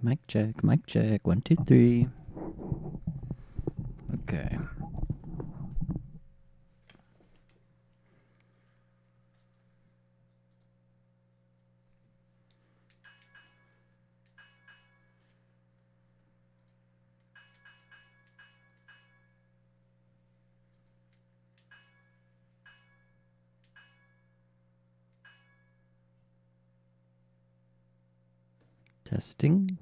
Mic check. 1, 2, 3. Okay. Testing.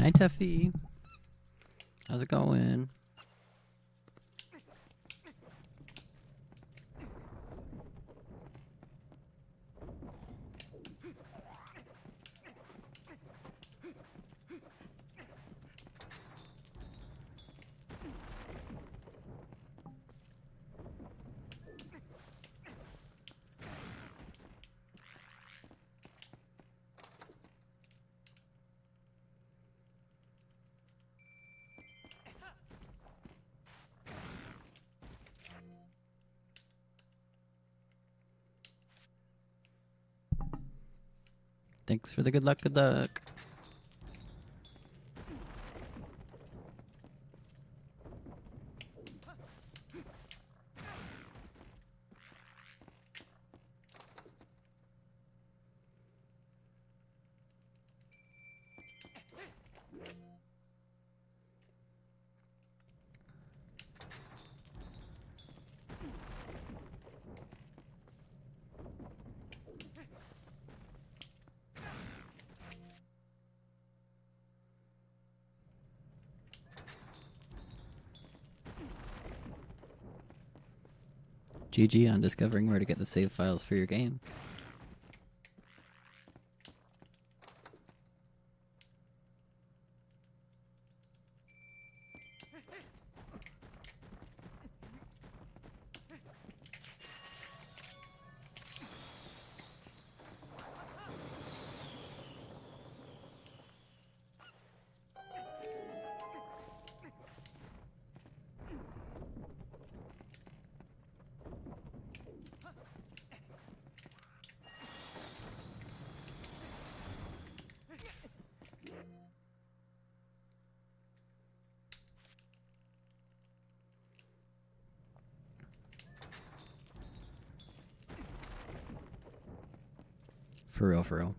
Hi, Tuffy. How's it going? Thanks for the good luck, good luck. GG on discovering where to get the save files for your game. For real, for real.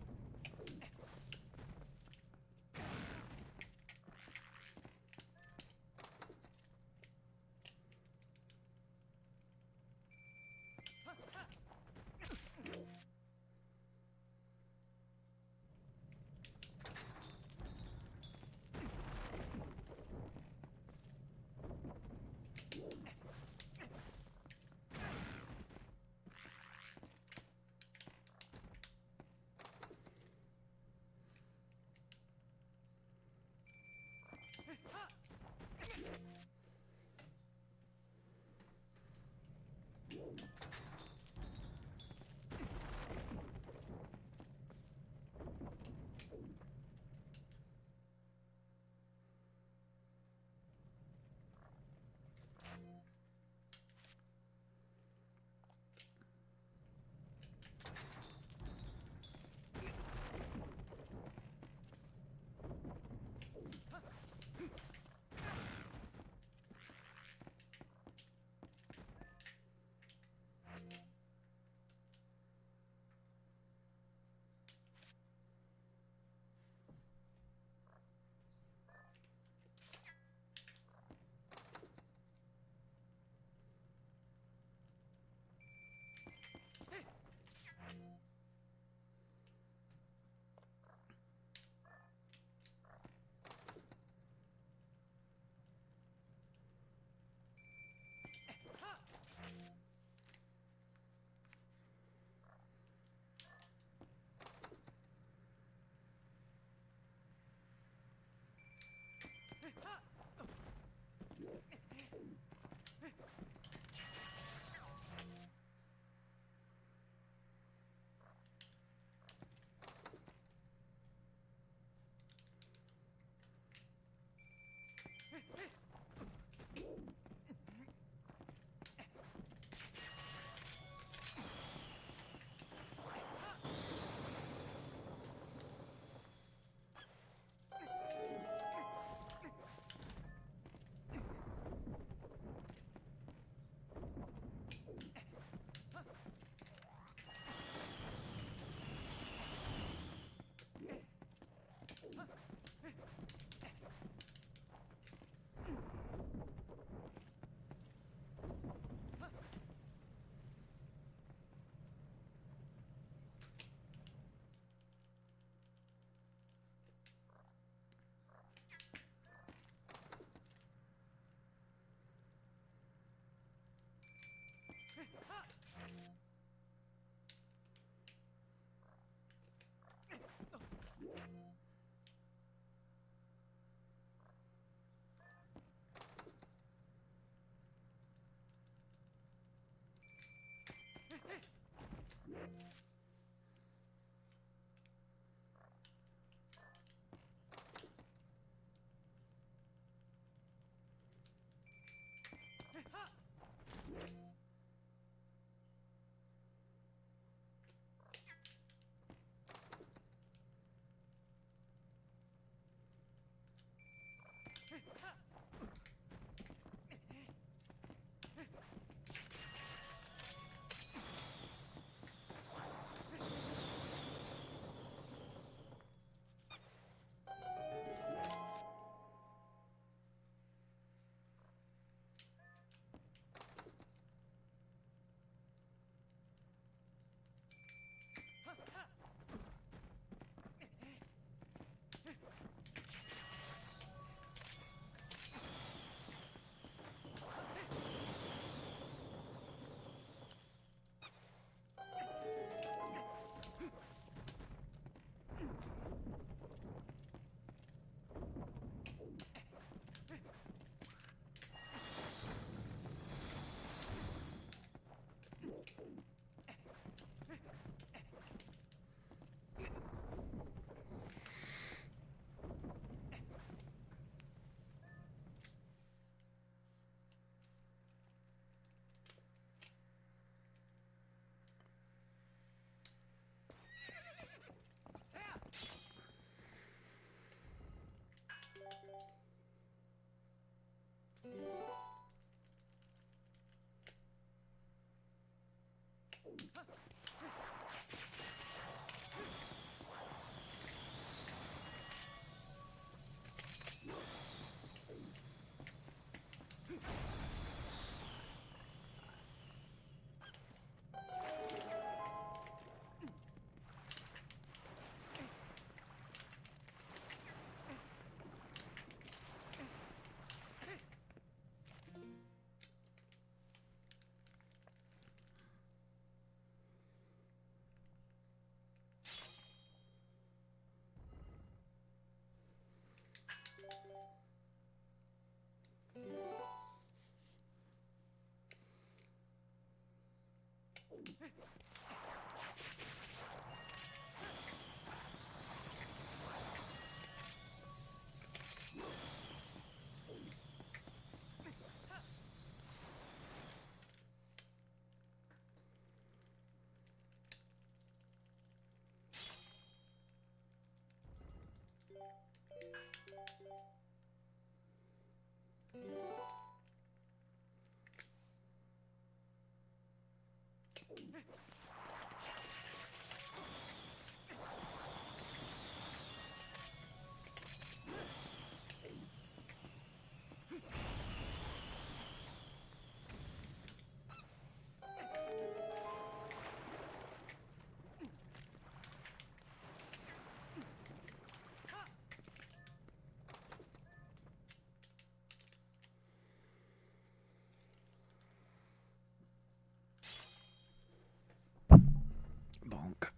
Bonk.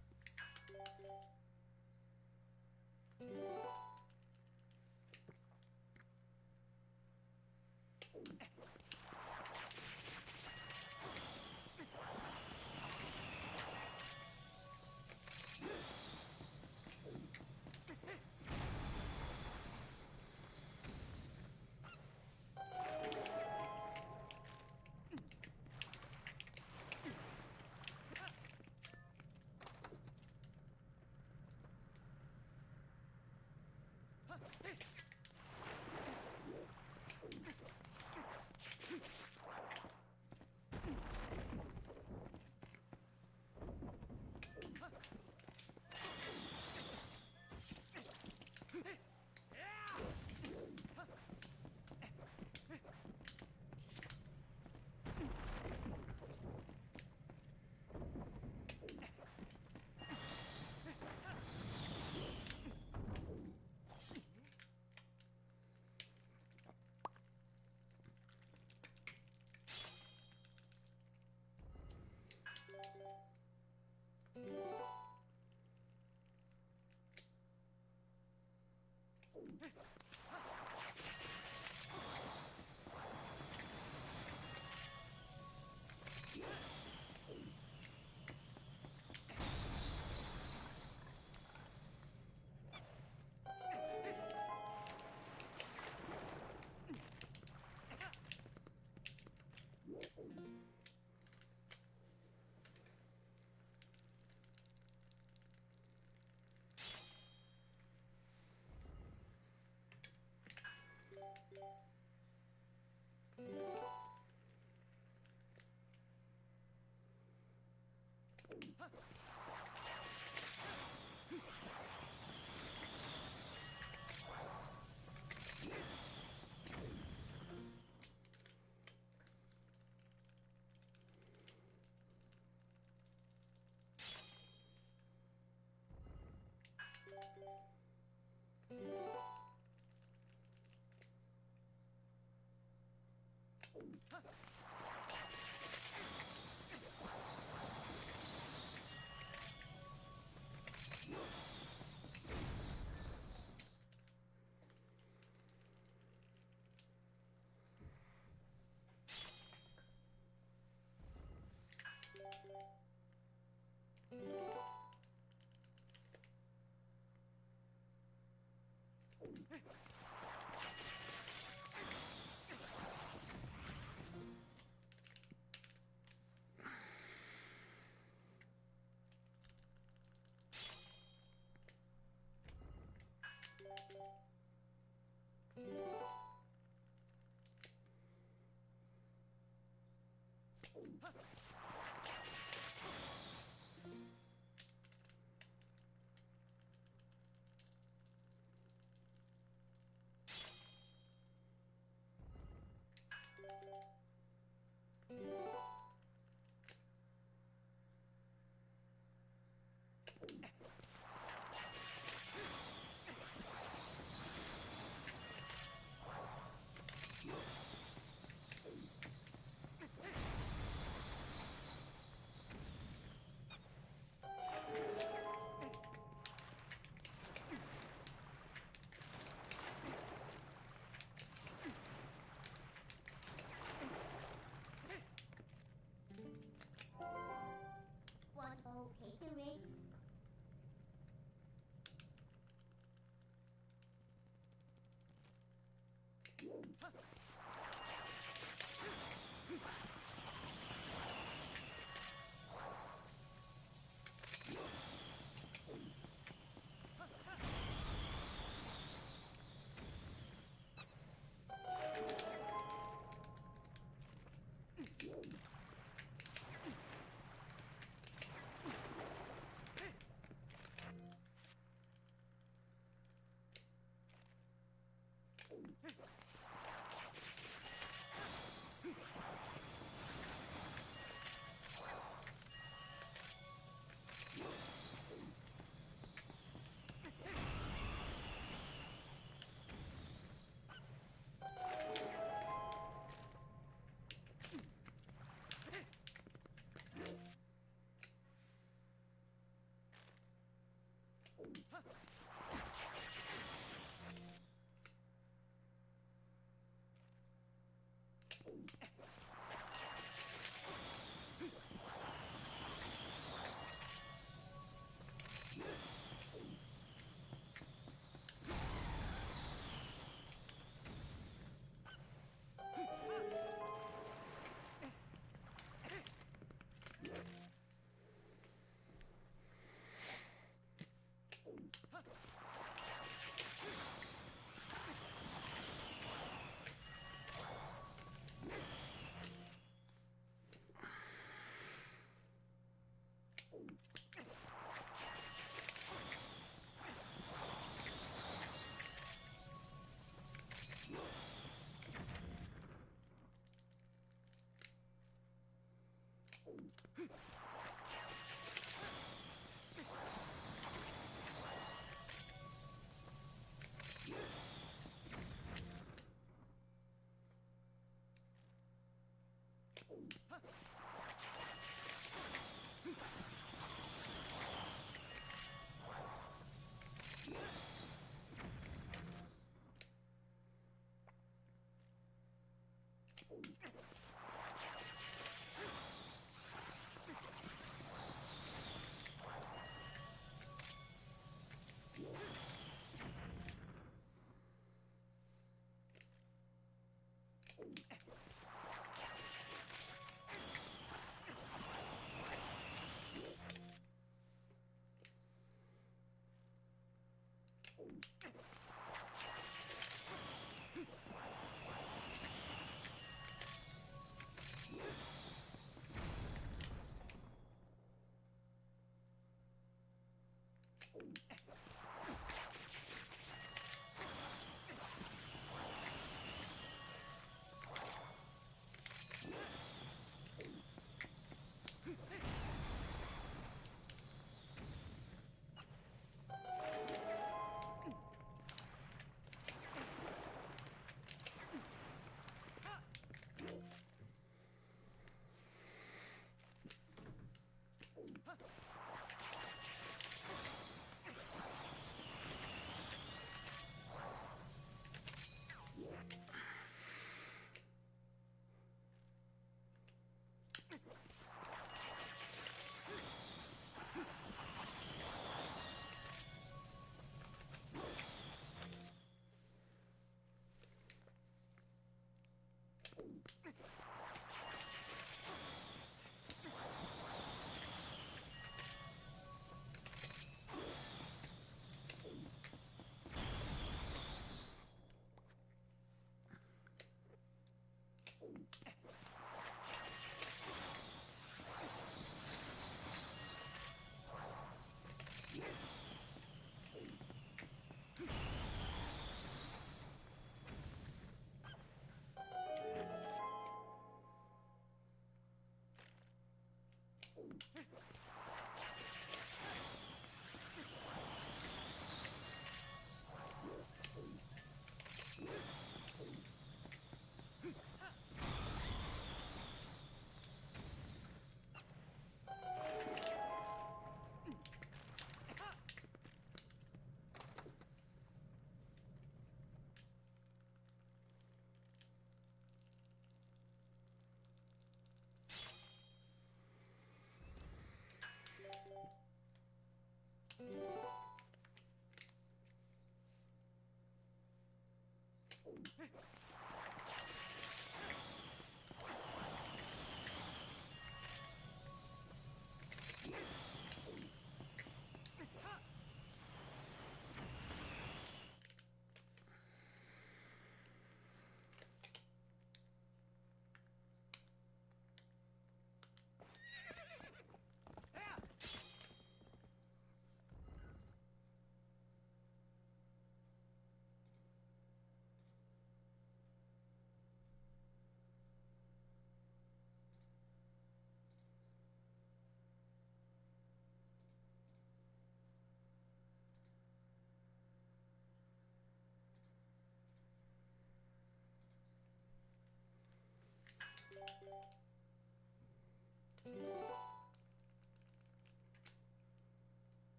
What okay doing?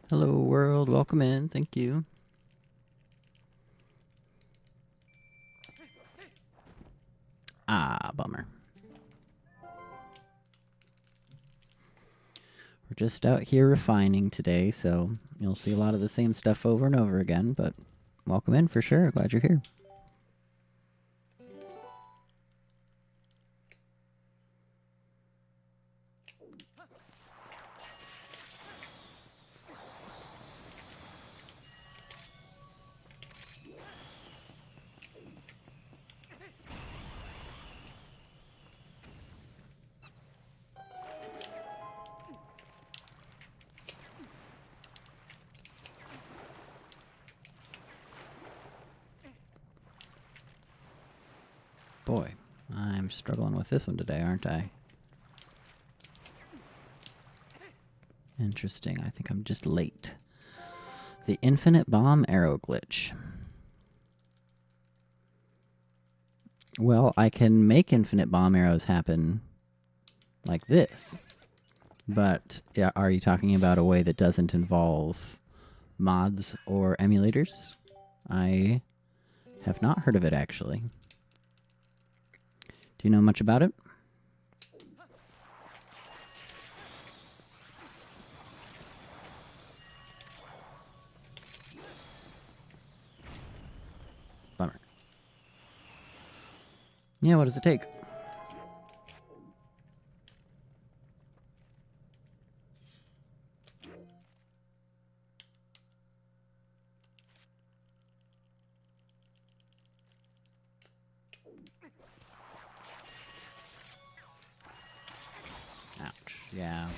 Hello world, welcome in, thank you. Ah, bummer. We're just out here refining today, so you'll see a lot of the same stuff over and over again, but welcome in for sure, glad you're here. Boy, I'm struggling with this one today, aren't I? Interesting, I think I'm just late. The infinite bomb arrow glitch. Well, I can make infinite bomb arrows happen like this. But yeah, are you talking about a way that doesn't involve mods or emulators? I have not heard of it, actually. Do you know much about it? Bummer. Yeah, what does it take? Ouch, yeah.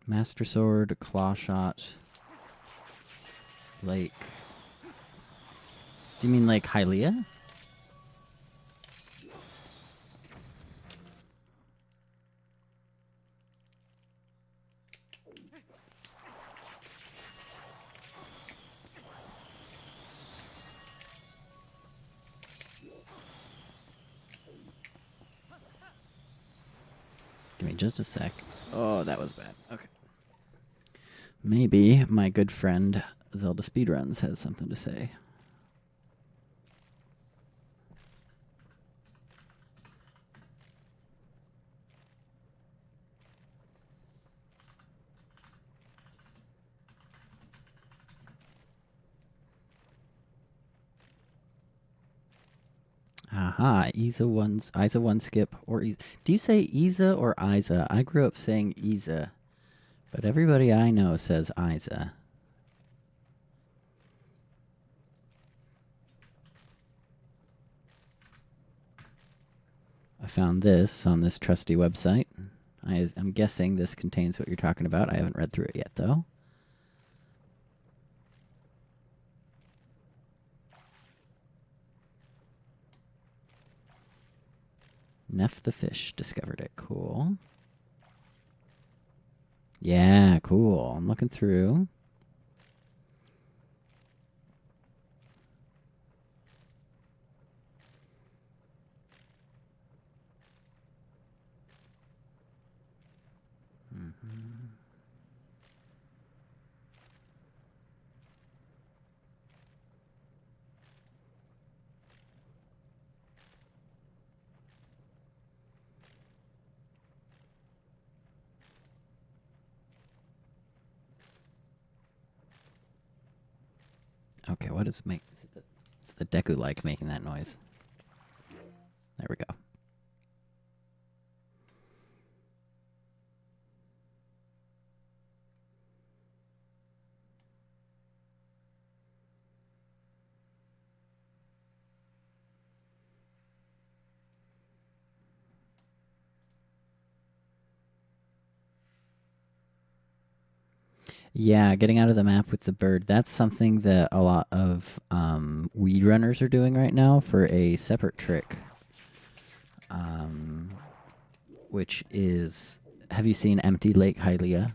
Master Sword, Claw Shot, Lake. Do you mean like Hylia? Give me just a sec. Oh, that was bad. Okay. Maybe my good friend Zelda Speedruns has something to say. Aha, Isa one skip or Isa. Do you say Isa or Isa? I grew up saying Isa, But everybody I know says Isa. I found this on this trusty website. I'm guessing this contains what you're talking about. I haven't read through it yet, though. Neff the fish discovered it. Cool. Yeah, cool. I'm looking through. Okay, what is it's the Deku like making that noise. There we go. Yeah, getting out of the map with the bird. That's something that a lot of weed runners are doing right now for a separate trick. Which is, have you seen Empty Lake Hylia?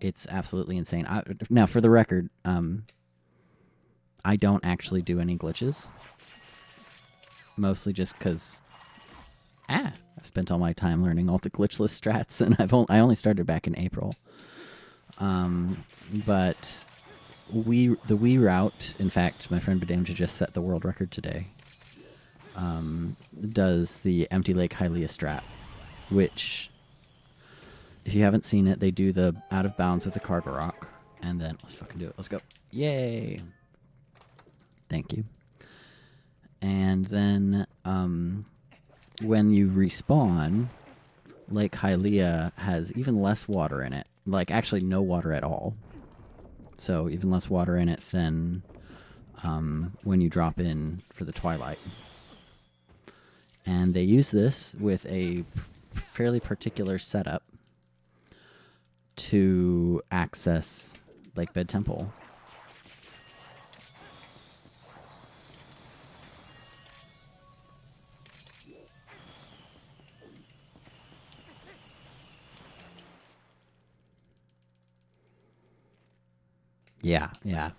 It's absolutely insane. Now, for the record, I don't actually do any glitches. Mostly just because, I've spent all my time learning all the glitchless strats, and I only started back in April. But the Wii route, in fact, my friend Badamja just set the world record today, does the Empty Lake Hylia strat, which, if you haven't seen it, they do the out of bounds with the cargo rock, and then, let's fucking do it. Let's go. Yay! Thank you. And then, when you respawn, Lake Hylia has even less water in it. Like, actually no water at all. So, even less water in it than when you drop in for the Twilight. And they use this with a fairly particular setup to access Lake Bed Temple. Yeah, yeah.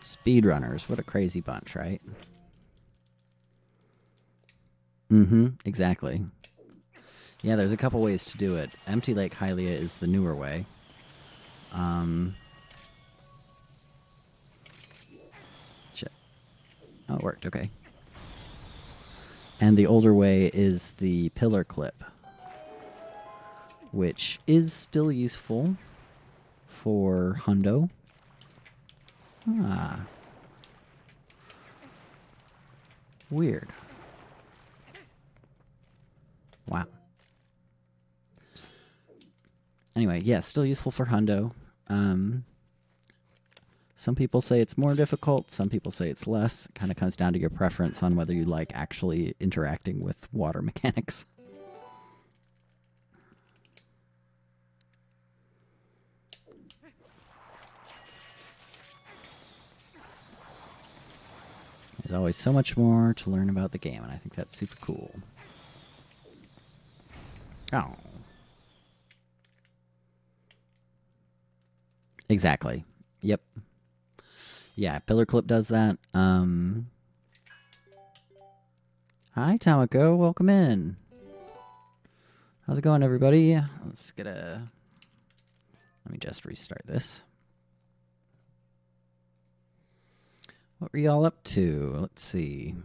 Speedrunners, what a crazy bunch, right? Mm-hmm, exactly. Yeah, there's a couple ways to do it. Empty Lake Hylia is the newer way. Shit. Oh, it worked, okay. And the older way is the pillar clip, which is still useful for hundo. Ah. Weird. Wow. Anyway, yeah, still useful for hundo. Some people say it's more difficult, some people say it's less. It kind of comes down to your preference on whether you like actually interacting with water mechanics. There's always so much more to learn about the game, and I think that's super cool. Oh. Exactly. Yep. Yeah, Pillar Clip does that. Hi, Tamako. Welcome in. How's it going, everybody? Let's get a... Let me just restart this. What were y'all up to? Let's see.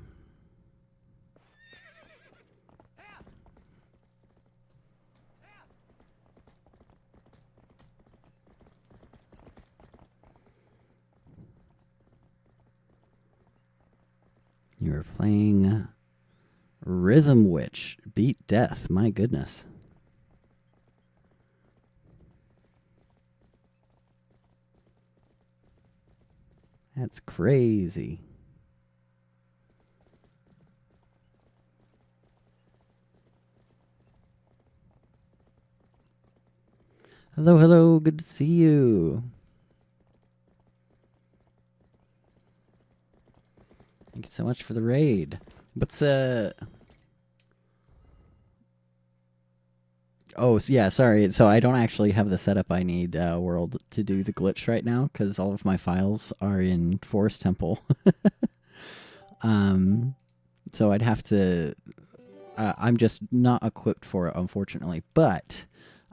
You were playing Rhythm Witch. beat death. My goodness. That's crazy. Hello, hello. Good to see you. Thank you so much for the raid. What's Oh, yeah, sorry. So I don't actually have the setup I need, World, to do the glitch right now, because all of my files are in Forest Temple. So I'd have to... I'm just not equipped for it, unfortunately. But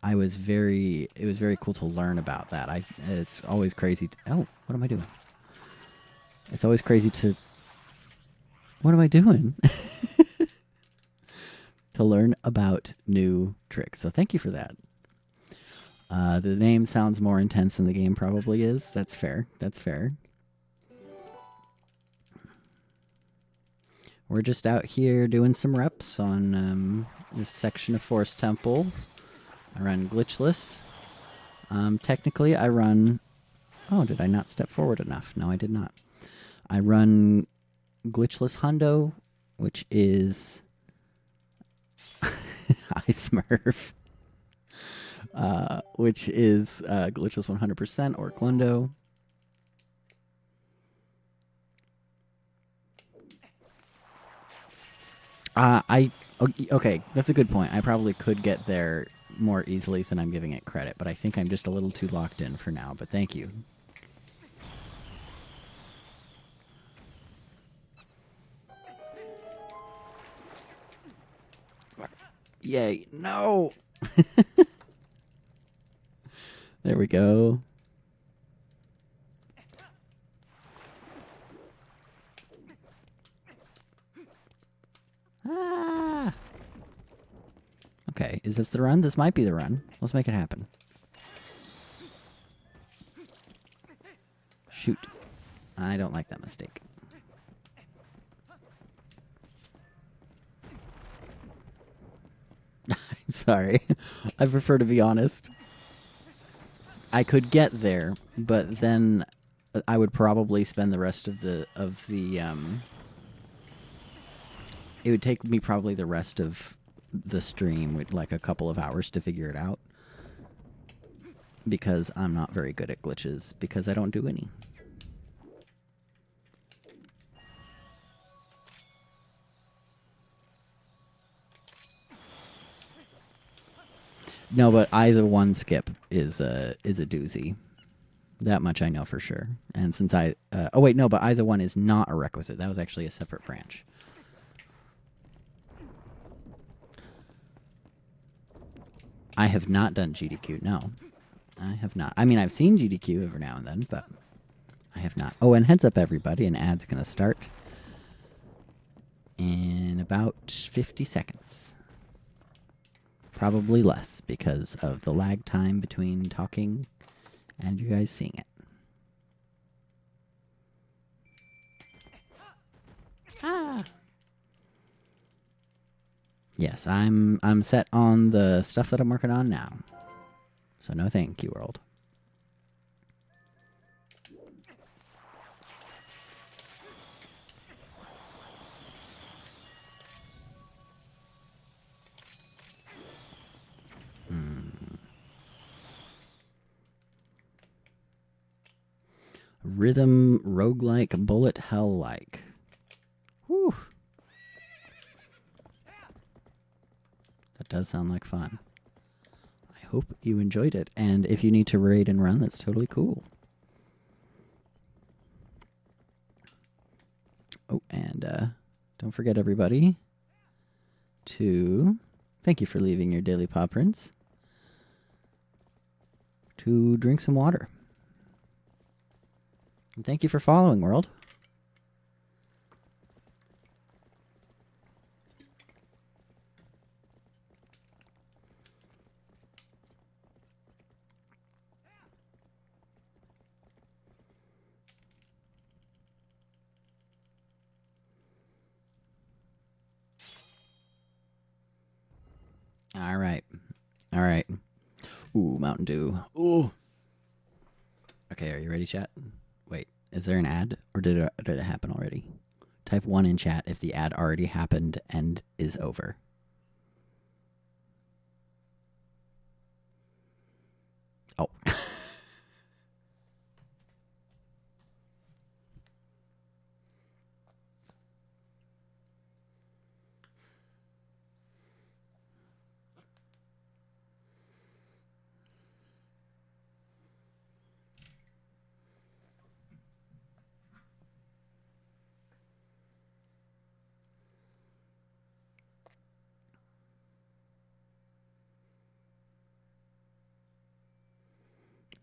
it was very cool to learn about that. It's always crazy to... Oh, what am I doing? It's always crazy to... What am I doing? To learn about new tricks. So thank you for that. The name sounds more intense than the game probably is. That's fair. That's fair. We're just out here doing some reps on this section of Forest Temple. I run Glitchless. Technically, I run... Oh, did I not step forward enough? No, I did not. I run Glitchless Hundo, which is... I Smurf. Which is Glitchless 100% or Glundo. Okay, that's a good point. I probably could get there more easily than I'm giving it credit, but I think I'm just a little too locked in for now, but thank you. Yay, no! There we go. Ah! Okay, is this the run? This might be the run. Let's make it happen. Shoot. I don't like that mistake. Sorry. I prefer to be honest. I could get there, but then I would probably spend the rest of the it would take me probably the rest of the stream with like a couple of hours to figure it out, because I'm not very good at glitches because I don't do any. No, but ISA 1 skip is a doozy. That much I know for sure. And since oh wait, no, but ISA 1 is not a requisite. That was actually a separate branch. I have not done GDQ, no. I have not. I mean, I've seen GDQ every now and then, but I have not. Oh, and heads up everybody, an ad's going to start in about 50 seconds. Probably less because of the lag time between talking and you guys seeing it. Ah. Yes, I'm set on the stuff that I'm working on now. So no thank you, world. Rhythm roguelike bullet hell-like. Whew. That does sound like fun. I hope you enjoyed it. And if you need to raid and run, that's totally cool. Oh, and don't forget, everybody, to... Thank you for leaving your daily paw prints. To drink some water. And thank you for following, world. All right. All right. Ooh, Mountain Dew. Ooh. Okay, are you ready, chat? Wait, is there an ad, or did it happen already? Type 1 in chat if the ad already happened and is over. Oh.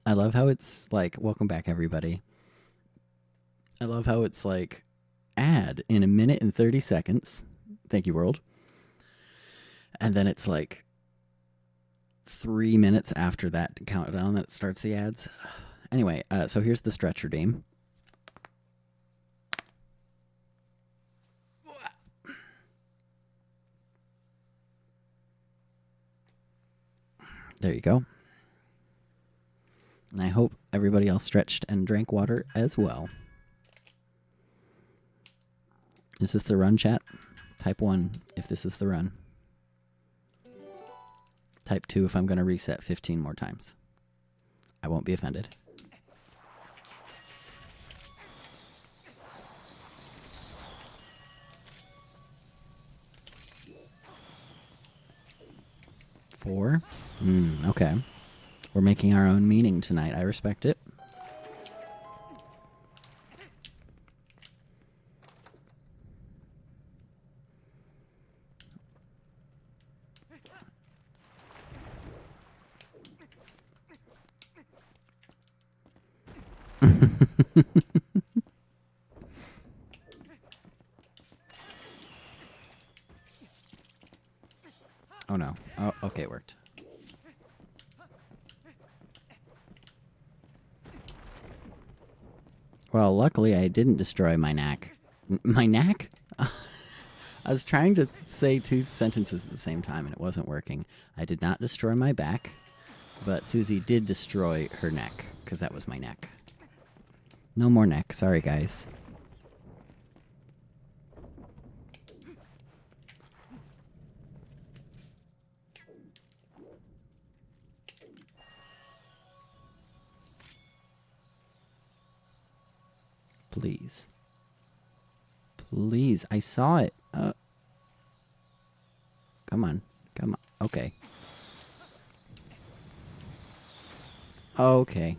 I love how it's like, welcome back, everybody. I love how it's like, ad in 1 minute and 30 seconds. Thank you, world. And then it's like 3 minutes after that countdown that starts the ads. Anyway, so here's the stretch redeem. There you go. And I hope everybody else stretched and drank water as well. Is this the run, chat? Type 1 if this is the run. Type 2 if I'm going to reset 15 more times. I won't be offended. Four? Okay. We're making our own meaning tonight. I respect it. Oh no. Oh, okay, it worked. Well, luckily I didn't destroy my knack. My knack? I was trying to say two sentences at the same time and it wasn't working. I did not destroy my back, but Susie did destroy her neck, because that was my neck. No more neck. Sorry, guys. Please. Please. I saw it. Come on. Come on. Okay. Okay.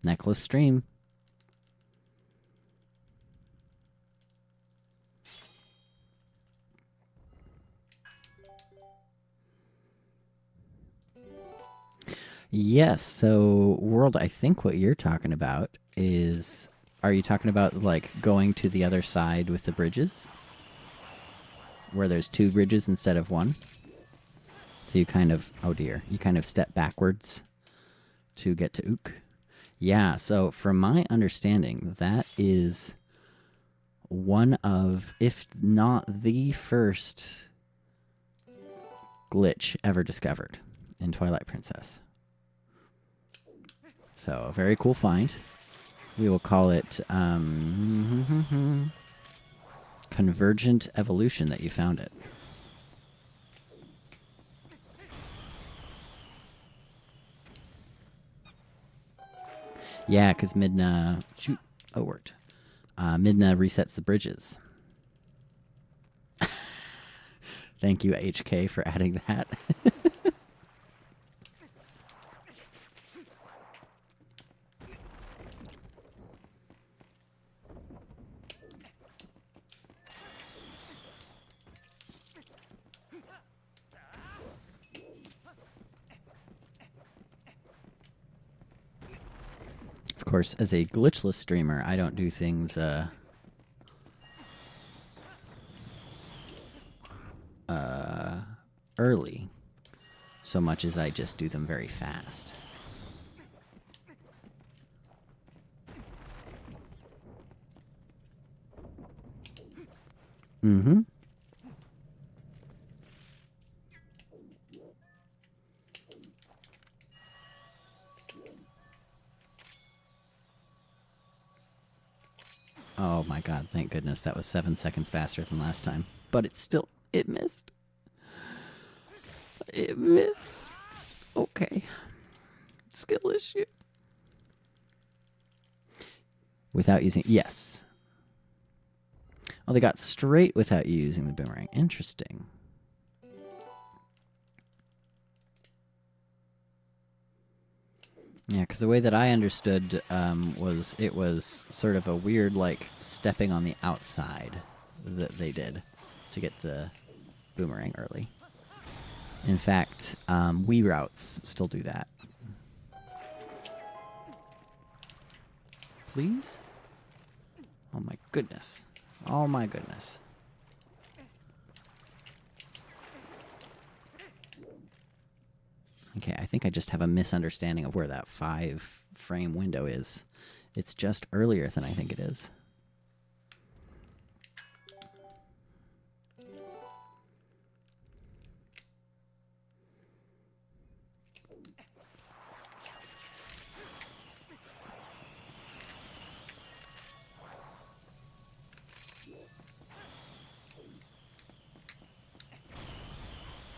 Necklace stream. Yes, so World, I think what you're talking about is, are you talking about like going to the other side with the bridges? Where there's 2 bridges instead of 1? So you kind of, oh dear, you kind of step backwards to get to Ook. Yeah, so from my understanding, that is one of, if not the first glitch ever discovered in Twilight Princess. So, a very cool find. We will call it Convergent Evolution that you found it. Yeah, because Midna... Shoot. Oh, it worked. Midna resets the bridges. Thank you, HK, for adding that. Of course, as a glitchless streamer, I don't do things early so much as I just do them very fast. Oh my god, thank goodness. That was 7 seconds faster than last time. But it still, it missed. It missed. Okay. Skill issue. Without using, yes. Oh, they got straight without you using the boomerang. Interesting. Yeah, because the way that I understood was it was sort of a weird, like, stepping on the outside that they did to get the boomerang early. In fact, Wii routes still do that. Please? Oh my goodness. Oh my goodness. Okay, I think I just have a misunderstanding of where that 5-frame window is. It's just earlier than I think it is.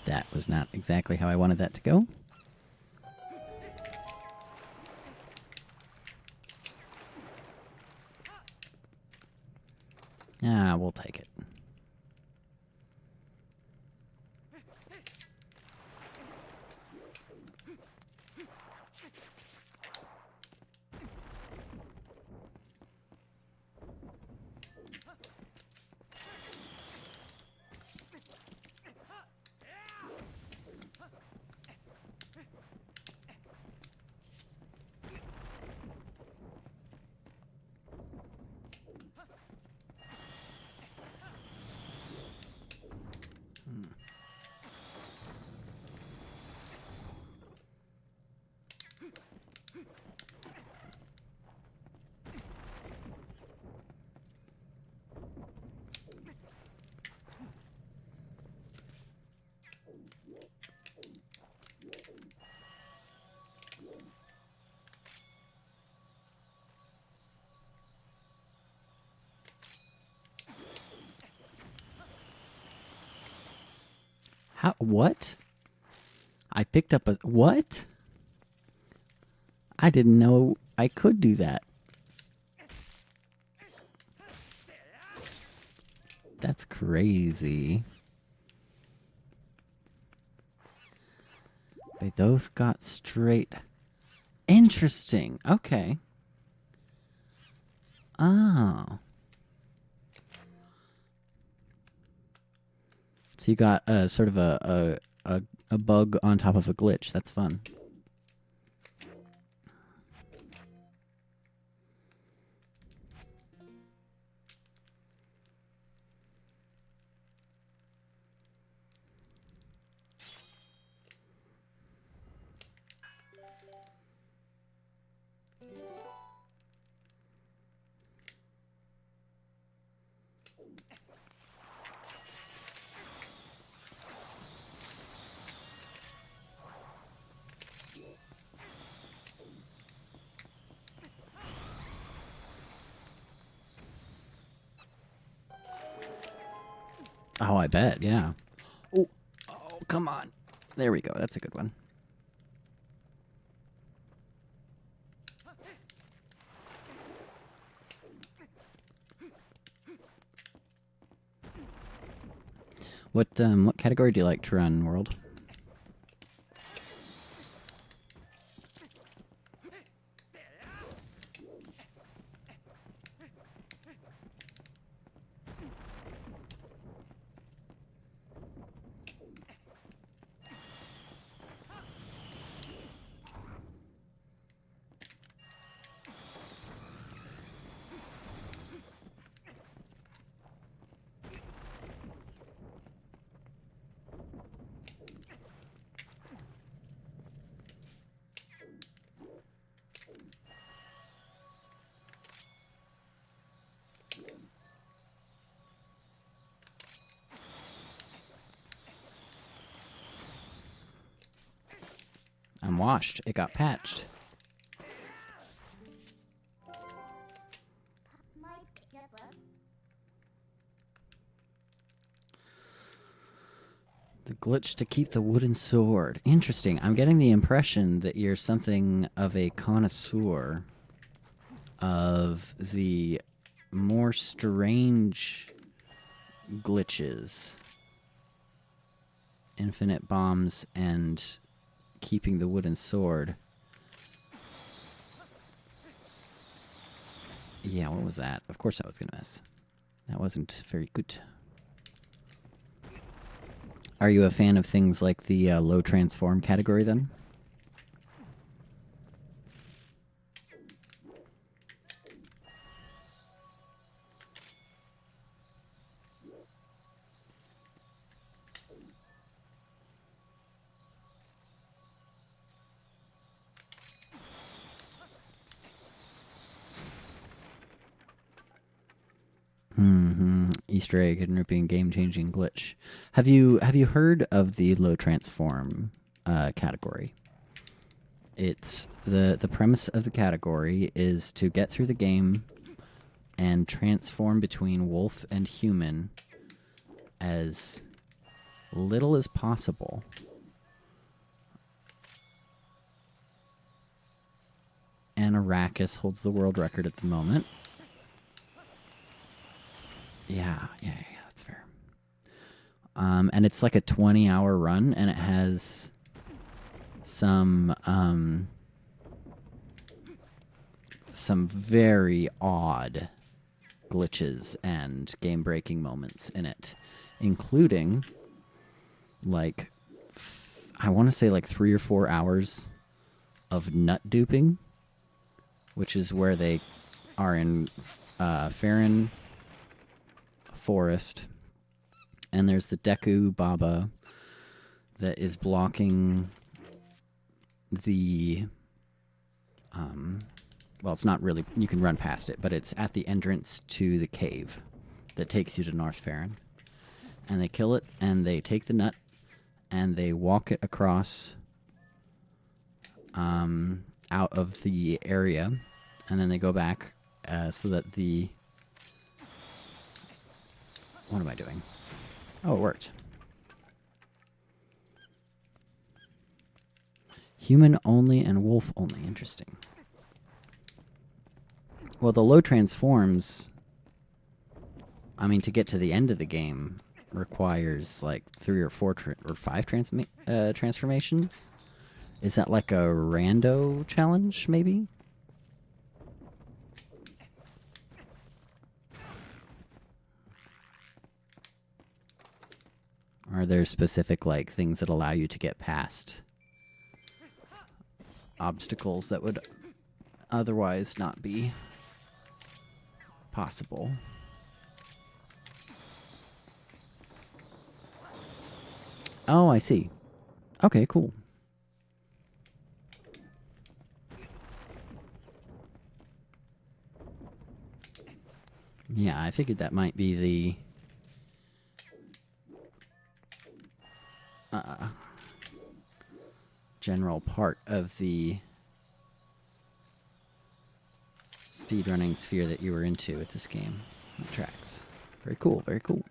That was not exactly how I wanted that to go. Ah, we'll take it. How? What? I picked up a... What? I didn't know I could do that. That's crazy. They both got straight. Interesting. Okay. Oh. So you got sort of a bug on top of a glitch. That's fun. Oh, I bet, yeah. Oh, come on. There we go. That's a good one. What category do you like to run, World? I'm washed. It got patched. Might get Glitch to keep the wooden sword. Interesting. I'm getting the impression that you're something of a connoisseur of the more strange glitches. Infinite bombs and keeping the wooden sword. Yeah, what was that? Of course I was gonna miss. That wasn't very good. Are you a fan of things like the low transform category then? Easter egg, hidden ripping, game-changing glitch. Have you heard of the low transform category? It's the premise of the category is to get through the game and transform between wolf and human as little as possible. And Arrakis holds the world record at the moment. Yeah, that's fair. And it's like a 20-hour run, and it has some very odd glitches and game-breaking moments in it, including like I want to say like 3 or 4 hours of nut duping, which is where they are in Farron Forest, and there's the Deku Baba that is blocking the well, it's not really, you can run past it, but it's at the entrance to the cave that takes you to North Farron. And they kill it, and they take the nut, and they walk it across out of the area, and then they go back so that the... What am I doing? Oh, it worked. Human only and wolf only. Interesting. Well, the low transforms, I mean, to get to the end of the game requires like 3 or 4 or 5 transformations. Is that like a rando challenge, maybe? Are there specific like things that allow you to get past obstacles that would otherwise not be possible? Oh, I see. Okay, cool. Yeah, I figured that might be the general part of the speedrunning sphere that you were into with this game. That tracks. Very cool, very cool.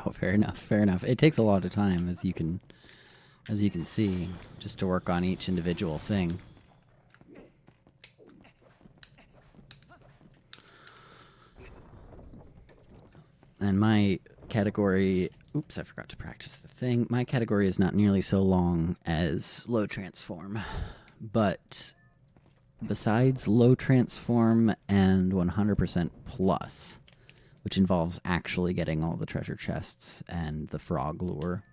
Oh, fair enough, fair enough. It takes a lot of time, as you can see, just to work on each individual thing. And my category... Oops, I forgot to practice the thing. My category is not nearly so long as low transform, but besides low transform and 100% plus, which involves actually getting all the treasure chests and the frog lure,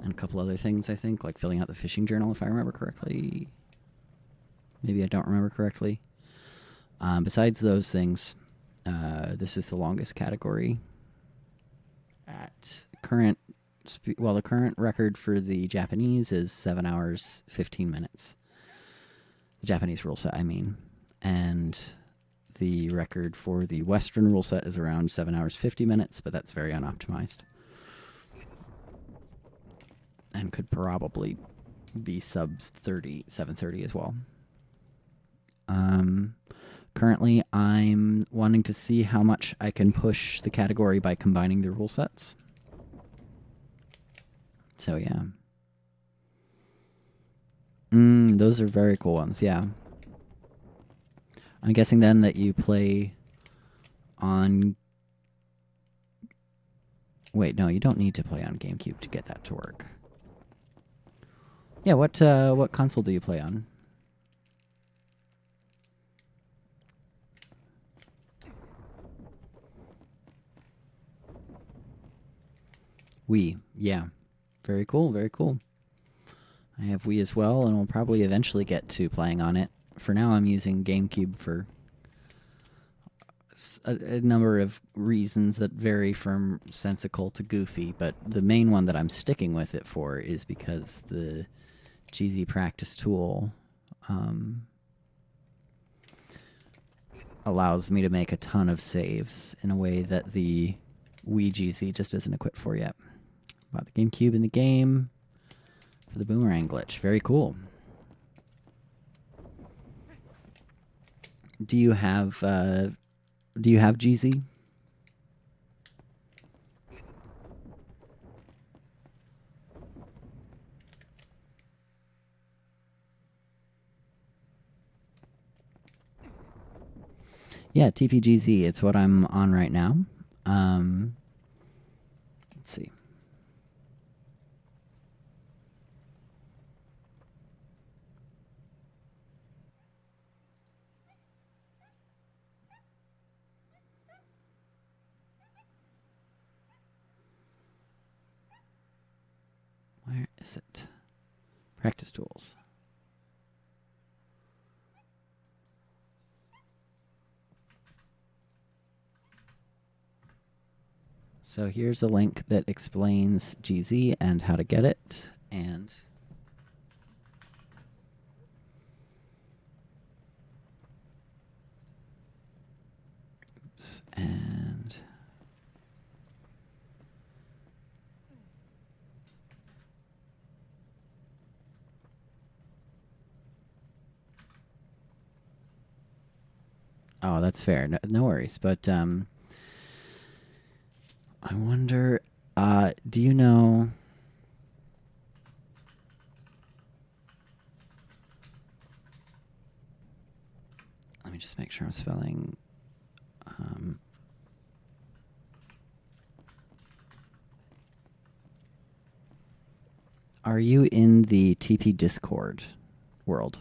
and a couple other things, I think, like filling out the fishing journal, if I remember correctly. Maybe I don't remember correctly. Besides those things, this is the longest category. At current, the current record for the Japanese is 7 hours, 15 minutes. The Japanese rule set, I mean. And the record for the Western rule set is around 7 hours, 50 minutes, but that's very unoptimized. And could probably be subs 730 as well. Currently, I'm wanting to see how much I can push the category by combining the rule sets. So, yeah. Those are very cool ones, yeah. I'm guessing then that you play on... Wait, no, you don't need to play on Gamecube to get that to work. Yeah, what console do you play on? Wii, yeah. Very cool, very cool. I have Wii as well, and we'll probably eventually get to playing on it. For now, I'm using GameCube for a number of reasons that vary from sensical to goofy, but the main one that I'm sticking with it for is because the GZ practice tool allows me to make a ton of saves in a way that the Wii GZ just isn't equipped for yet. Bought the GameCube in the game for the boomerang glitch. Very cool. Do you have GZ? Yeah, tpgz. It's what I'm on right now. Let's see. Where is it? Practice tools. So here's a link that explains GZ and how to get it, and oops, and oh, that's fair. No worries, but I wonder, do you know... Let me just make sure I'm spelling... Are you in the TP Discord world?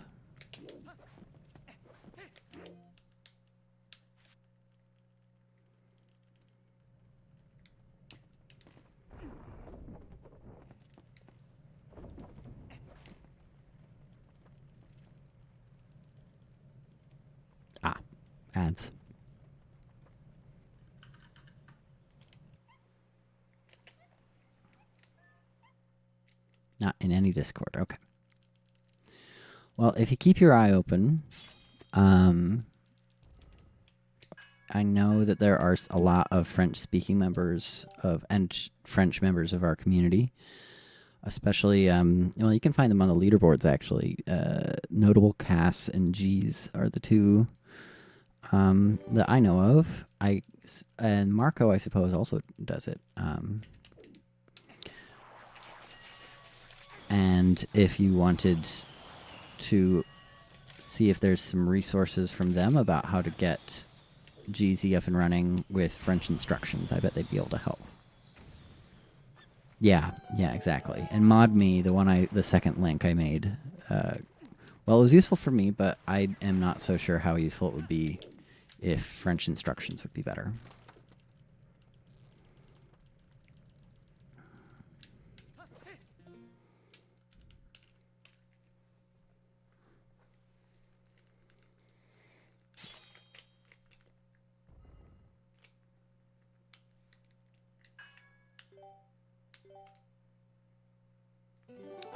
Ads. Not in any Discord. Okay. Well, if you keep your eye open, I know that there are a lot of French-speaking members and French members of our community. Especially, well, you can find them on the leaderboards, actually. Notable Cass and G's are the two that I know of. And Marco, I suppose, also does it. And if you wanted to see if there's some resources from them about how to get GZ up and running with French instructions, I bet they'd be able to help. Yeah, exactly. And ModMe, the second link I made, Well, it was useful for me, but I am not so sure how useful it would be if French instructions would be better.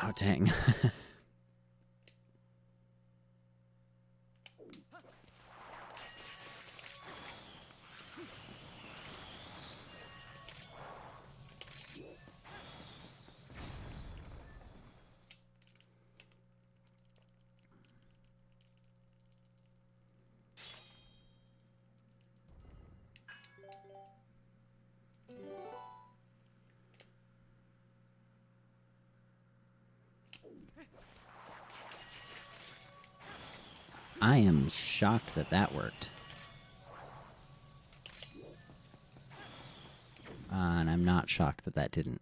Oh, dang. I am shocked that that worked. And I'm not shocked that that didn't.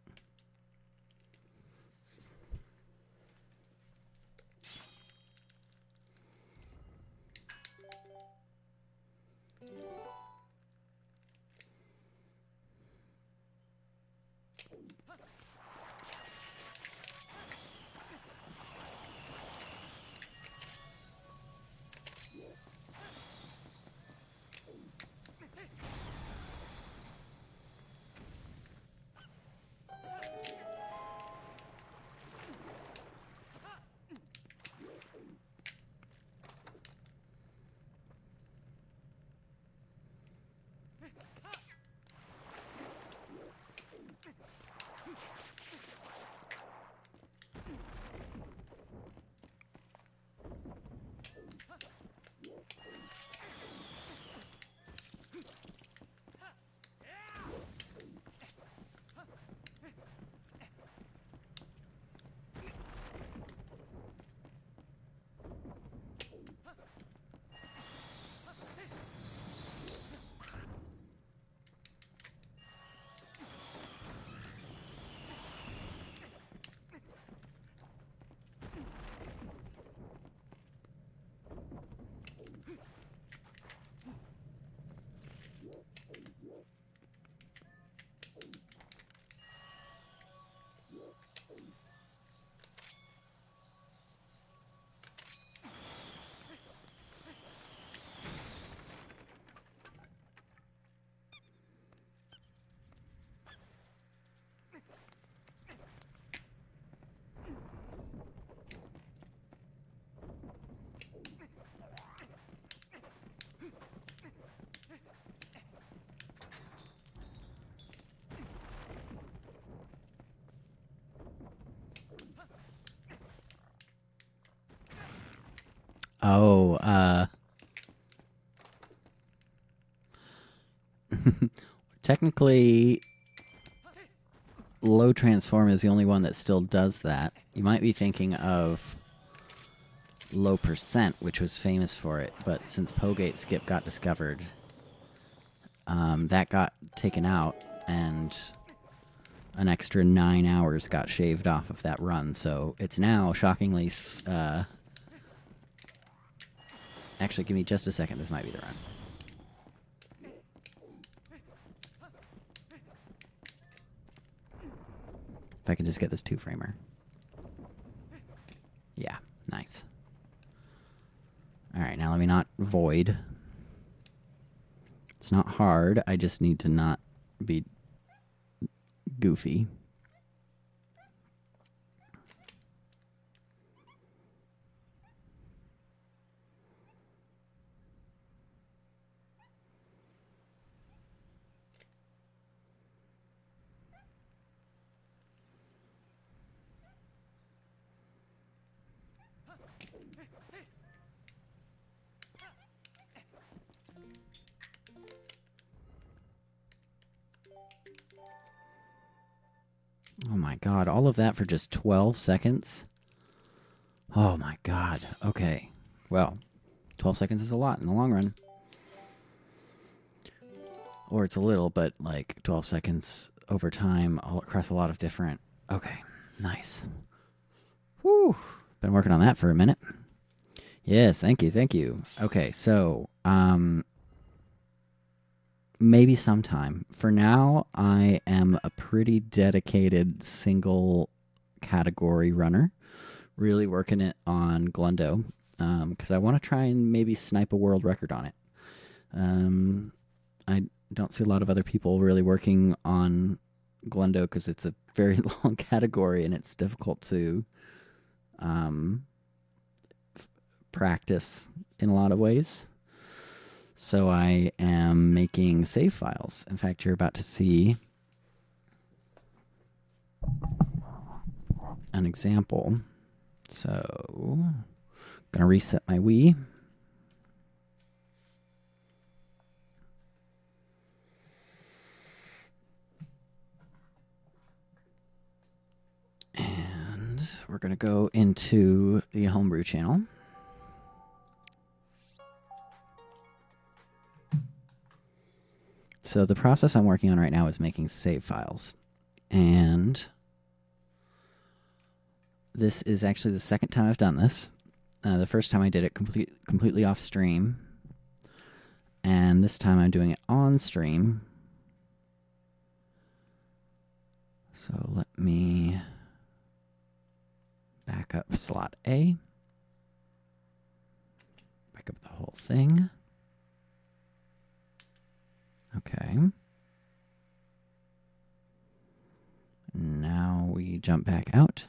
Oh, technically, low transform is the only one that still does that. You might be thinking of low percent, which was famous for it, but since Pogate Skip got discovered, that got taken out, and an extra 9 hours got shaved off of that run, so it's now shockingly... Actually, give me just a second. This might be the run. If I can just get this 2-framer. Yeah, nice. Alright, now let me not void. It's not hard. I just need to not be goofy. Oh my god, all of that for just 12 seconds? Oh my god. Okay. Well, 12 seconds is a lot in the long run. Or it's a little, but like 12 seconds over time all across a lot of different... Okay, nice. Whew. Been working on that for a minute. Yes, thank you, thank you. Okay, so maybe sometime. For now, I am a pretty dedicated single category runner, really working it on Glundo because I want to try and maybe snipe a world record on it. I don't see a lot of other people really working on Glundo because it's a very long category and it's difficult to practice in a lot of ways. So I am making save files. In fact, you're about to see an example. So I'm going to reset my Wii. And we're going to go into the homebrew channel. So the process I'm working on right now is making save files. And this is actually the second time I've done this. The first time I did it completely off stream. And this time I'm doing it on stream. So let me back up slot A. Back up the whole thing. Okay. Now we jump back out.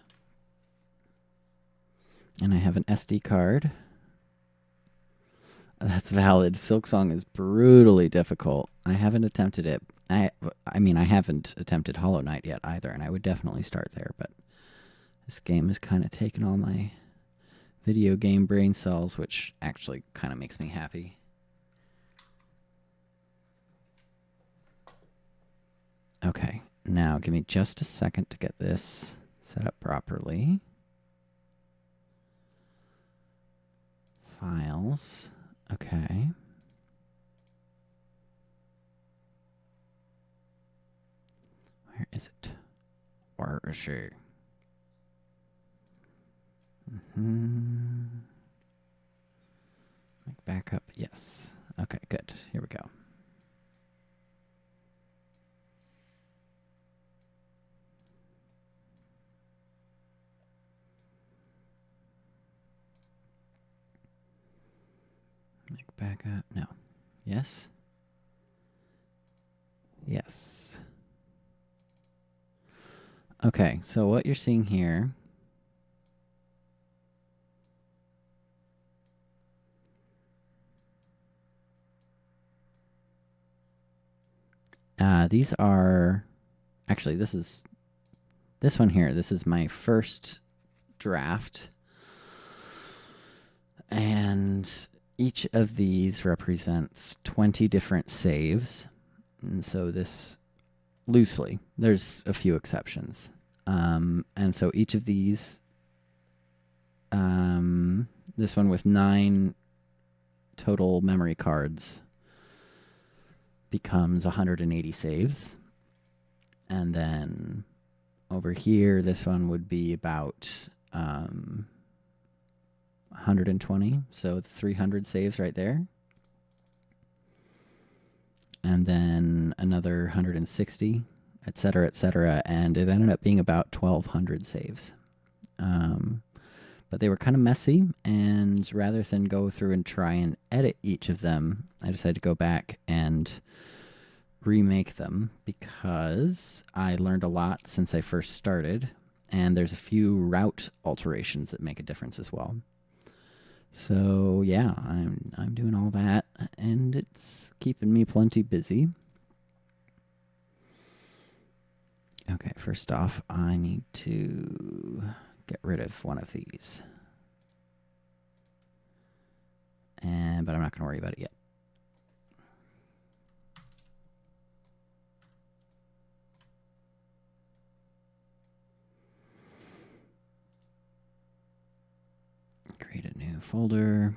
And I have an SD card. That's valid. Silksong is brutally difficult. I haven't attempted it. I mean, I haven't attempted Hollow Knight yet either, and I would definitely start there, but this game has kind of taken all my video game brain cells, which actually kind of makes me happy. Okay, now give me just a second to get this set up properly. Files. Okay. Where is it? Where is she? Make backup. Yes. Okay, good. Here we go. Make backup. No. Yes. Yes. Okay, so what you're seeing here these are actually this one here. This is my first draft, and each of these represents 20 different saves. And so this loosely, there's a few exceptions. And so each of these, this one with 9 total memory cards becomes 180 saves. And then over here, this one would be about 120, so 300 saves right there. And then another 160, et cetera, and it ended up being about 1,200 saves. But they were kind of messy, and rather than go through and try and edit each of them, I decided to go back and remake them because I learned a lot since I first started, and there's a few route alterations that make a difference as well. So yeah, I'm doing all that, and it's keeping me plenty busy. Okay, first off, I need to get rid of one of these. But I'm not going to worry about it yet. Create a new folder.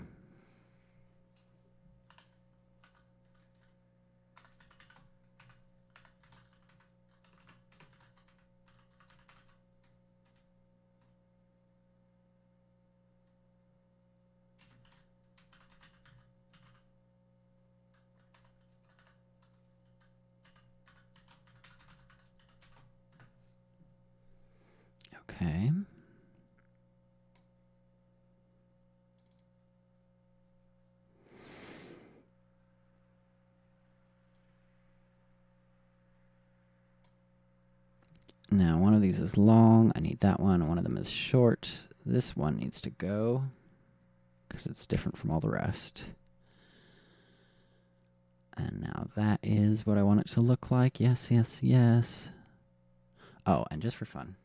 Now, one of these is long. I need that one. One of them is short. This one needs to go because it's different from all the rest. And now that is what I want it to look like. Yes, yes, yes. Oh, and just for fun.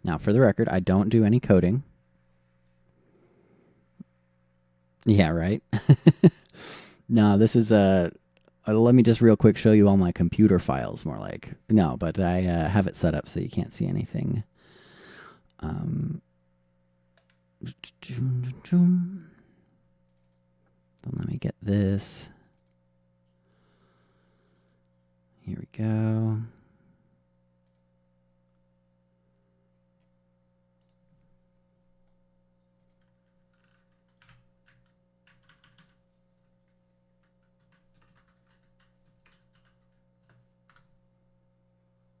Now, for the record, I don't do any coding. Yeah, right? No, this is let me just real quick show you all my computer files, more like. No, but I have it set up so you can't see anything. Then let me get this. Here we go.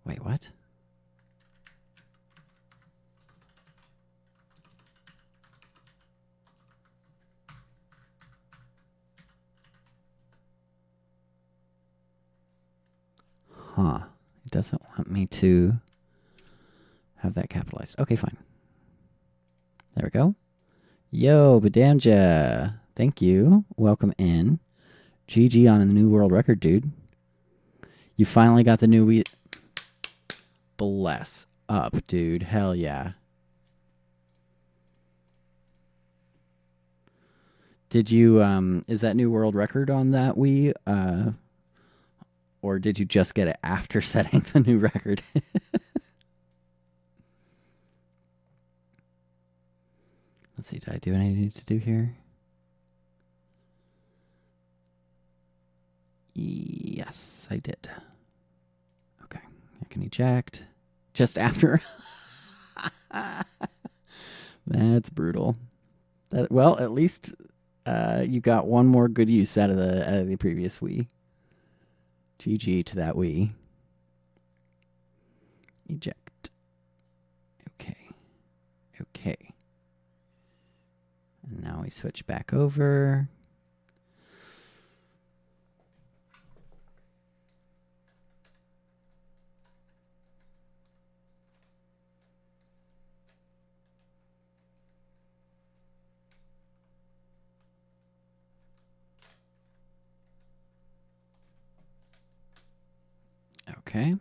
Wait, what? Huh. It doesn't want me to have that capitalized. Okay, fine. There we go. Yo, Bedanja. Thank you. Welcome in. GG on the new world record, dude. You finally got the new Wii. Bless up, dude. Hell yeah. Did you, is that new world record on that Wii? Or did you just get it after setting the new record? Let's see, did I do what I need to do here? Yes, I did. Okay, I can eject. Just after? That's brutal. Well, at least you got one more good use out of the previous Wii. GG to that Wii. Eject. Okay. Okay. And now we switch back over. Okay.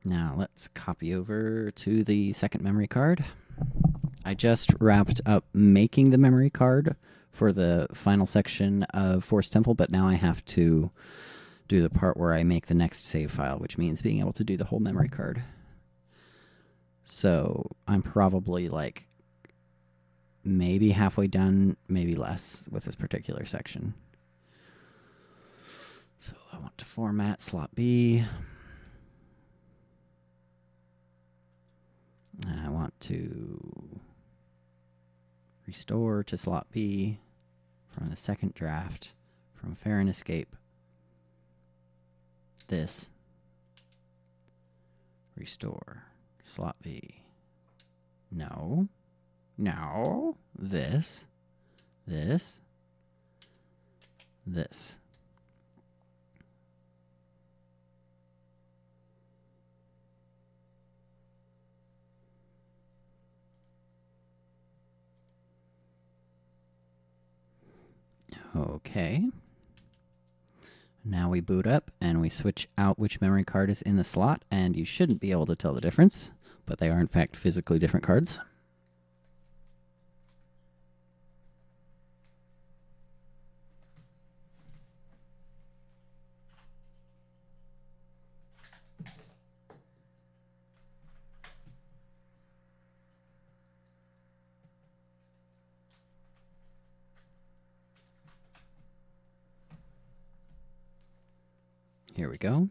Now let's copy over to the second memory card. I just wrapped up making the memory card for the final section of Forest Temple, but now I have to do the part where I make the next save file, which means being able to do the whole memory card. So I'm probably like maybe halfway done, maybe less with this particular section. So I want to format slot B. I want to restore to slot B from the second draft from Fair and Escape. This. Restore. Slot B. No. No. This. This. This. Okay. Now we boot up and we switch out which memory card is in the slot, and you shouldn't be able to tell the difference, but they are in fact physically different cards. Here we go.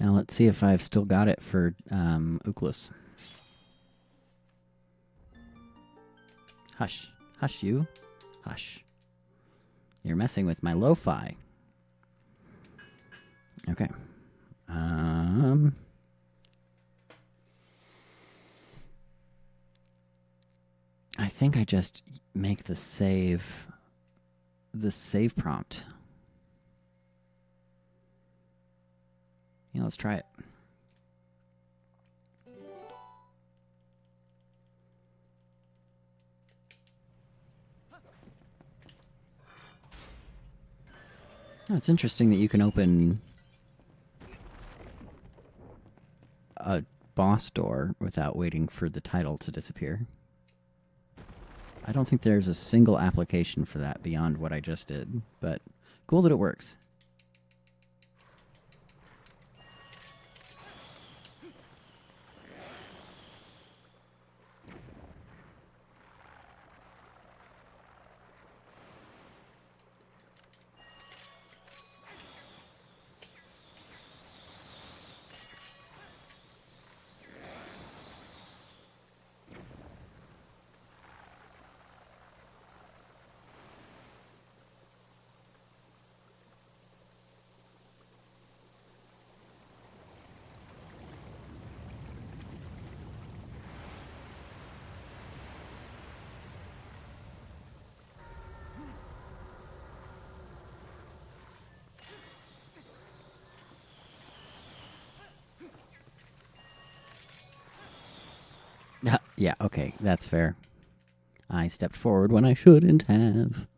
Now let's see if I've still got it for Glitchless. Hush. Hush, you. Hush. You're messing with my lo-fi. Okay. I think I just make the save prompt. Yeah, let's try it. Oh, it's interesting that you can open a boss door without waiting for the title to disappear. I don't think there's a single application for that beyond what I just did, but cool that it works. Yeah, okay, that's fair. I stepped forward when I shouldn't have.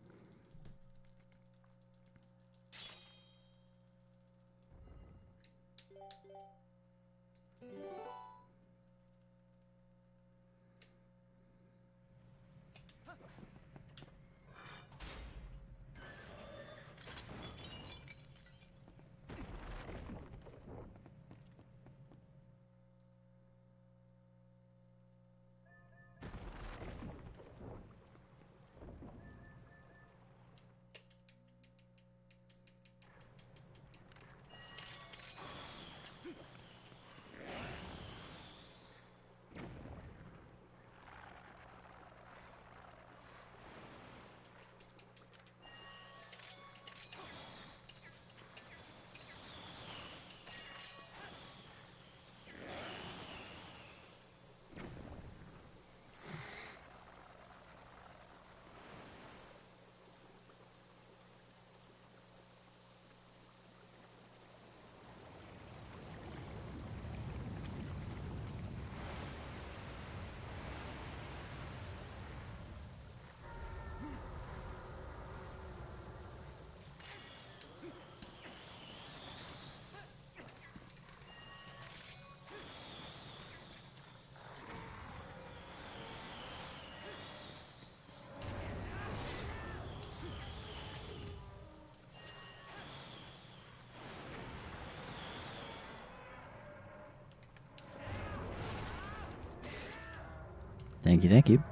Thank you, thank you.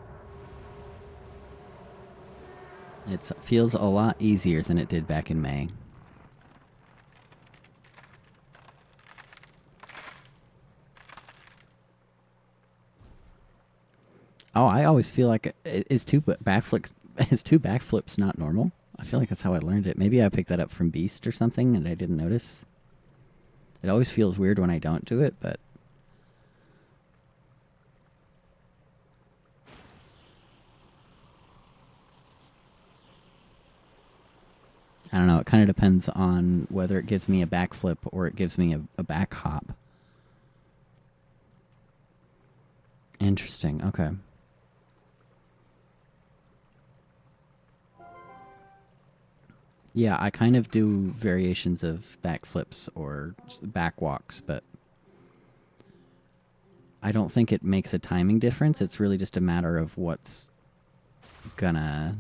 It feels a lot easier than it did back in May. Oh, I always feel like is two backflips not normal? I feel like that's how I learned it. Maybe I picked that up from Beast or something and I didn't notice. It always feels weird when I don't do it, but I don't know. It kind of depends on whether it gives me a backflip or it gives me a back hop. Interesting. Okay. Yeah, I kind of do variations of backflips or backwalks, but I don't think it makes a timing difference. It's really just a matter of what's gonna...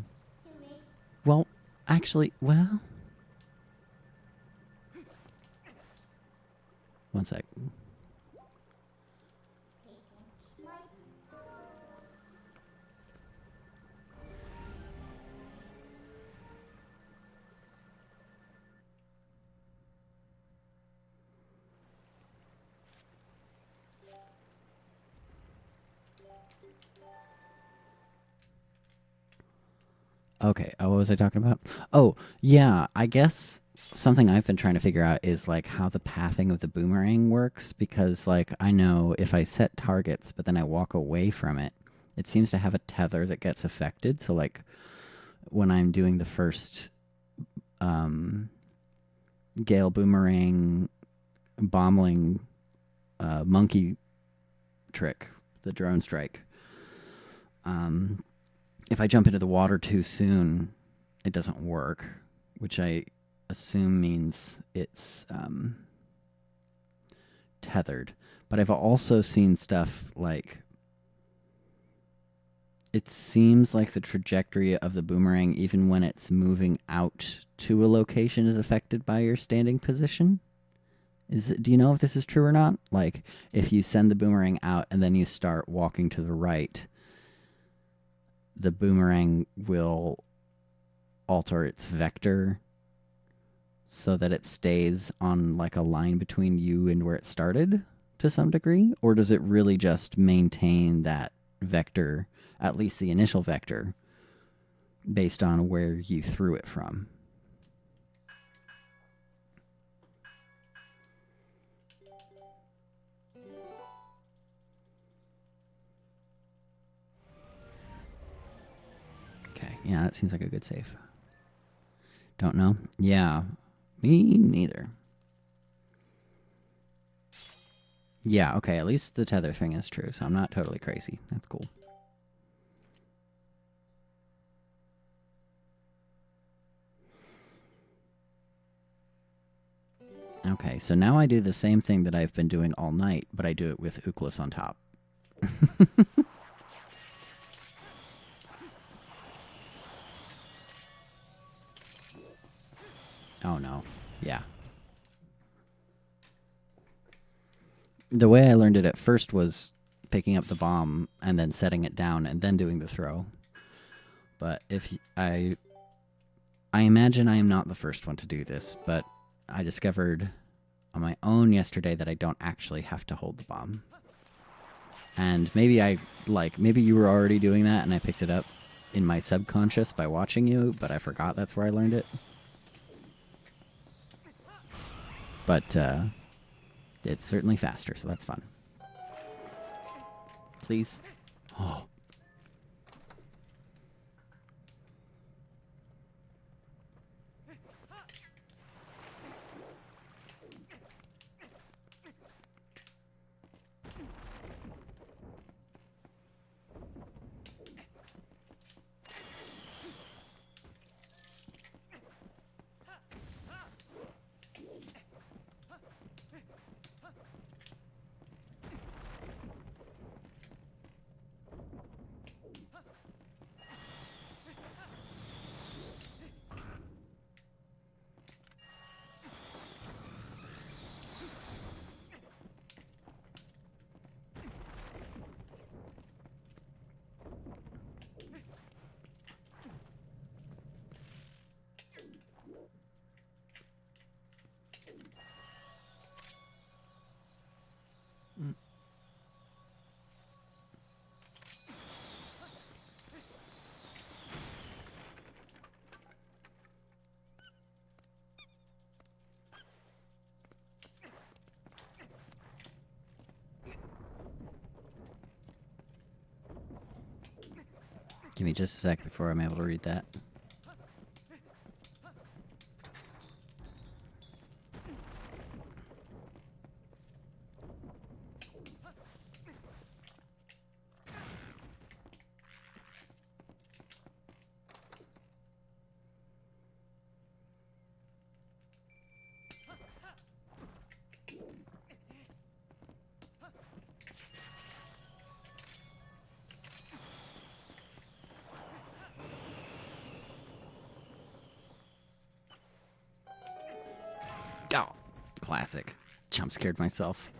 Well, actually, well... One sec. Okay, what was I talking about? Oh, yeah, I guess something I've been trying to figure out is like how the pathing of the boomerang works because like I know if I set targets but then I walk away from it, it seems to have a tether that gets affected. So like when I'm doing the first um Gale boomerang bombling monkey trick, the drone strike, if I jump into the water too soon, it doesn't work, which I assume means it's tethered. But I've also seen stuff like it seems like the trajectory of the boomerang, even when it's moving out to a location, is affected by your standing position. Do you know if this is true or not? Like, if you send the boomerang out and then you start walking to the right, the boomerang will alter its vector so that it stays on like a line between you and where it started to some degree? Or does it really just maintain that vector, at least the initial vector, based on where you threw it from? Okay, yeah, that seems like a good save. Don't know? Yeah, me neither. Yeah, okay, at least the tether thing is true, so I'm not totally crazy. That's cool. Okay, so now I do the same thing that I've been doing all night, but I do it with Glitchless on top. Oh no. Yeah. The way I learned it at first was picking up the bomb and then setting it down and then doing the throw. But if I imagine I am not the first one to do this, but I discovered on my own yesterday that I don't actually have to hold the bomb. And maybe maybe you were already doing that and I picked it up in my subconscious by watching you, but I forgot that's where I learned it. But it's certainly faster, so that's fun. Please. Oh. Give me just a sec before I'm able to read that. Oh, classic. Jump scared myself.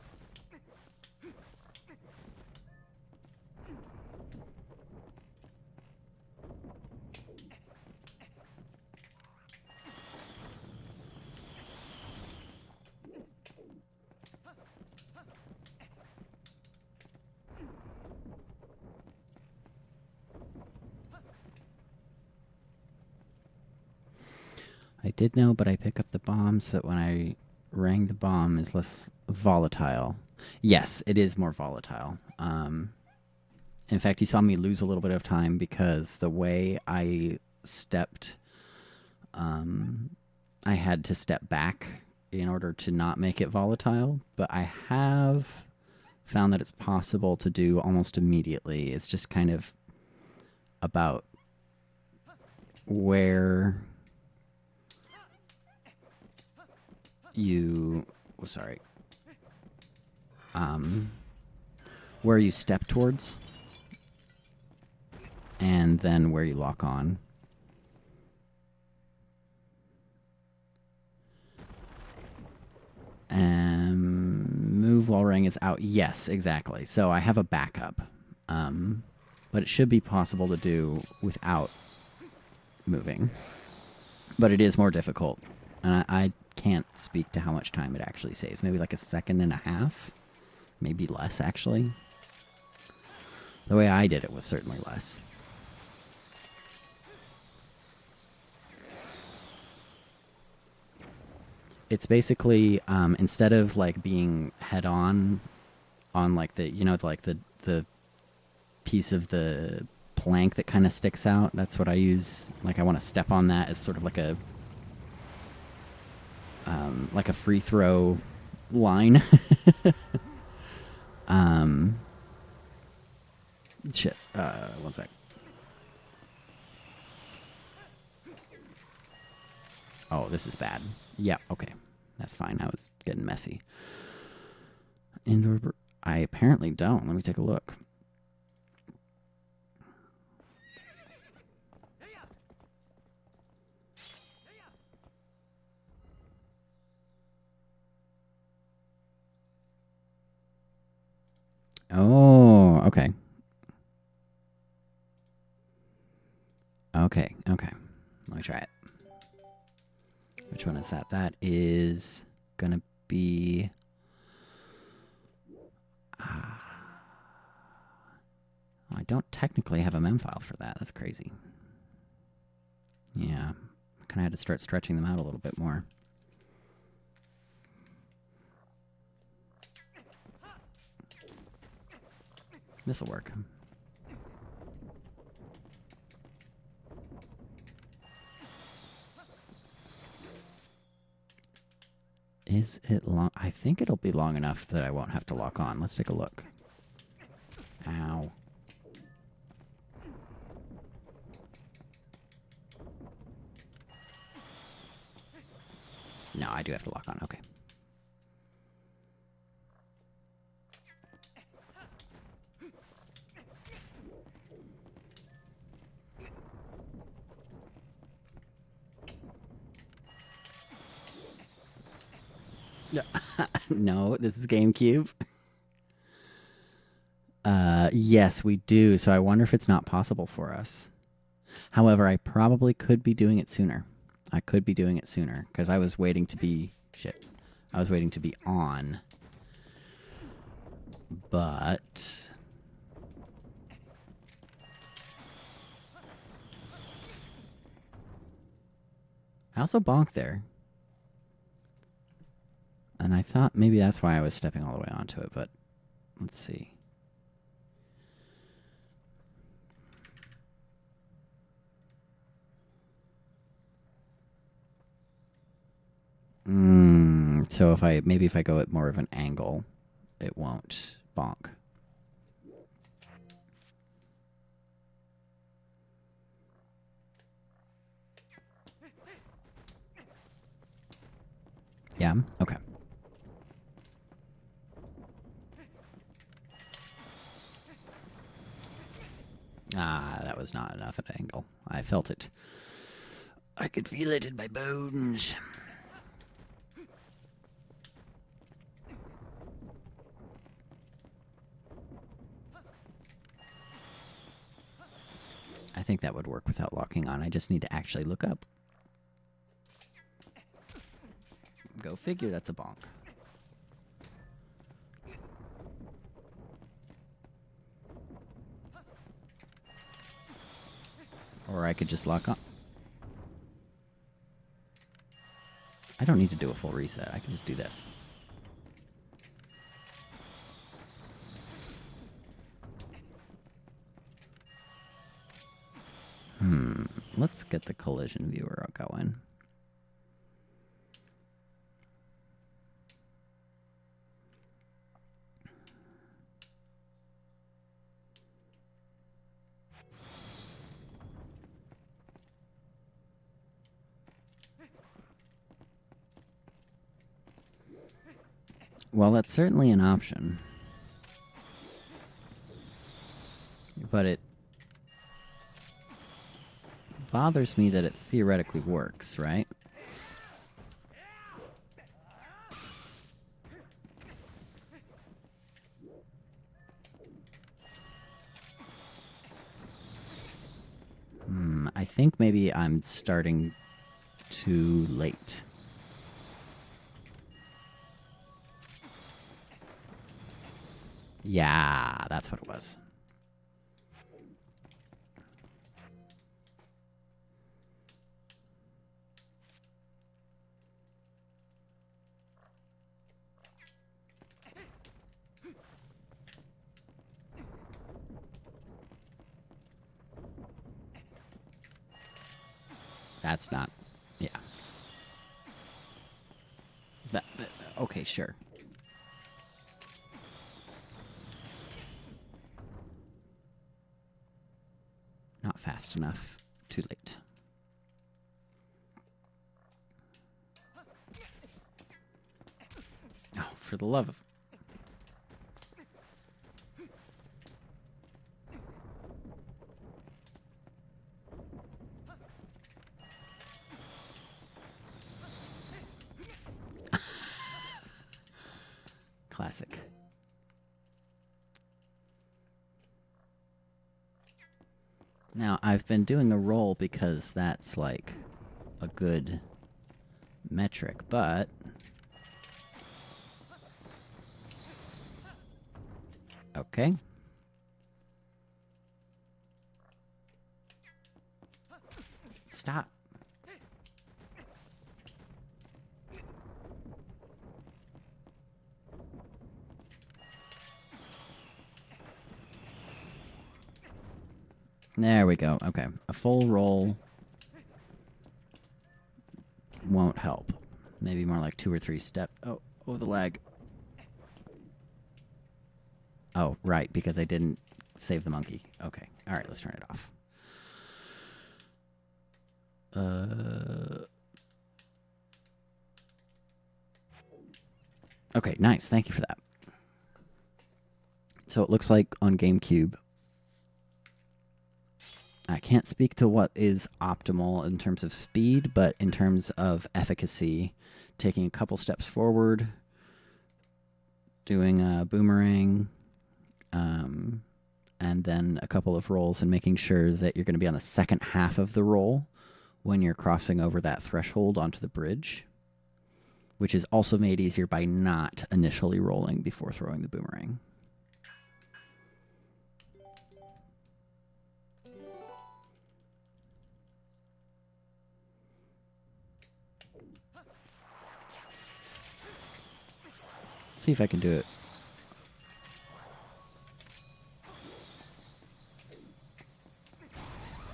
did know, but I pick up the bomb so that when I rang the bomb is less volatile. Yes, it is more volatile. In fact, you saw me lose a little bit of time because the way I stepped, I had to step back in order to not make it volatile, but I have found that it's possible to do almost immediately. It's just kind of about where you, where you step towards, and then where you lock on. Move while ring is out. Yes, exactly. So I have a backup. But it should be possible to do without moving. But it is more difficult. And I can't speak to how much time it actually saves. Maybe like a second and a half. Maybe less, actually. The way I did it was certainly less. It's basically, instead of like being head on like the, you know, like the piece of the plank that kind of sticks out. That's what I use. Like I want to step on that as sort of like a free throw line. Shit. One sec. Oh, this is bad. Yeah, okay. That's fine. I was getting messy. Indoor... I apparently don't. Let me take a look. Oh, okay. Okay. Let me try it. Which one is that? That is gonna be... I don't technically have a mem file for that. That's crazy. Yeah. I kind of had to start stretching them out a little bit more. This'll work. Is it long? I think it'll be long enough that I won't have to lock on. Let's take a look. Ow. No, I do have to lock on. Okay. No, this is GameCube. Yes, we do. So I wonder if it's not possible for us. However, I probably could be doing it sooner. I could be doing it sooner because I was waiting to be... Shit. I was waiting to be on. But... I also bonked there. And I thought maybe that's why I was stepping all the way onto it, but let's see. So if I go at more of an angle, it won't bonk. Yeah? Okay. Ah, that was not enough at an angle. I felt it. I could feel it in my bones. I think that would work without locking on. I just need to actually look up. Go figure, that's a bonk. Or I could just lock on. I don't need to do a full reset. I can just do this. Let's get the collision viewer going. Well, that's certainly an option. But it bothers me that it theoretically works, right? I think maybe I'm starting too late. Yeah, that's what it was. That's not... Yeah. Okay, sure. Not fast enough. Too late. Oh, for the love of... Classic. Now, I've been doing a roll because that's, like, a good metric, but... Okay. Stop. There we go. Okay. A full roll won't help. Maybe more like 2 or 3 step. Oh, the lag. Oh, right, because I didn't save the monkey. Okay. All right, let's turn it off. Okay, nice. Thank you for that. So it looks like on Gamecube, I can't speak to what is optimal in terms of speed, but in terms of efficacy, taking a couple steps forward, doing a boomerang, and then a couple of rolls and making sure that you're going to be on the second half of the roll when you're crossing over that threshold onto the bridge, which is also made easier by not initially rolling before throwing the boomerang. See if I can do it.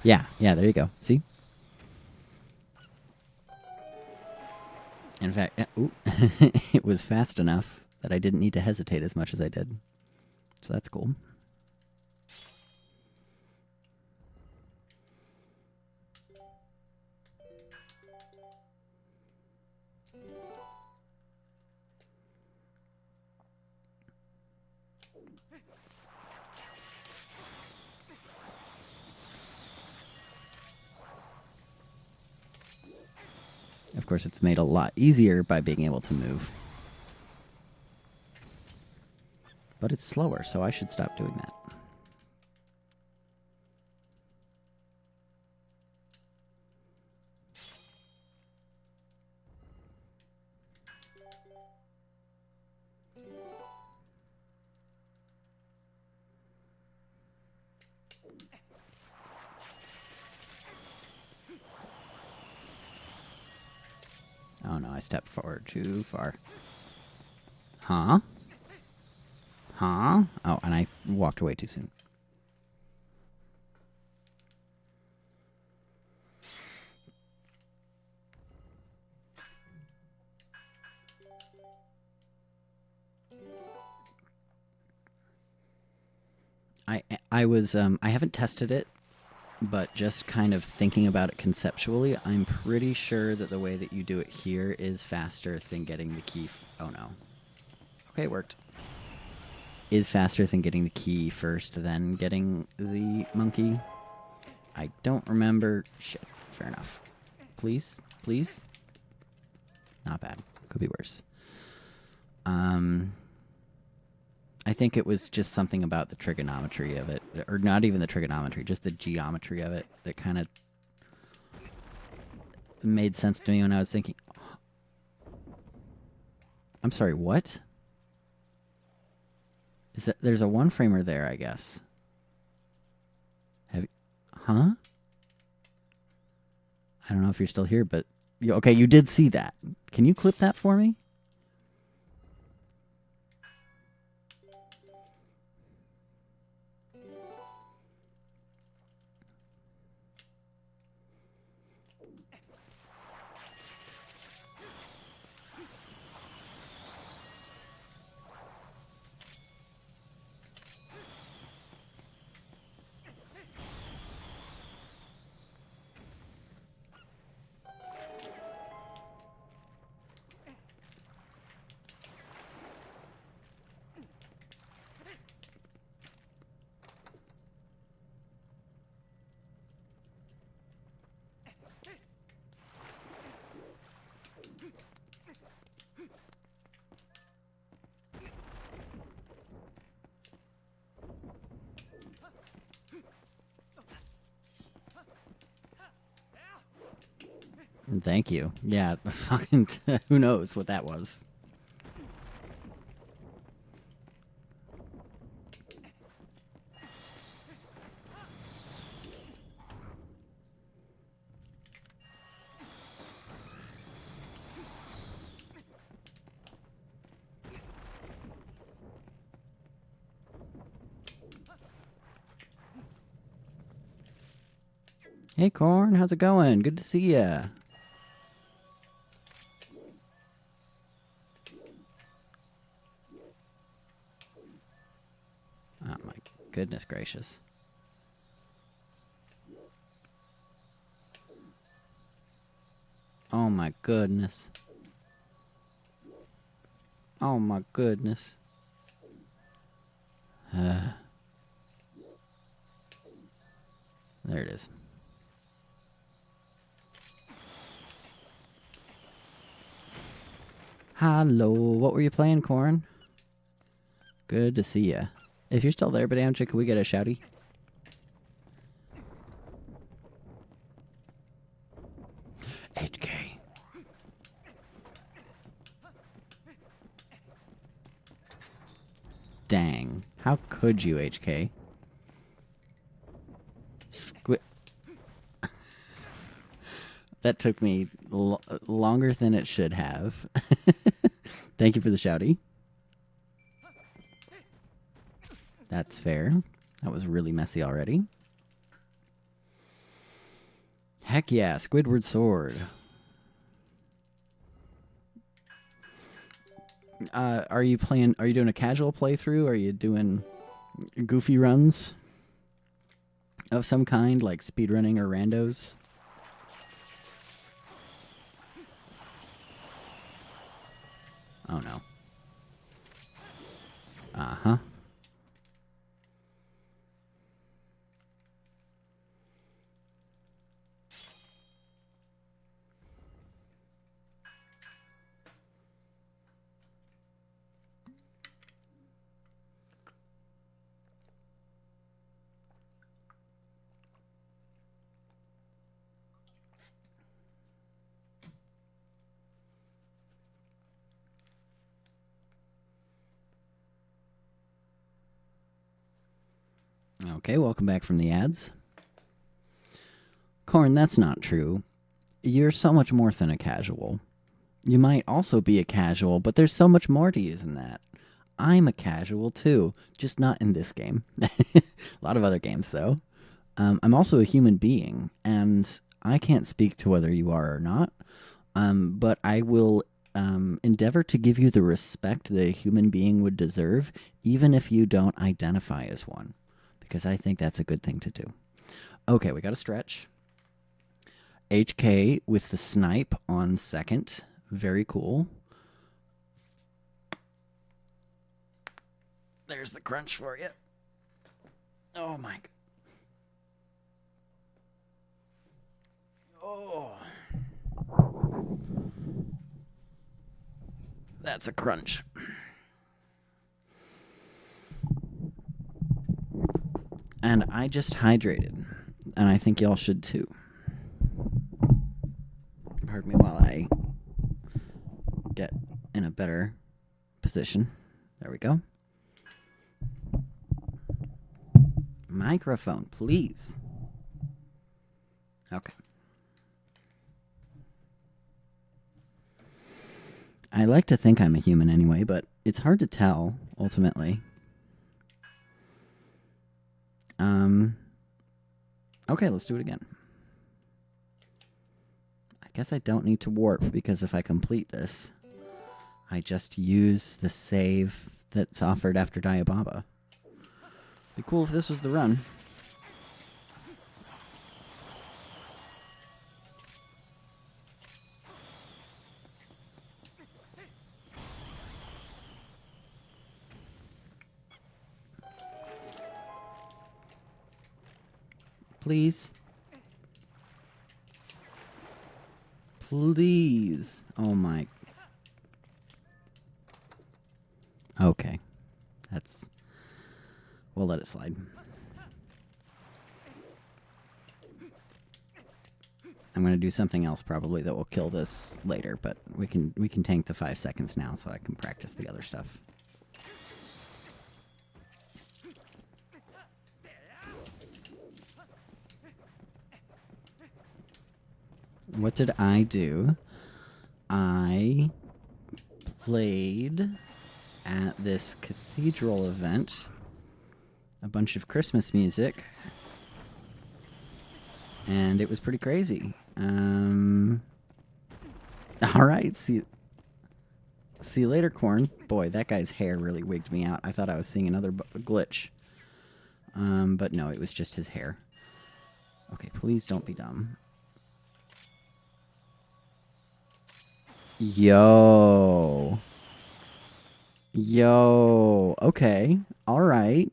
Yeah, there you go. See? In fact, it was fast enough that I didn't need to hesitate as much as I did. So that's cool. Of course, it's made a lot easier by being able to move. But it's slower, so I should stop doing that. Oh no, I stepped forward too far. Huh? Huh? Oh, and I walked away too soon. I haven't tested it, but just kind of thinking about it conceptually, I'm pretty sure that the way that you do it here is faster than getting the key. Oh no. Okay, it worked. Is faster than getting the key first, then getting the monkey. I don't remember. Shit. Fair enough. Please? Please? Not bad. Could be worse. I think it was just something about the trigonometry of it, or not even the trigonometry, just the geometry of it that kind of made sense to me when I was thinking. I'm sorry, what? Is that there's a one framer there, I guess. Huh? I don't know if you're still here, but okay, you did see that. Can you clip that for me? Thank you. Yeah, fucking who knows what that was. Hey, Corn, how's it going? Good to see ya. Oh my goodness gracious. Oh my goodness. Oh my goodness. There it is. Hello, what were you playing, Corn? Good to see ya. If you're still there, Badamcha, can we get a shouty? HK. Dang. How could you, HK? That took me longer than it should have. Thank you for the shouty. That's fair. That was really messy already. Heck yeah, Squidward Sword. Are you doing a casual playthrough? Are you doing goofy runs of some kind, like speedrunning or randos? Oh no. Uh-huh. Okay, welcome back from the ads. Corn, that's not true. You're so much more than a casual. You might also be a casual, but there's so much more to you than that. I'm a casual too, just not in this game. A lot of other games, though. I'm also a human being, and I can't speak to whether you are or not, but I will endeavor to give you the respect that a human being would deserve, even if you don't identify as one, because I think that's a good thing to do. Okay, we got to stretch. HK with the snipe on second. Very cool. There's the crunch for you. Oh my god. Oh. That's a crunch. And I just hydrated. And I think y'all should too. Pardon me while I get in a better position. There we go. Microphone, please. Okay. I like to think I'm a human anyway, but it's hard to tell, ultimately. Okay, let's do it again. I guess I don't need to warp, because if I complete this, I just use the save that's offered after Diababa. Be cool if this was the run. Please. Please. Oh my. Okay. That's... We'll let it slide. I'm going to do something else probably that will kill this later, but we can tank the 5 seconds now so I can practice the other stuff. What did I do? I played at this cathedral event a bunch of Christmas music, and it was pretty crazy. All right, see you later, Corn. Boy, that guy's hair really wigged me out. I thought I was seeing another glitch, but no, it was just his hair. Okay, please don't be dumb. Yo. Okay. All right.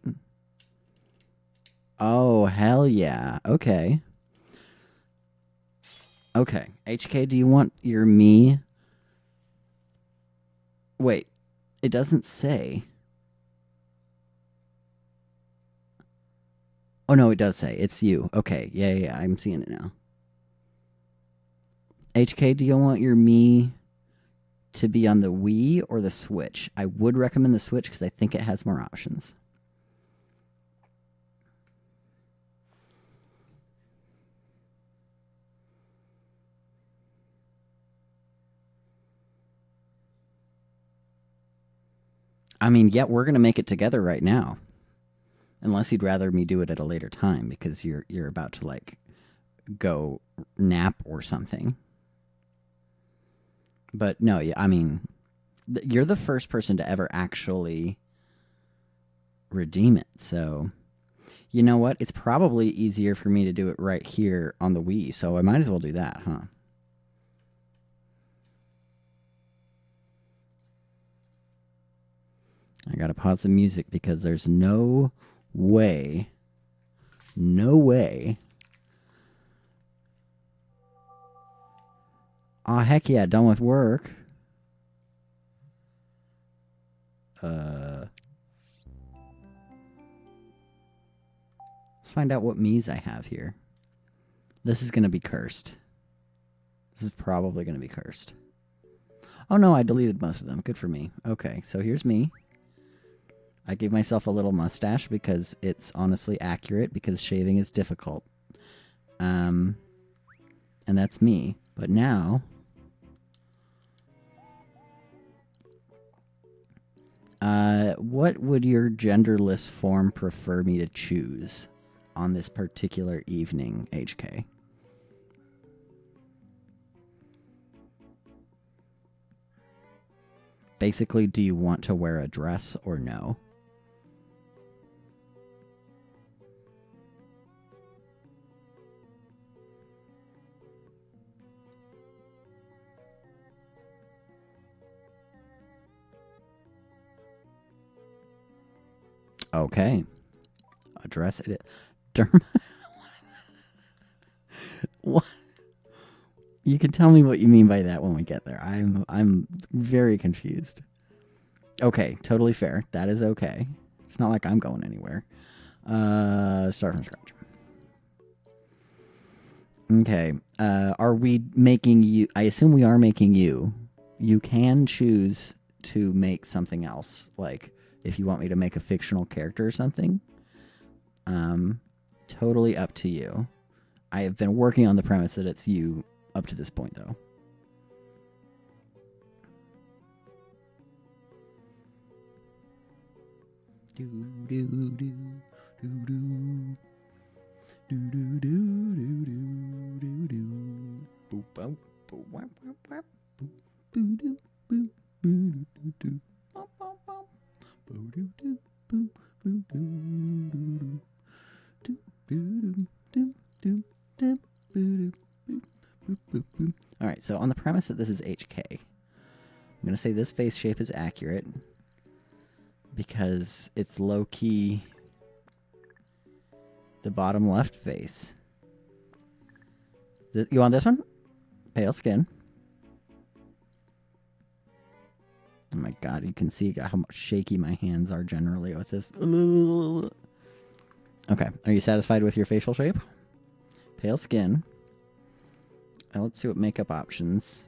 Oh, hell yeah. Okay. Okay. HK, do you want your me? Wait. It doesn't say. Oh, no, it does say. It's you. Okay. Yeah. I'm seeing it now. HK, do you want your me to be on the Wii or the Switch? I would recommend the Switch because I think it has more options. I mean, yeah, we're going to make it together right now. Unless you'd rather me do it at a later time because you're about to, like, go nap or something. But no, I mean, you're the first person to ever actually redeem it. So, you know what? It's probably easier for me to do it right here on the Wii. So I might as well do that, huh? I gotta pause the music because there's no way. Aw, heck yeah, done with work. Let's find out what Miis I have here. This is gonna be cursed. This is probably gonna be cursed. Oh no, I deleted most of them. Good for me. Okay, so here's me. I gave myself a little mustache because it's honestly accurate because shaving is difficult. And that's me. But now What would your genderless form prefer me to choose on this particular evening, HK? Basically, do you want to wear a dress or no? Okay. Address it. What? You can tell me what you mean by that when we get there. I'm very confused. Okay, totally fair. That is okay. It's not like I'm going anywhere. Start from scratch. Okay. Are we making you? I assume we are making you. You can choose to make something else, like if you want me to make a fictional character or something. Totally up to you. I have been working on the premise that it's you up to this point, though. Do do do do do do do do do do do. Boop boop boop wap wap wap. Boop boo doo boo boo doo doo. Bop bop bop. Boo doo doo boo boo doo doo doo. Do do do do do do do. Boop boop boop. All right. So on the premise that this is HK, I'm gonna say this face shape is accurate because it's low key the bottom left face. You want this one? Pale skin. Oh my god, you can see how much shaky my hands are generally with this. Okay, are you satisfied with your facial shape? Pale skin. Now let's see what makeup options.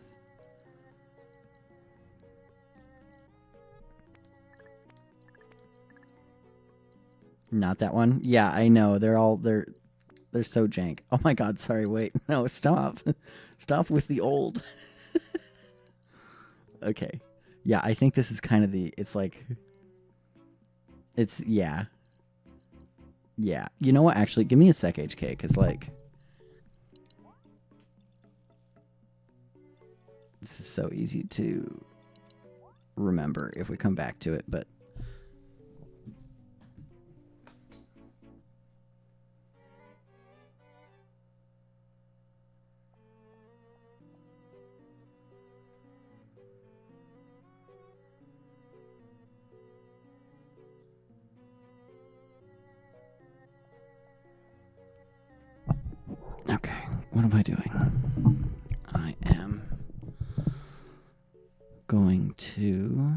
Not that one? Yeah, I know. They're so jank. Oh my god, sorry, wait. No, stop. Stop with the old. Okay. Yeah, I think this is kind of yeah. Yeah. You know what, actually, give me a sec, HK, because, like, this is so easy to remember if we come back to it, but okay, what am I doing? I am going to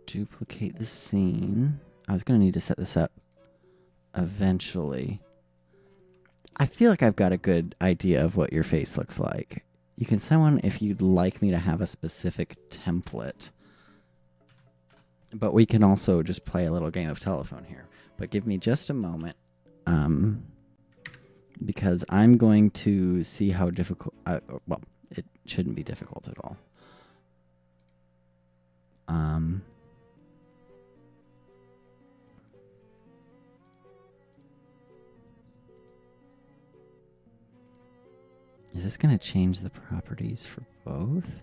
duplicate the scene. I was going to need to set this up eventually. I feel like I've got a good idea of what your face looks like. You can send one if you'd like me to have a specific template. But we can also just play a little game of telephone here. But give me just a moment. Because I'm going to see how difficult... well, it shouldn't be difficult at all. Is this going to change the properties for both?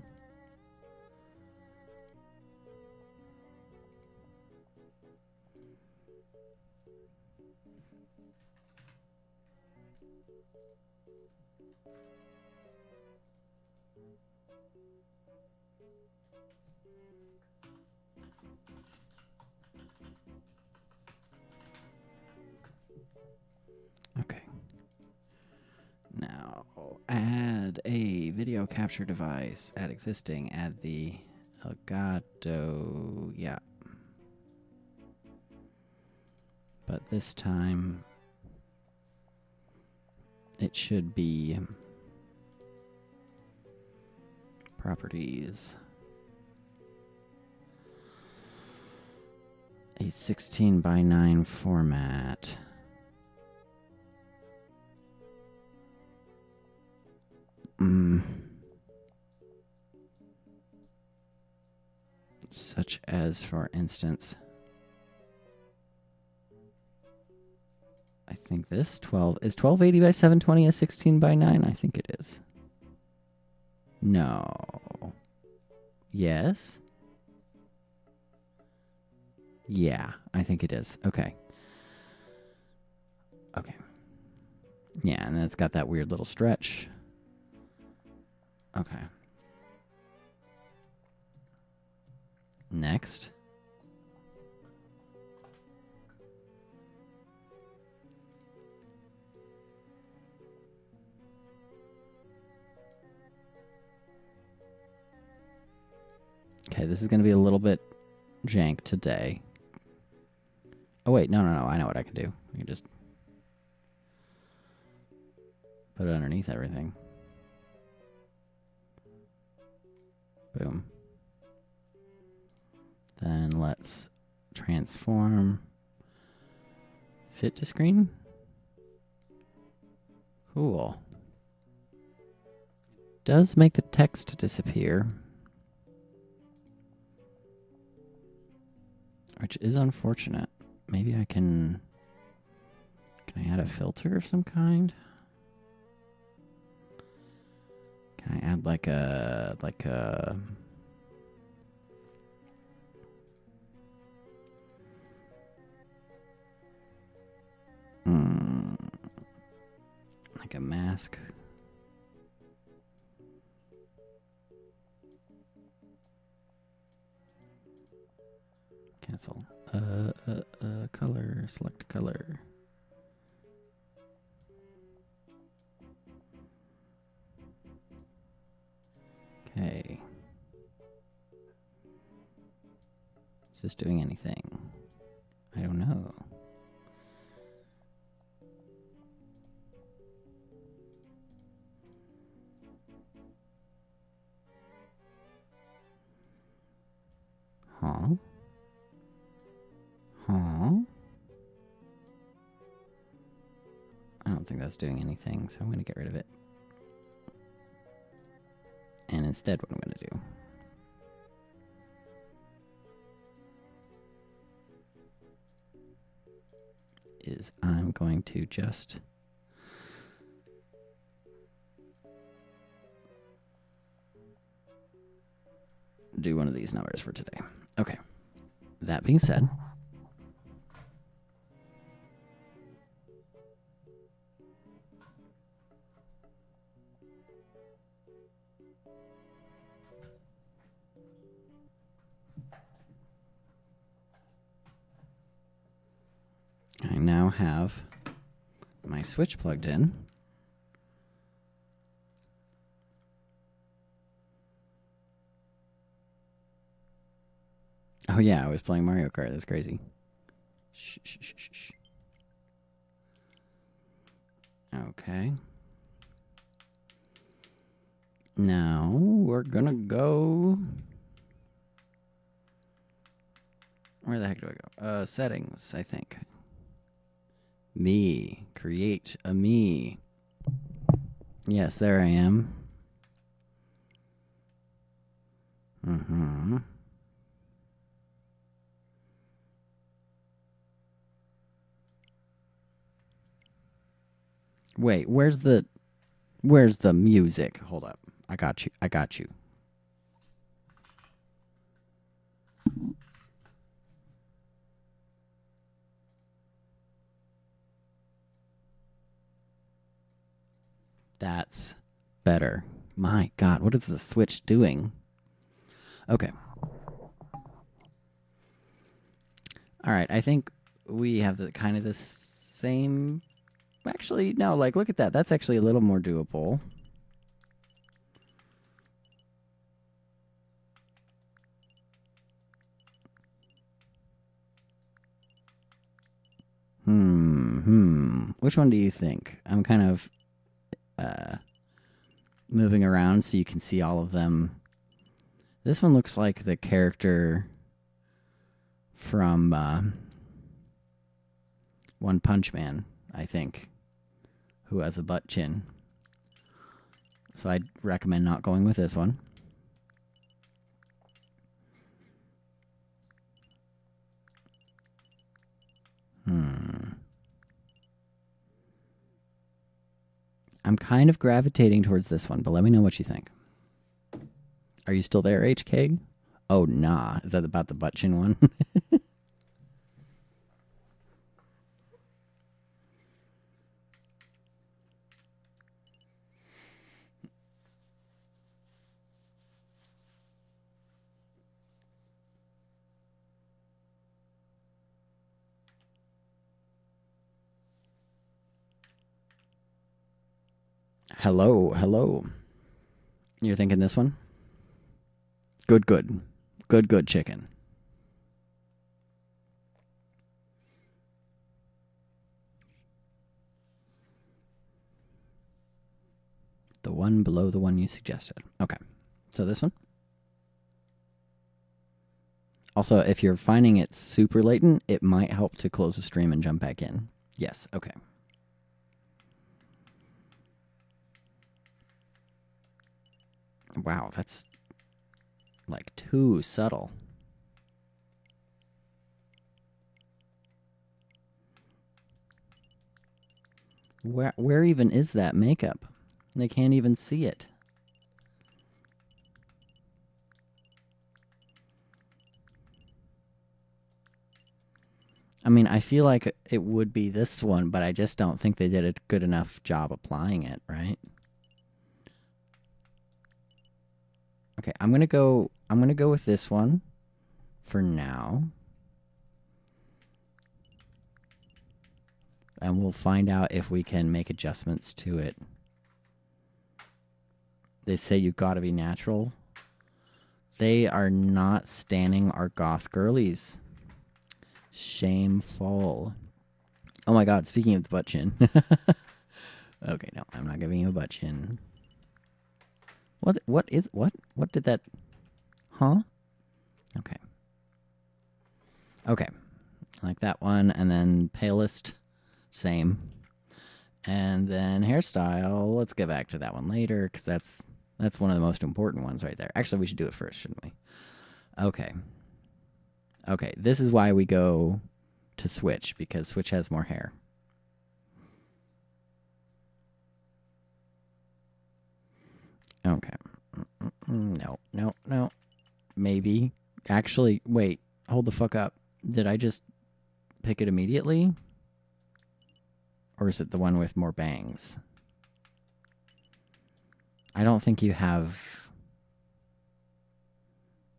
Okay. Now, add a video capture device. Add existing. Add the Elgato. Yeah. But this time, it should be properties. A 16:9 format. Such as, for instance, I think this 12 is 1280 by 720 a 16 by 9. I think it is. No. Yes. Yeah, I think it is. Okay. Okay. Yeah, and then it's got that weird little stretch. Okay. Next. Okay, this is going to be a little bit jank today. Oh, wait, no. I know what I can do. I can just put it underneath everything. Boom. Then let's transform fit to screen. Cool. Does make the text disappear, which is unfortunate. Maybe I can I add a filter of some kind? Can I add like a like a mask? Cancel. Color, select color. Okay. Is this doing anything? I don't know. Huh? I don't think that's doing anything, so I'm going to get rid of it. And instead, what I'm going to do is I'm going to just do one of these numbers for today. Okay. That being said, I now have my switch plugged in. Oh yeah, I was playing Mario Kart. That's crazy. Shh, shh, shh, shh, shh. Okay. Now we're gonna go. Where the heck do I go? Settings, I think. Me. Create a me. Yes, there I am. Wait, where's the music? Hold up. I got you. That's better. My God, what is the Switch doing? Okay. All right, I think we have the kind of the same. Actually, no, like look at that. That's actually a little more doable. Which one do you think? I'm kind of moving around so you can see all of them. This one looks like the character from One Punch Man, I think, who has a butt chin. So I'd recommend not going with this one. I'm kind of gravitating towards this one, but let me know what you think. Are you still there, HK? Oh, nah. Is that about the butt chin one? Hello, hello. You're thinking this one? Good, good. Good, good chicken. The one below the one you suggested. Okay. So this one? Also, if you're finding it super latent, it might help to close the stream and jump back in. Yes, okay. Wow, that's like too subtle. Where even is that makeup? They can't even see it. I mean, I feel like it would be this one, but I just don't think they did a good enough job applying it, right? Okay, I'm gonna go with this one for now. And we'll find out if we can make adjustments to it. They say you gotta be natural. They are not standing our goth girlies. Shameful. Oh my god, speaking of the butt chin. Okay, no, I'm not giving you a butt chin. What did that... Huh? Okay. Okay. Like that one, and then palest, same. And then hairstyle, let's get back to that one later, because that's one of the most important ones right there. Actually, we should do it first, shouldn't we? Okay. Okay, this is why we go to Switch, because Switch has more hair. Okay. No, no, no. Maybe. Actually, wait. Hold the fuck up. Did I just pick it immediately? Or is it the one with more bangs? I don't think you have...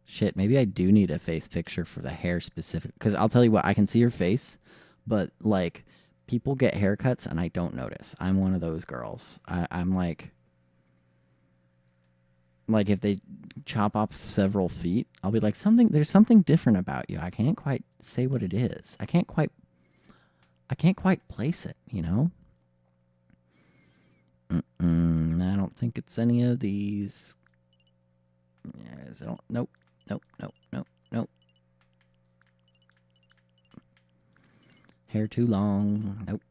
Shit, maybe I do need a face picture for the hair specific. Because I'll tell you what, I can see your face, but, like, people get haircuts and I don't notice. I'm one of those girls. I'm like... Like, if they chop off several feet, I'll be like, there's something different about you. I can't quite say what it is. I can't quite place it, you know? I don't think it's any of these. Yes, I don't. Nope. Nope. Hair too long. Nope.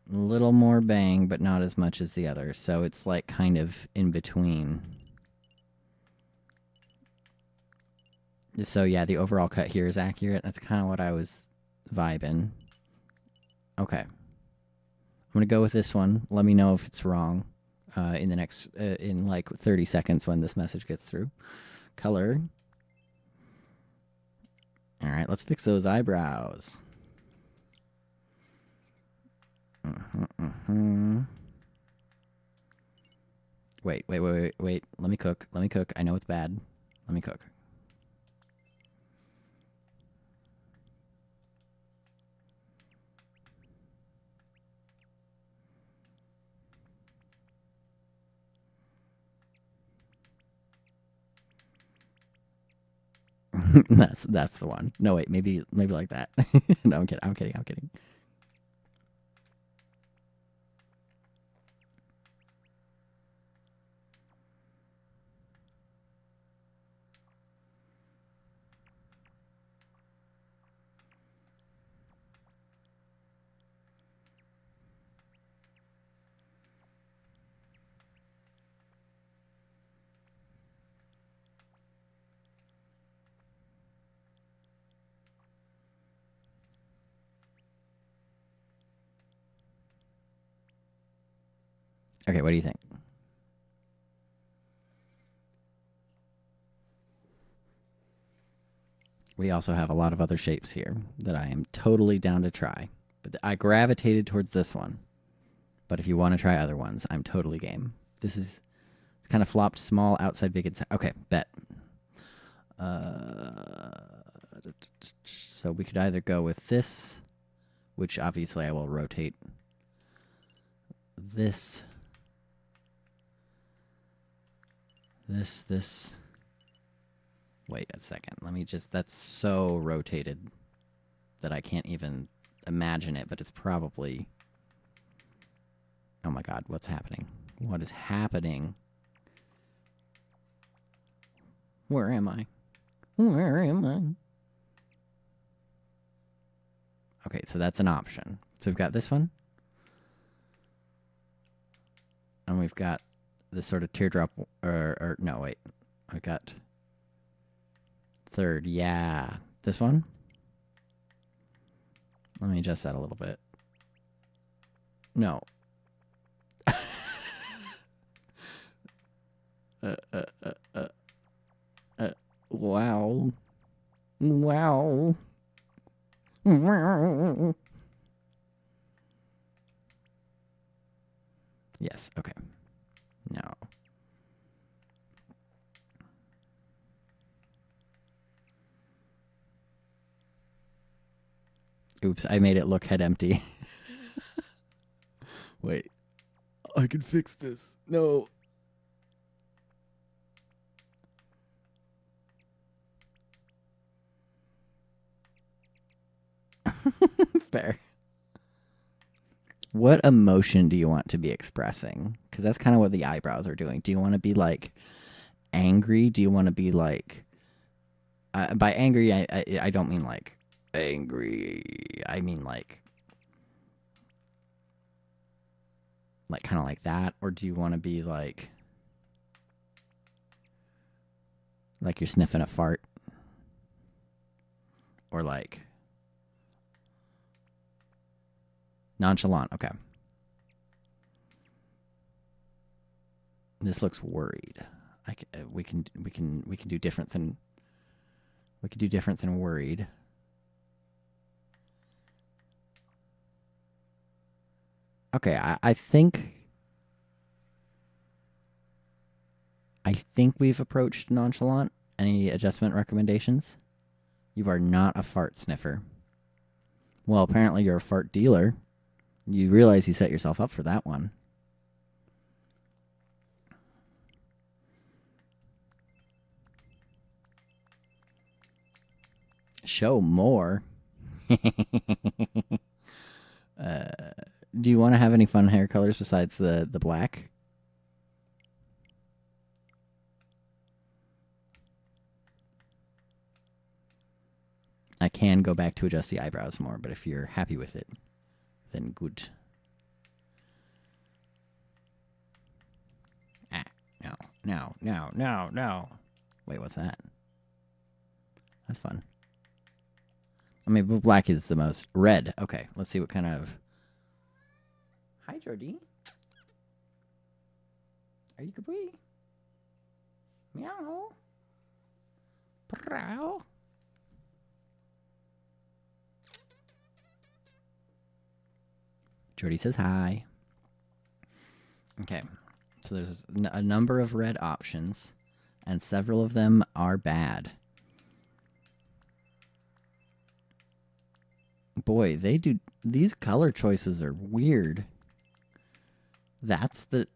A little more bang, but not as much as the other. So it's like kind of in between. So yeah, the overall cut here is accurate. That's kind of what I was vibing. Okay. I'm going to go with this one. Let me know if it's wrong in the next, in like 30 seconds when this message gets through. Color. All right, let's fix those eyebrows. Wait. Let me cook. I know it's bad. Let me cook. That's the one. No, wait, maybe like that. No, I'm kidding. Okay, what do you think? We also have a lot of other shapes here that I am totally down to try. But I gravitated towards this one. But if you want to try other ones, I'm totally game. This is kind of flopped small, outside big, inside. Okay, bet. So we could either go with this, which obviously I will rotate. This. Wait a second. Let me just... That's so rotated that I can't even imagine it, but it's probably... Oh my god, what's happening? What is happening? Where am I? Where am I? Okay, so that's an option. So we've got this one. And we've got this sort of teardrop... Or no, wait. I've got... Third, yeah. This one? Let me adjust that a little bit. No. Wow. Wow. Wow. Yes, okay. No. Oops, I made it look head empty. Wait. I can fix this. No. Fair. What emotion do you want to be expressing? Because that's kind of what the eyebrows are doing. Do you want to be like angry? Do you want to be like... by angry, I don't mean like angry. I mean like kind of like that. Or do you want to be like you're sniffing a fart? Or like nonchalant. Okay. This looks worried. We can do different than worried. Okay, I think we've approached nonchalant. Any adjustment recommendations? You are not a fart sniffer. Well, apparently you're a fart dealer. You realize you set yourself up for that one. Show more. Do you want to have any fun hair colors besides the black? I can go back to adjust the eyebrows more, but if you're happy with it, then good. Ah, no. Wait, what's that? That's fun. I mean, black is the most... Red. Okay, let's see what kind of... Hi, Jordy. Are you good? Meow. Prow. Jordy says hi. Okay, so there's a number of red options, and several of them are bad. Boy, these color choices are weird. That's the...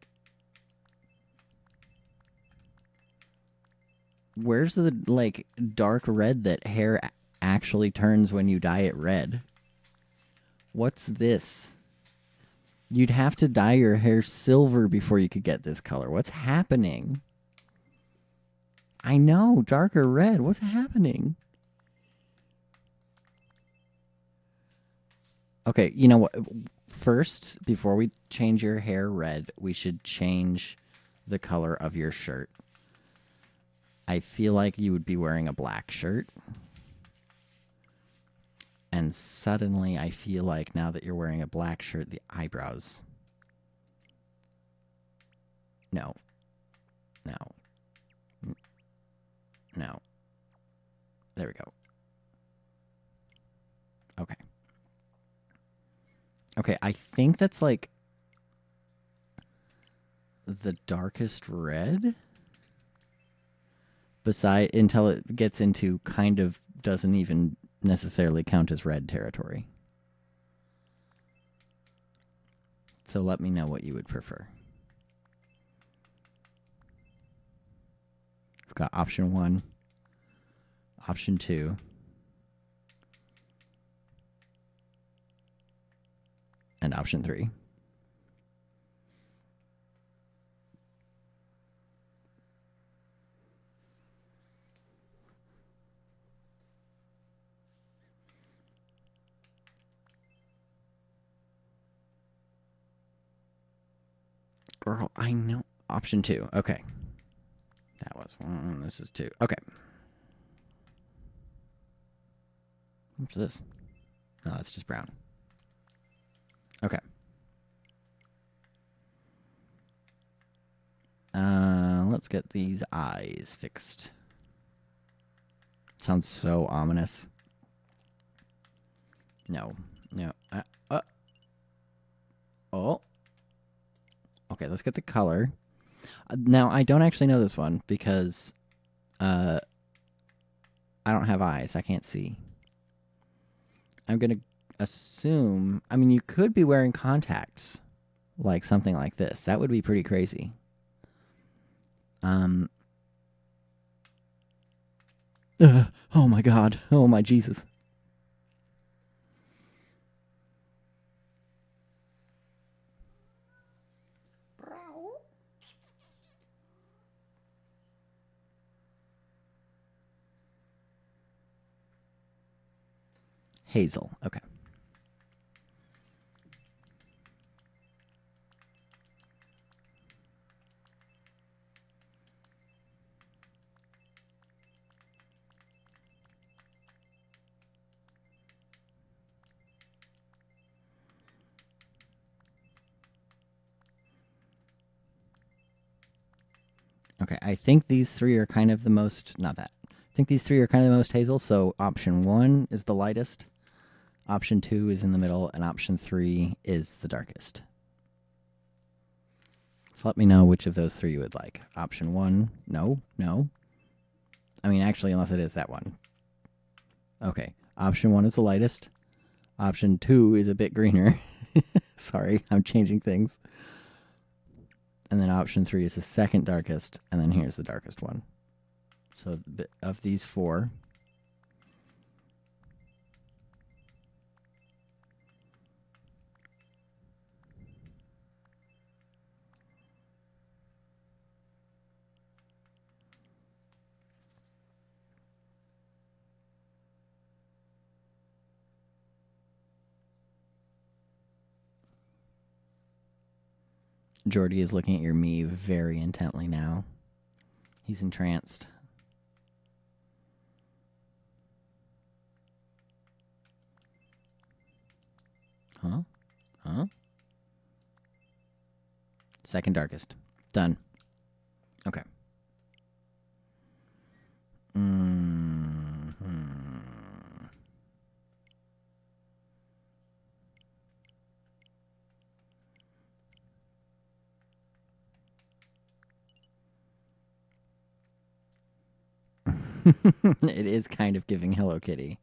Where's the, like, dark red that hair actually turns when you dye it red? What's this? You'd have to dye your hair silver before you could get this color. What's happening? I know, darker red. What's happening? Okay, you know what? First, before we change your hair red, we should change the color of your shirt. I feel like you would be wearing a black shirt. And suddenly I feel like now that you're wearing a black shirt, the eyebrows No. No. No. There we go. Okay. Okay, I think that's like the darkest red. Until it gets into kind of doesn't even necessarily count as red territory. So let me know what you would prefer. We've got option 1, option 2, and option 3. Girl, I know. Option 2. Okay. That was 1. This is 2. Okay. What's this? No, that's just brown. Okay. Let's get these eyes fixed. Sounds so ominous. No. No. Oh. Okay, let's get the color. Now, I don't actually know this one because I don't have eyes. I can't see. I'm going to assume... I mean, you could be wearing contacts. Like something like this. That would be pretty crazy. Oh my god. Oh my Jesus. Hazel. Okay. Okay, I think these 3 are kind of the most... Not that. I think these 3 are kind of the most hazel, so option 1 is the lightest. Option 2 is in the middle, and option 3 is the darkest. So let me know which of those 3 you would like. Option 1, no, no. I mean, actually, unless it is that one. Okay, option 1 is the lightest. Option 2 is a bit greener. Sorry, I'm changing things. And then option 3 is the second darkest, and then here's the darkest one. So of these 4... Jordy is looking at your me very intently now. He's entranced. Huh? Huh? Second darkest. Done. Okay. It is kind of giving Hello Kitty.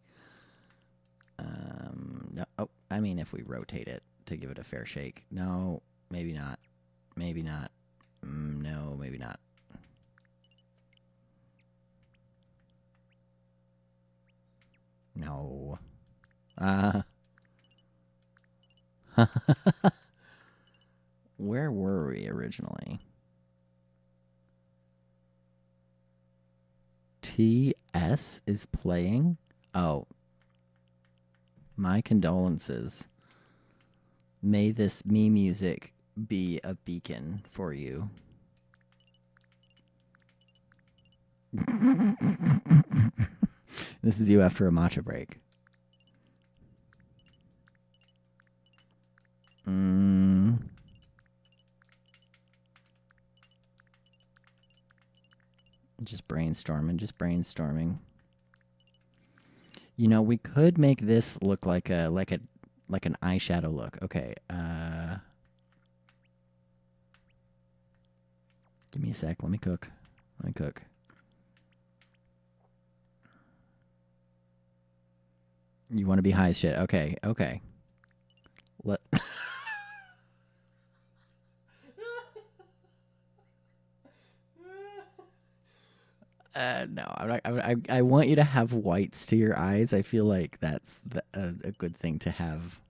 No, oh, I mean, if we rotate it to give it a fair shake. No, maybe not. Maybe not. No, maybe not. No. Where were we originally? TS is playing? Oh. My condolences. May this me music be a beacon for you. This is you after a matcha break. Just brainstorming. You know, we could make this look like an eyeshadow look. Okay. Give me a sec. Let me cook. You want to be high as shit. Okay. Let no, I want you to have whites to your eyes. I feel like that's a good thing to have.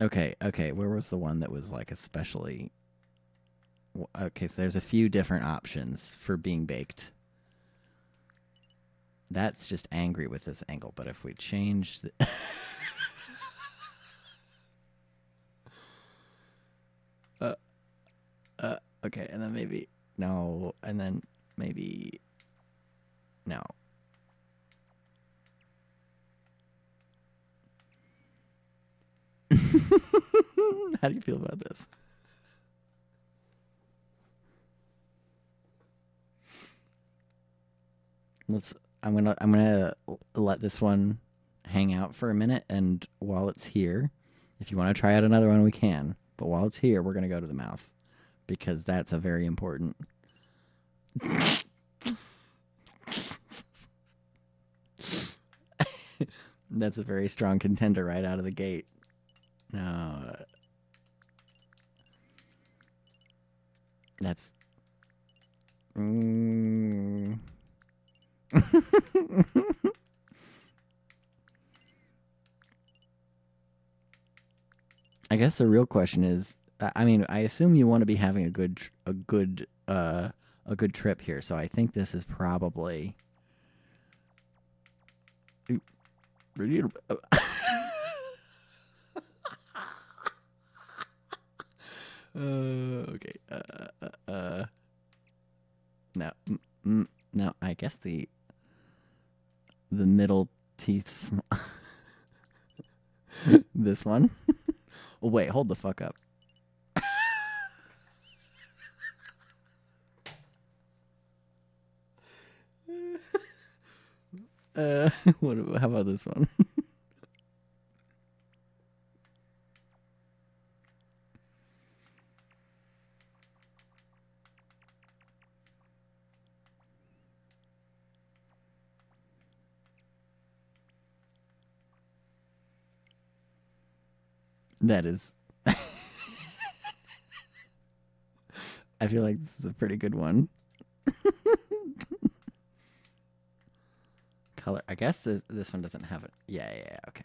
Okay. Where was the one that was like especially? Okay, so there's a few different options for being baked. That's just angry with this angle, but if we change the okay, and then maybe no, and then maybe no. How do you feel about this? I'm gonna let this one hang out for a minute, and while it's here, if you want to try out another one, we can. But while it's here, we're gonna go to the mouth because that's a very important. That's a very strong contender right out of the gate. No, that's. I guess the real question is, I mean, I assume you want to be having a good trip here, so I think this is probably. Okay. No. No. I guess the middle teeth. This one. Oh, wait. Hold the fuck up. How about this one? That is. I feel like this is a pretty good one. Color. I guess this one doesn't have it. Yeah, okay.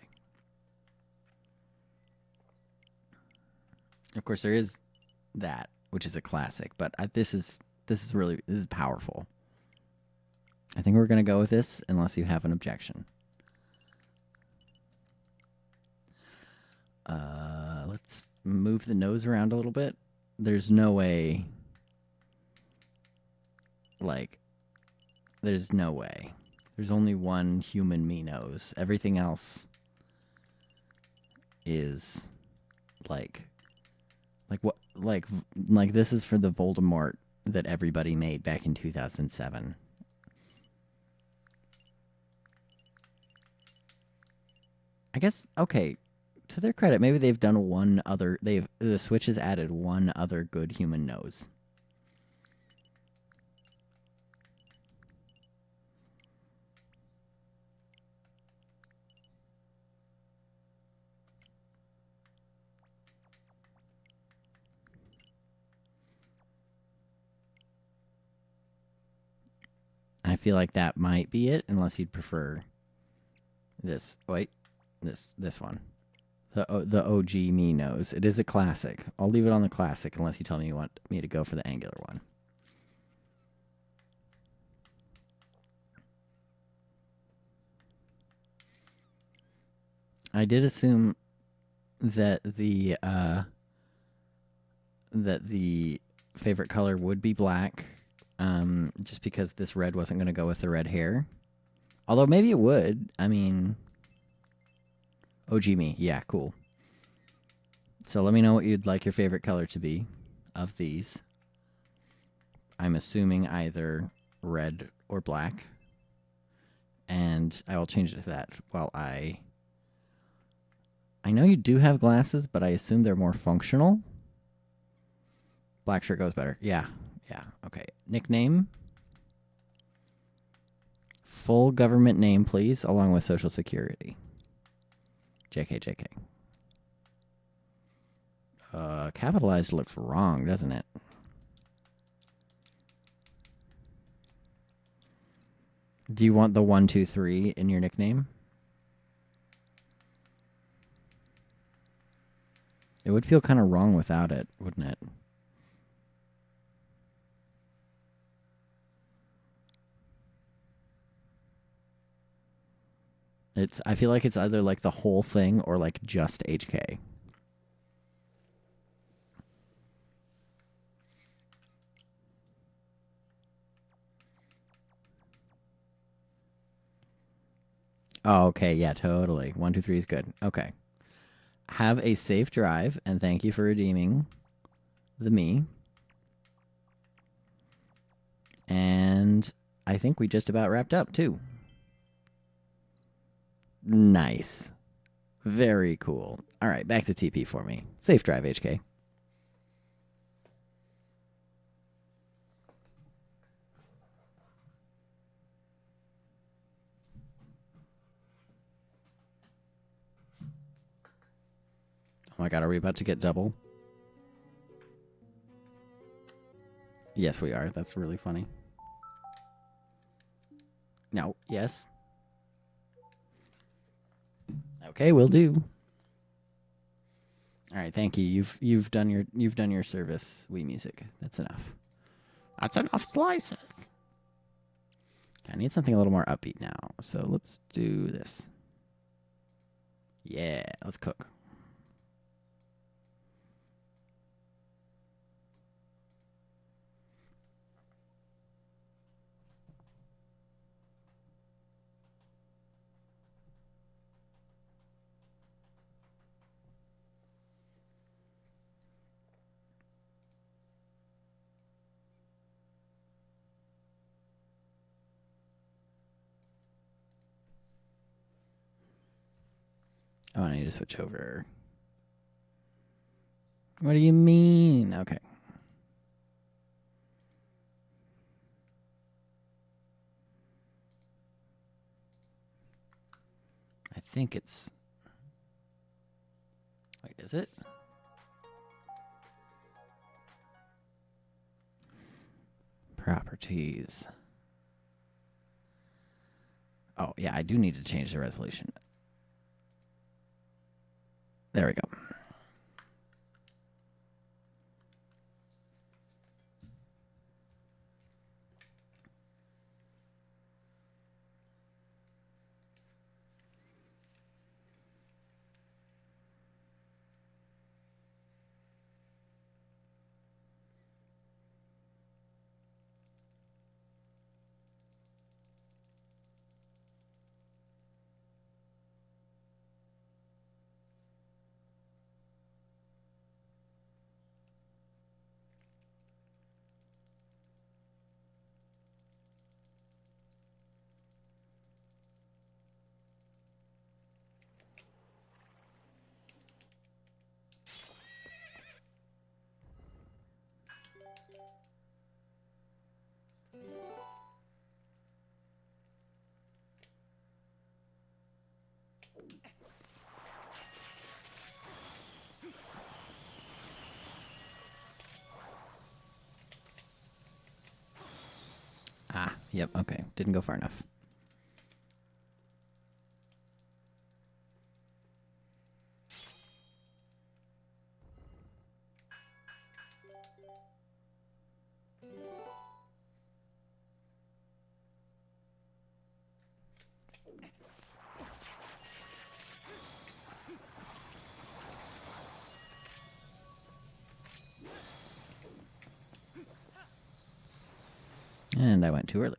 Of course, there is that, which is a classic, but this is powerful. I think we're gonna go with this unless you have an objection. Let's move the nose around a little bit. There's no way. Like, there's no way. There's only one human me nose. Everything else is like what? Like this is for the Voldemort that everybody made back in 2007. I guess, okay, to their credit, maybe they've done one other. The Switch has added one other good human nose. I feel like that might be it, unless you'd prefer this. Wait, this one. The OG me nose. It is a classic. I'll leave it on the classic unless you tell me you want me to go for the angular one. I did assume that the favorite color would be black, just because this red wasn't going to go with the red hair. Although maybe it would. I mean, OG me. Yeah, cool. So let me know what you'd like your favorite color to be of these. I'm assuming either red or black. And I will change it to that while I know you do have glasses, but I assume they're more functional. Black shirt goes better. Yeah. Okay. Nickname. Full government name, please, along with social security. JK. Capitalized looks wrong, doesn't it? Do you want the 1, 2, 3 in your nickname? It would feel kind of wrong without it, wouldn't it? I feel like it's either like the whole thing or like just HK. Oh, okay, yeah, totally. 1, 2, 3 is good. Okay. Have a safe drive, and thank you for redeeming the me. And I think we just about wrapped up, too. Nice. Very cool. All right, back to TP for me. Safe drive, HK. Oh my god, are we about to get double? Yes, we are. That's really funny. No, yes. Okay, will do. All right, thank you. You've done your service, Wii Music. That's enough. That's enough slices. I need something a little more upbeat now. So let's do this. Yeah, let's cook. Oh, I need to switch over. What do you mean? Okay. I think it's... Wait, is it? Properties. Oh, yeah, I do need to change the resolution. There we go. Ah, yep, okay. Didn't go far enough. And I went too early.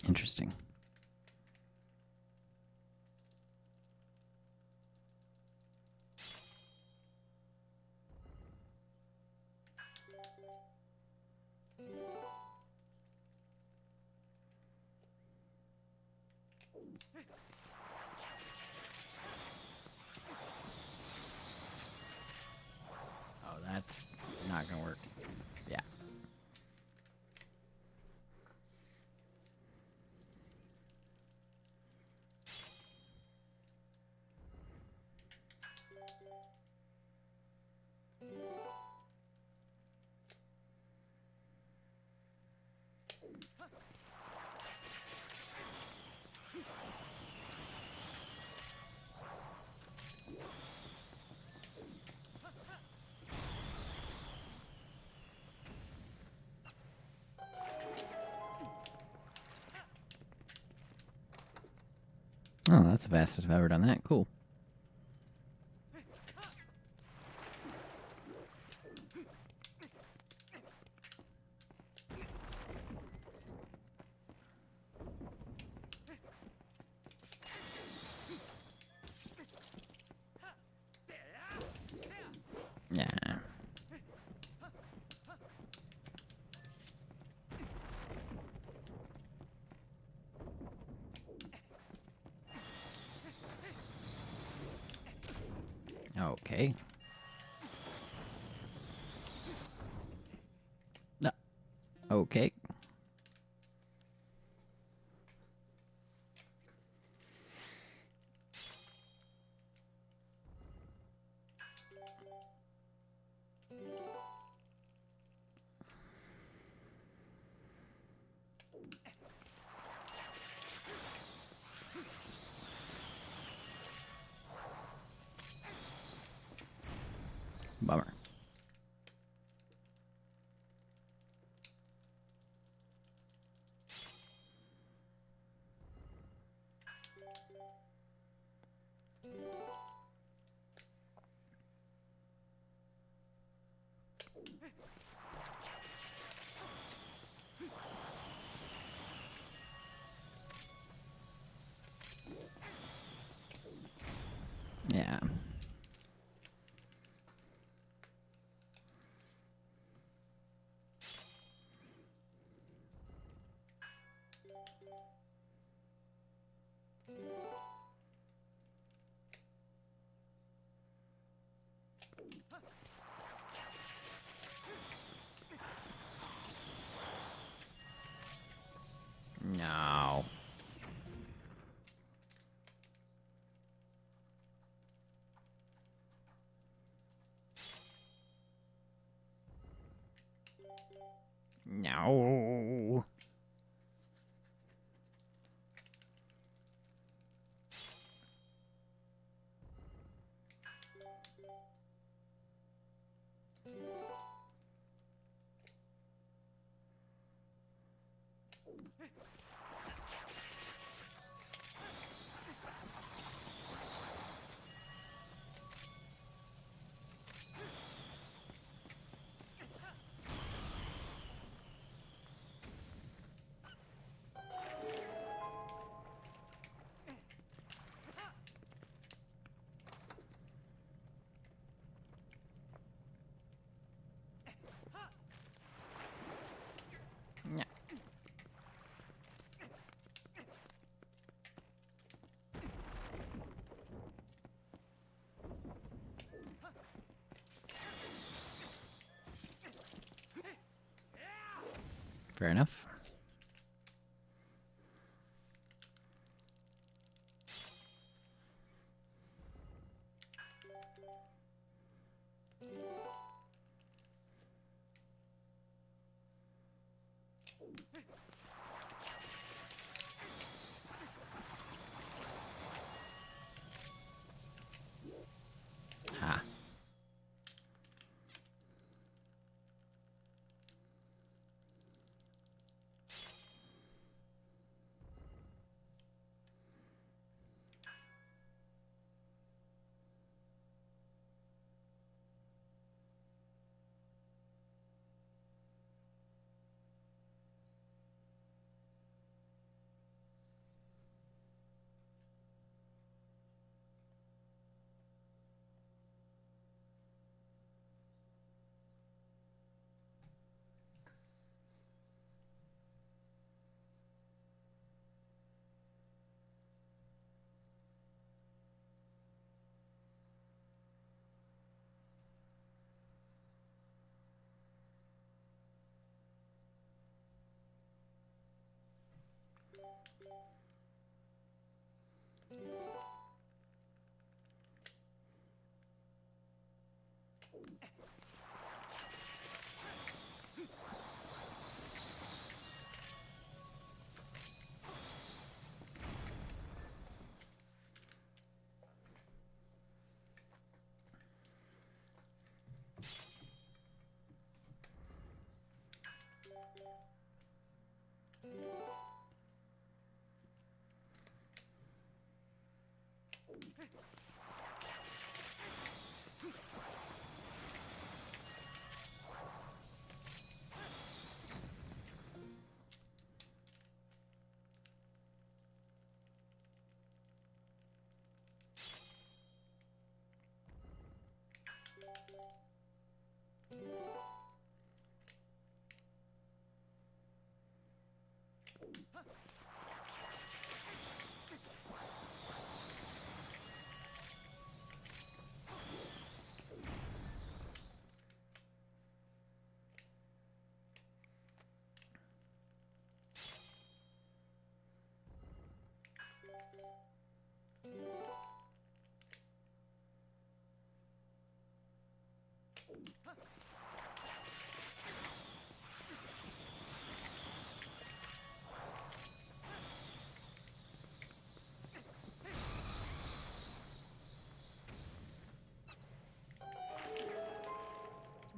Interesting. Oh, that's not gonna work. Yeah. Oh, that's the fastest I've ever done that. Cool. Yeah. Okay. No. Okay. Bummer. Yeah. No. No. Yeah. Fair enough. Ha.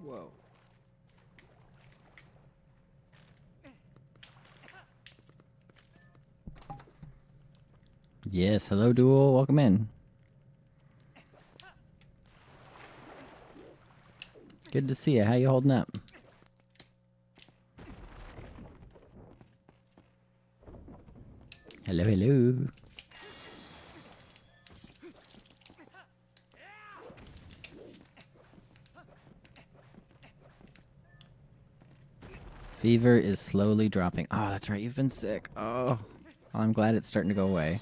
Whoa. Yes, hello Duel, welcome in. Good to see you. How you holding up? Hello, hello. Fever is slowly dropping. Oh, that's right. You've been sick. Oh, well, I'm glad it's starting to go away.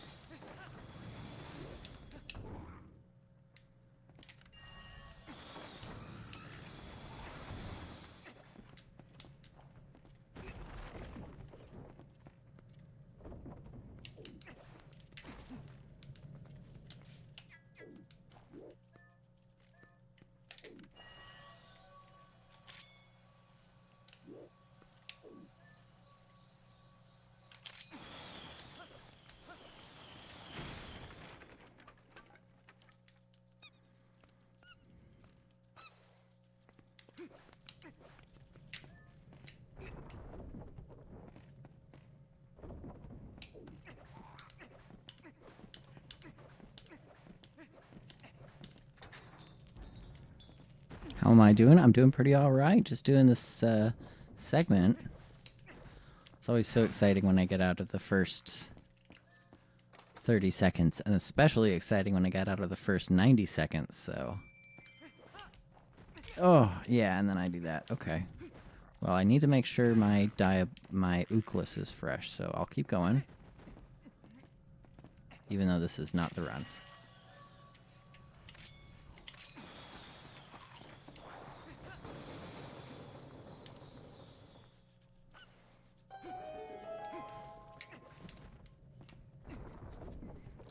How am I doing? I'm doing pretty all right. Just doing this segment. It's always so exciting when I get out of the first 30 seconds, and especially exciting when I get out of the first 90 seconds, so... Oh, yeah, and then I do that. Okay. Well, I need to make sure my Glitchless is fresh, so I'll keep going. Even though this is not the run.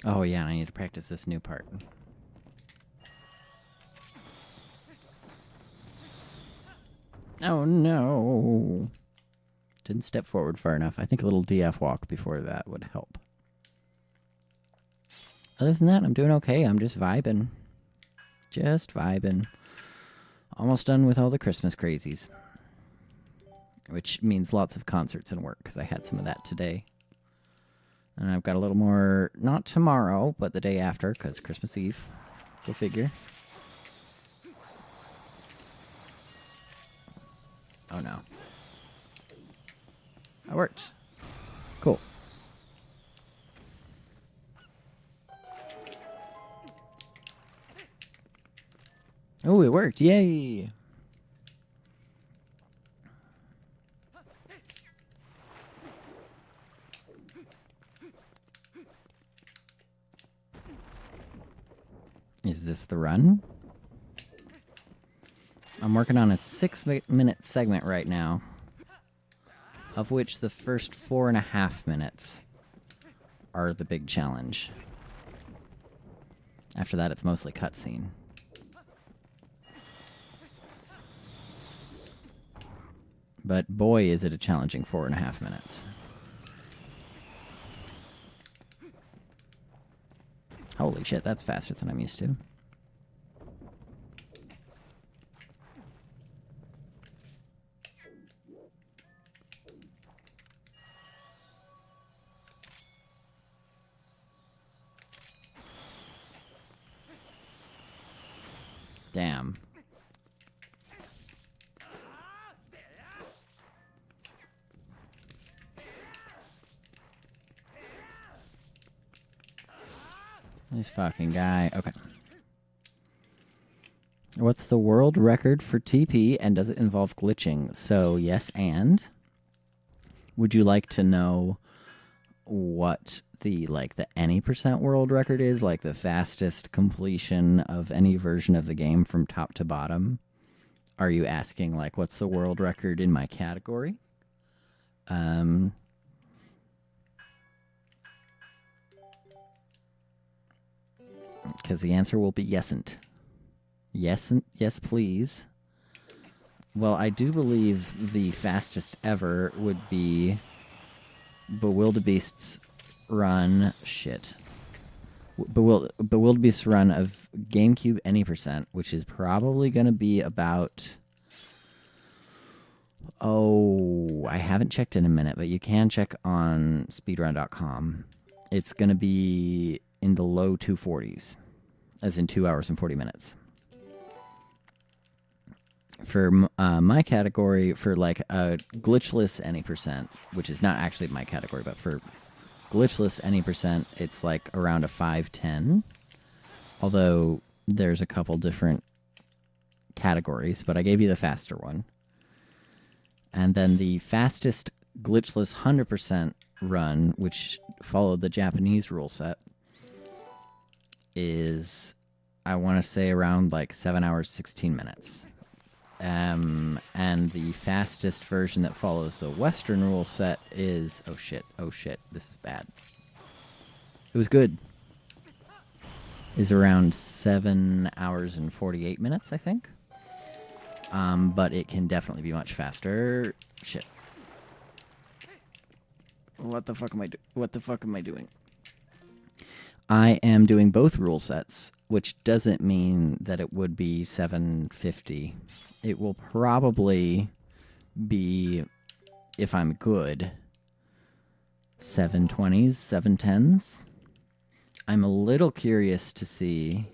Oh yeah, and I need to practice this new part. Oh no. Didn't step forward far enough. I think a little DF walk before that would help. Other than that, I'm doing okay. I'm just vibing. Just vibing. Almost done with all the Christmas crazies. Which means lots of concerts and work, because I had some of that today. And I've got a little more, not tomorrow, but the day after, because Christmas Eve. Go figure. Oh no. That worked. Cool. Oh, it worked. Yay! Is this the run? I'm working on a 6-minute segment right now, of which the first 4.5 minutes are the big challenge. After that, it's mostly cutscene. But boy, is it a challenging 4.5 minutes. Holy shit, that's faster than I'm used to. Damn. This fucking guy. Okay. What's the world record for TP, and does it involve glitching? So, yes, and would you like to know what the any percent world record is, like the fastest completion of any version of the game from top to bottom? Are you asking what's the world record in my category? Because the answer will be yesn't. Yes, yes, please. Well, I do believe the fastest ever would be Bewildebeest's run. Shit. Bewildebeest's run of Gamecube any percent, which is probably going to be about. Oh, I haven't checked in a minute, but you can check on speedrun.com. It's going to be in the low 240s, as in 2 hours and 40 minutes. For my category, for a glitchless any percent, which is not actually my category, but for glitchless any percent, it's around a 510. Although there's a couple different categories, but I gave you the faster one. And then the fastest glitchless 100% run, which followed the Japanese rule set, is, I want to say, around 7 hours, 16 minutes. And the fastest version that follows the Western rule set is... Oh shit, this is bad. It was good. Is around 7 hours and 48 minutes, I think. But it can definitely be much faster. Shit. What the fuck am I doing? I am doing both rule sets, which doesn't mean that it would be 750. It will probably be, if I'm good, 720s, 710s. I'm a little curious to see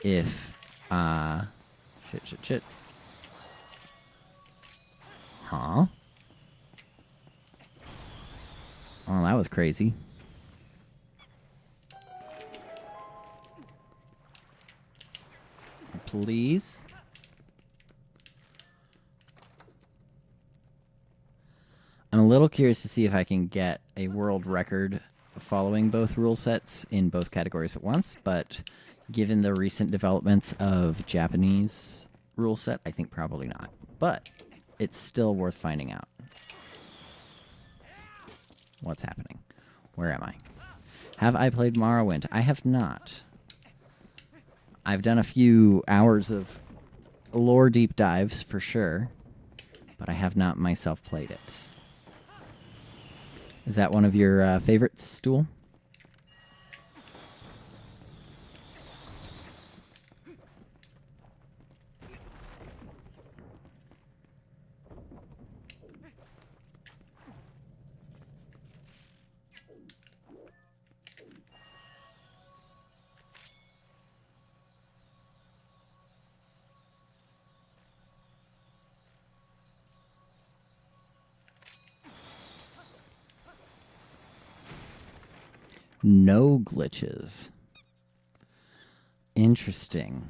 if, shit. Huh? Oh, that was crazy. Please. I'm a little curious to see if I can get a world record following both rule sets in both categories at once, but given the recent developments of Japanese rule set, I think probably not. But it's still worth finding out. What's happening? Where am I? Have I played Morrowind? I have not. I've done a few hours of lore deep dives for sure. but I have not myself played it. Is that one of your favorites, Stool? No glitches. Interesting.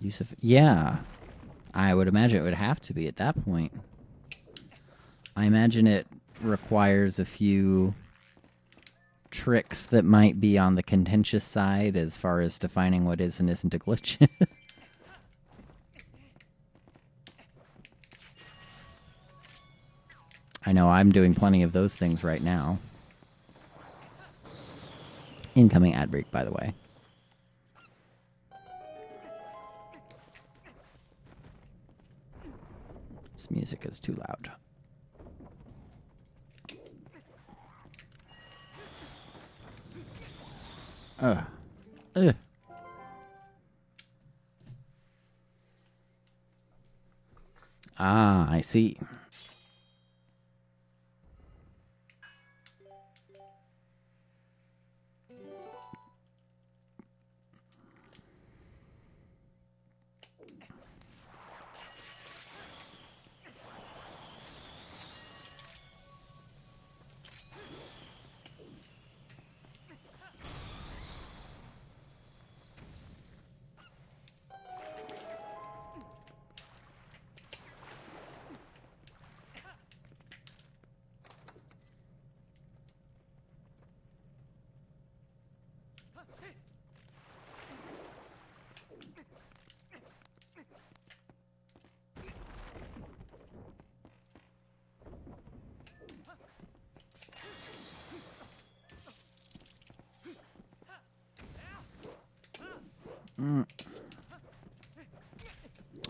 Yusuf, yeah. I would imagine it would have to be at that point. I imagine it requires a few tricks that might be on the contentious side as far as defining what is and isn't a glitch. I know I'm doing plenty of those things right now. Incoming ad break, by the way. This music is too loud. Ugh. Ah, I see.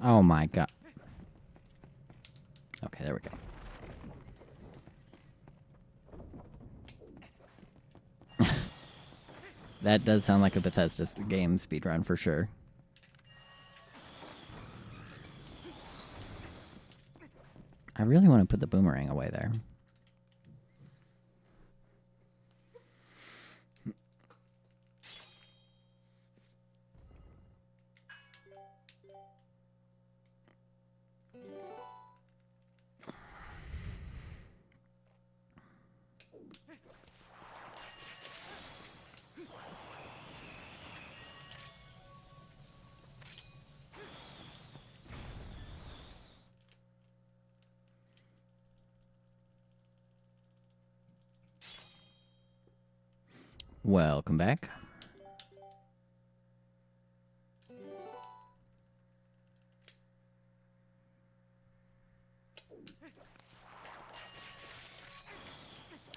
Oh my god. Okay, there we go. That does sound like a Bethesda game speedrun for sure. I really want to put the boomerang away there. Welcome back.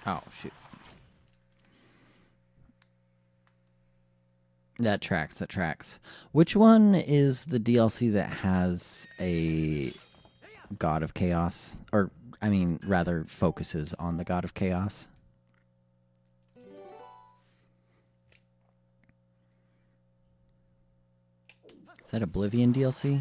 Oh, shoot. That tracks, that tracks. Which one is the DLC that has a God of Chaos? Or, I mean, rather focuses on the God of Chaos? Is that Oblivion DLC?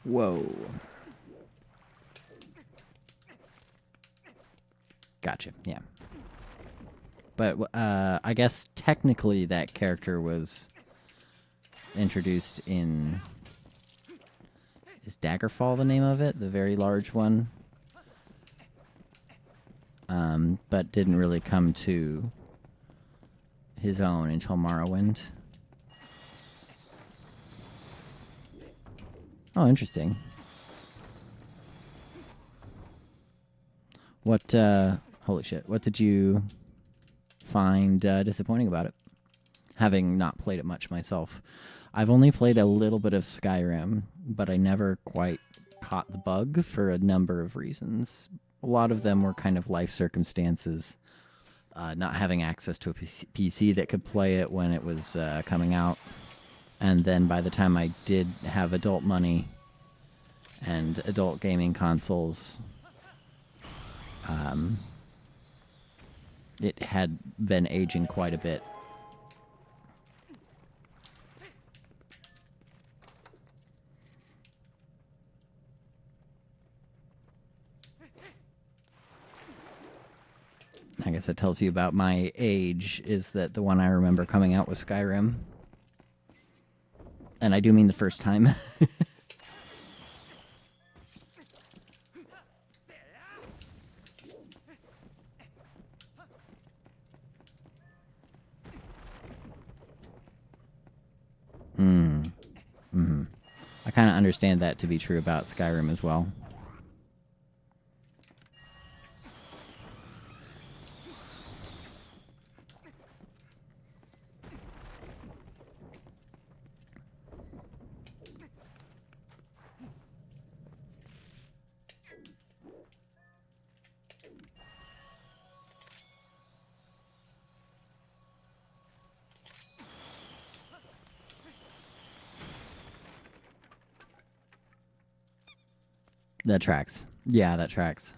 Whoa. Gotcha, yeah. But I guess technically that character was introduced in... Is Daggerfall the name of it? The very large one? but didn't really come to his own until Morrowind. Oh, interesting. What, holy shit, what did you find disappointing about it? Having not played it much myself. I've only played a little bit of Skyrim, but I never quite caught the bug for a number of reasons. A lot of them were kind of life circumstances, not having access to a PC that could play it when it was coming out. And then by the time I did have adult money and adult gaming consoles, it had been aging quite a bit. I guess that tells you about my age, is that the one I remember coming out was Skyrim. And I do mean the first time. I kind of understand that to be true about Skyrim as well. That tracks. Yeah, that tracks.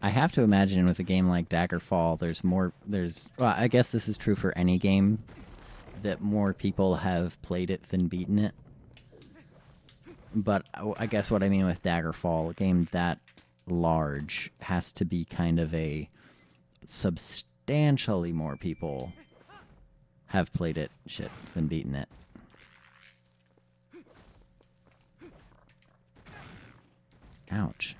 I have to imagine with a game like Daggerfall, well, I guess this is true for any game, that more people have played it than beaten it. But I guess what I mean with Daggerfall, a game that large has to be kind of a substantially more people have played it than beaten it. Ouch.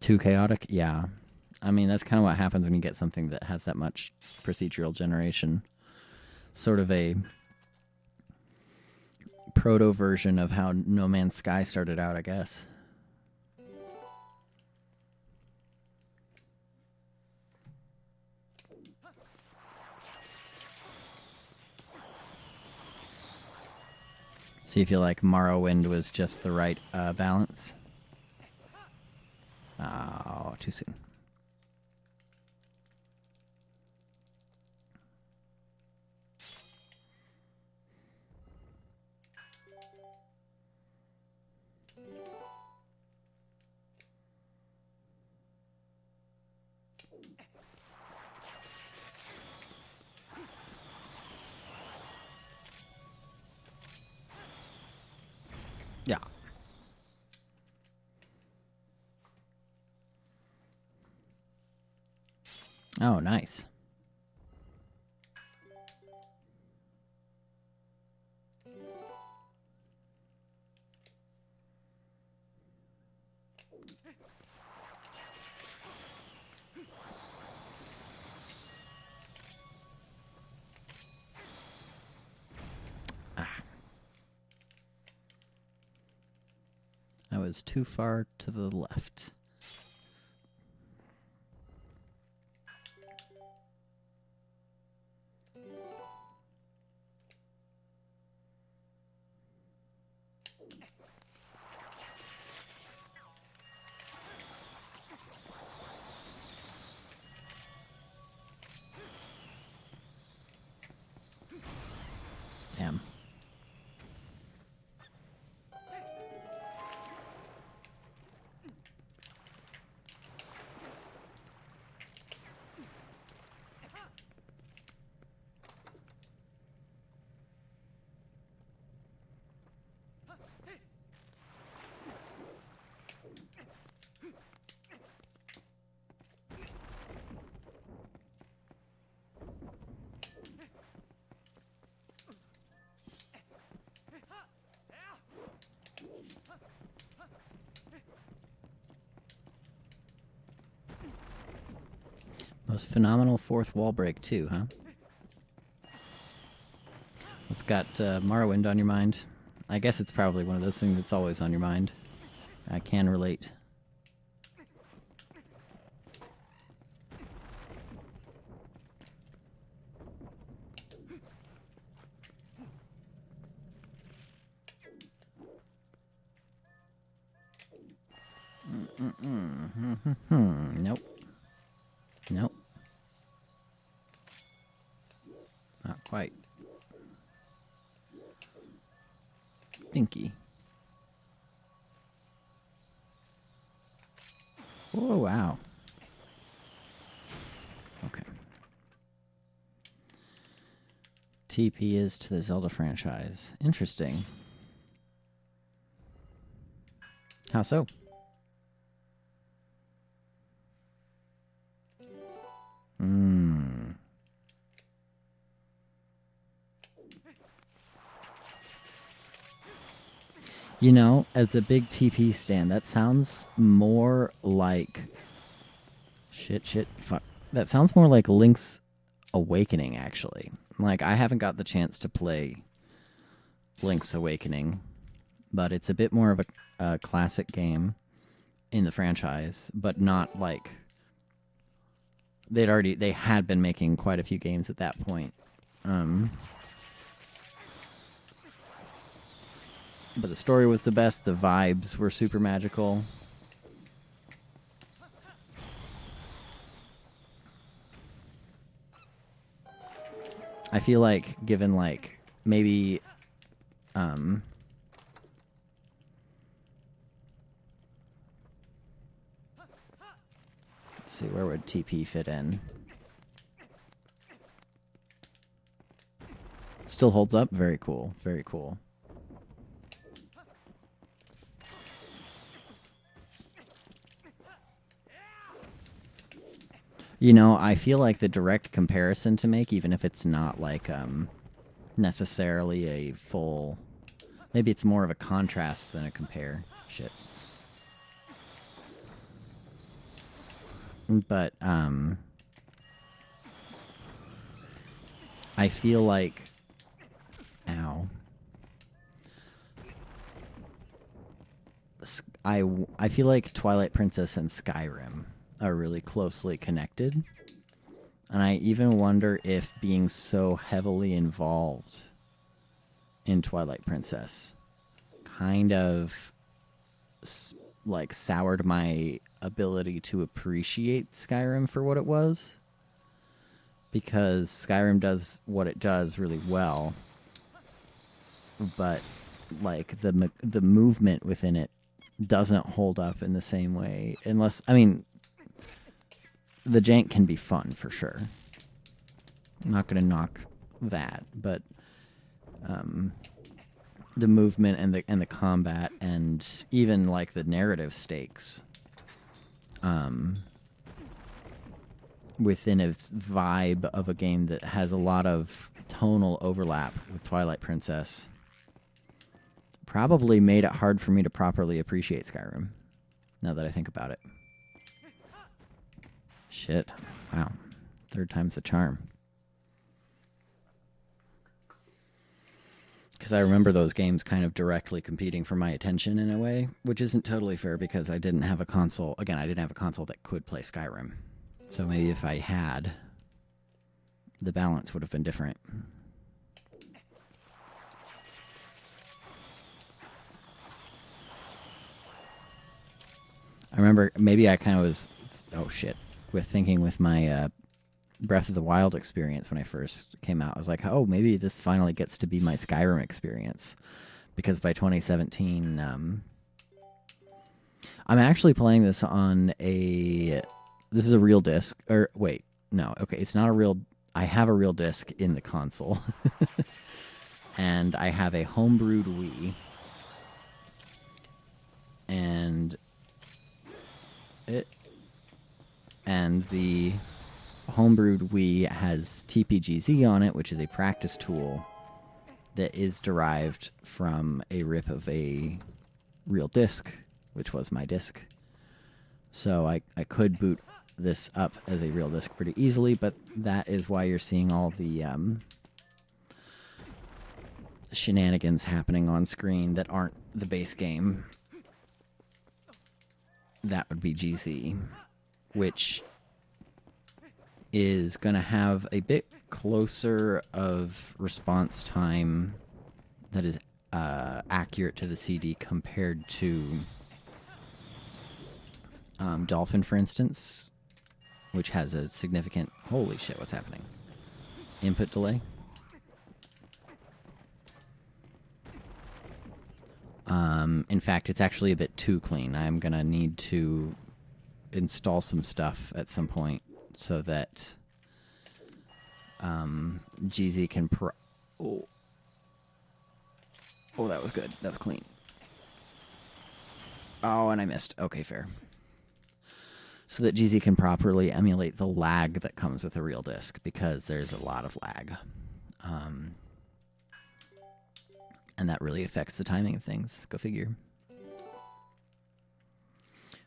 Too chaotic? Yeah. I mean, that's kind of what happens when you get something that has that much procedural generation. Sort of a proto version of how No Man's Sky started out, I guess. So you feel like Morrowind was just the right balance? Oh, too soon. Yeah. Oh, nice. I was too far to the left. Damn. Most phenomenal fourth wall break too, huh? What's got Morrowind on your mind? I guess it's probably one of those things that's always on your mind. I can relate. Nope. Nope. Not quite. Stinky. Oh, wow. Okay. TP is to the Zelda franchise. Interesting. How so? You know, as a big TP stand, that sounds more like... Fuck. That sounds more like Link's Awakening, actually. Like, I haven't got the chance to play Link's Awakening, but it's a bit more of a classic game in the franchise, but not like... They had been making quite a few games at that point. But the story was the best. The vibes were super magical. I feel like, given like maybe, let's see, where would TP fit in? Still holds up. Very cool. Very cool. You know, I feel like the direct comparison to make, even if it's not like necessarily a full... Maybe it's more of a contrast than a compare. Shit. But, I feel like... Ow. I feel like Twilight Princess and Skyrim are really closely connected. And I even wonder if being so heavily involved in Twilight Princess kind of like soured my ability to appreciate Skyrim for what it was. Because Skyrim does what it does really well, but like the movement within it doesn't hold up in the same way, unless, I mean, the jank can be fun for sure. I'm not going to knock that, but the movement and the combat and even like the narrative stakes within its vibe of a game that has a lot of tonal overlap with Twilight Princess probably made it hard for me to properly appreciate Skyrim, now that I think about it. Shit. Wow. Third time's the charm. Because I remember those games kind of directly competing for my attention in a way, which isn't totally fair because I didn't have a console. Again, I didn't have a console that could play Skyrim. So maybe if I had, the balance would have been different. I remember maybe I kind of was, oh shit, with thinking with my Breath of the Wild experience when I first came out. I was like, oh, maybe this finally gets to be my Skyrim experience. Because by 2017, I'm actually playing this on a... This is a real disc. Or, wait, no. Okay, it's not a real... I have a real disc in the console. And I have a homebrewed Wii. And... the homebrewed Wii has tpgz on it, which is a practice tool that is derived from a rip of a real disc, which was my disc. So I could boot this up as a real disc pretty easily, but that is why you're seeing all the shenanigans happening on screen that aren't the base game. That would be GZ, which is going to have a bit closer of response time that is accurate to the CD compared to Dolphin, for instance, which has a significant... Holy shit, what's happening? Input delay? In fact, it's actually a bit too clean. I'm going to need to install some stuff at some point so that GZ can... Oh, that was good. That was clean. Oh, and I missed. Okay, fair. So that GZ can properly emulate the lag that comes with a real disc, because there's a lot of lag. And that really affects the timing of things. Go figure.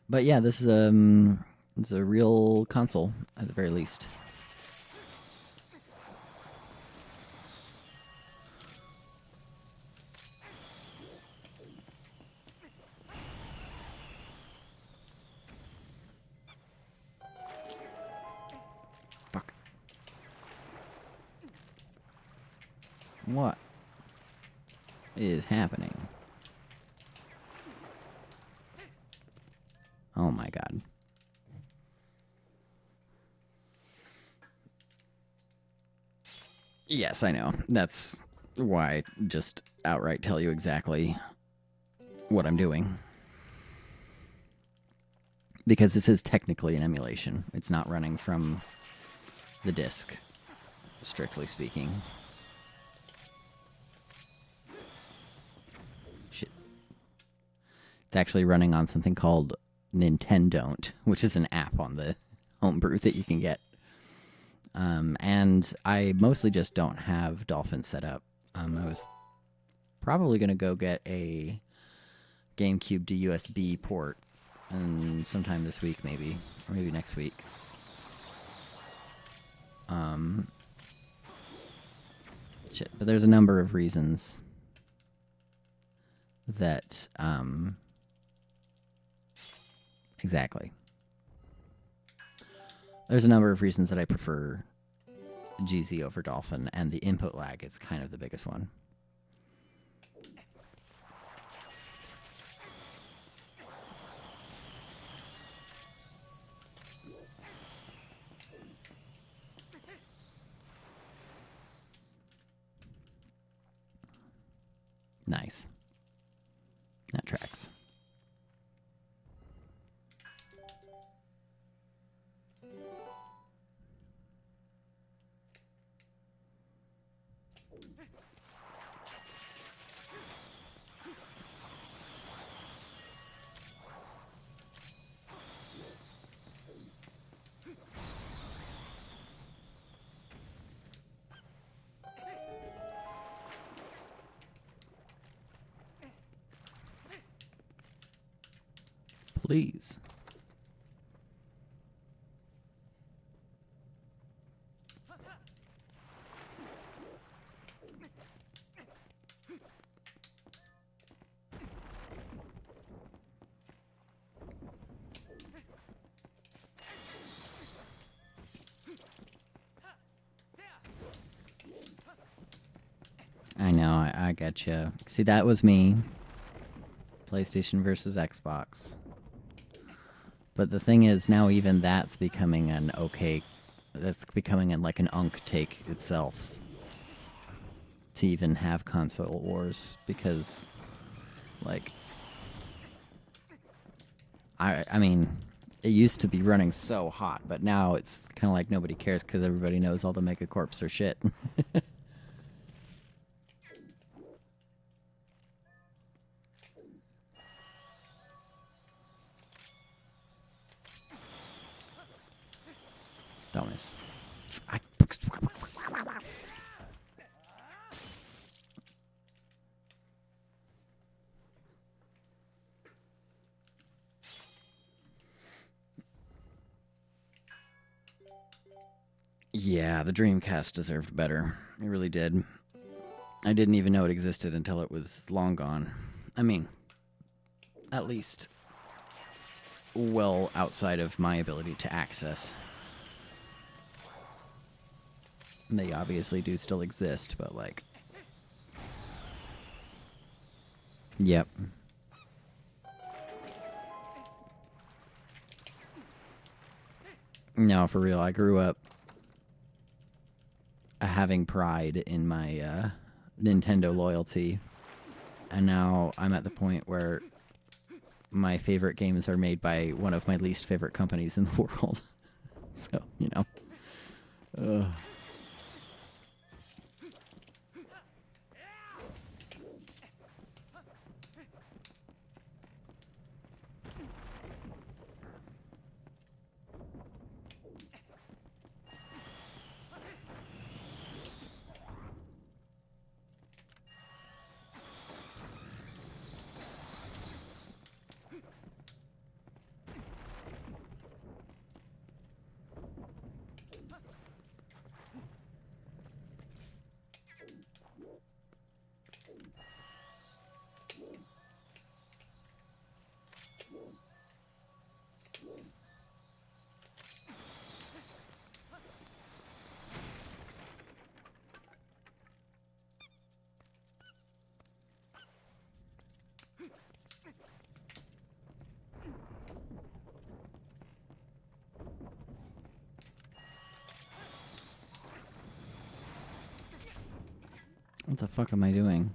But yeah, this is a real console, at the very least. Fuck. What is happening? Oh my god. Yes, I know. That's why I just outright tell you exactly what I'm doing. Because this is technically an emulation. It's not running from the disk, strictly speaking. Shit. It's actually running on something called Nintendon't, which is an app on the homebrew that you can get. And I mostly just don't have Dolphin set up. I was probably going to go get a Gamecube to USB port sometime this week, maybe. Or maybe next week. Shit, but there's a number of reasons that... Exactly. There's a number of reasons that I prefer GZ over Dolphin, and the input lag is kind of the biggest one. Nice. That tracks. Please. I know, I getcha. See, that was me. PlayStation versus Xbox. But the thing is, now even that's becoming an okay... That's becoming like an unk take itself. To even have console wars, because... Like... I mean... It used to be running so hot, but now it's kind of like nobody cares because everybody knows all the megacorps are shit. Don't miss. Yeah, the Dreamcast deserved better. It really did. I didn't even know it existed until it was long gone. I mean, at least well outside of my ability to access. They obviously do still exist, but like... Yep. No, for real, I grew up having pride in my Nintendo loyalty, and now I'm at the point where my favorite games are made by one of my least favorite companies in the world. So, you know. Ugh. What the fuck am I doing?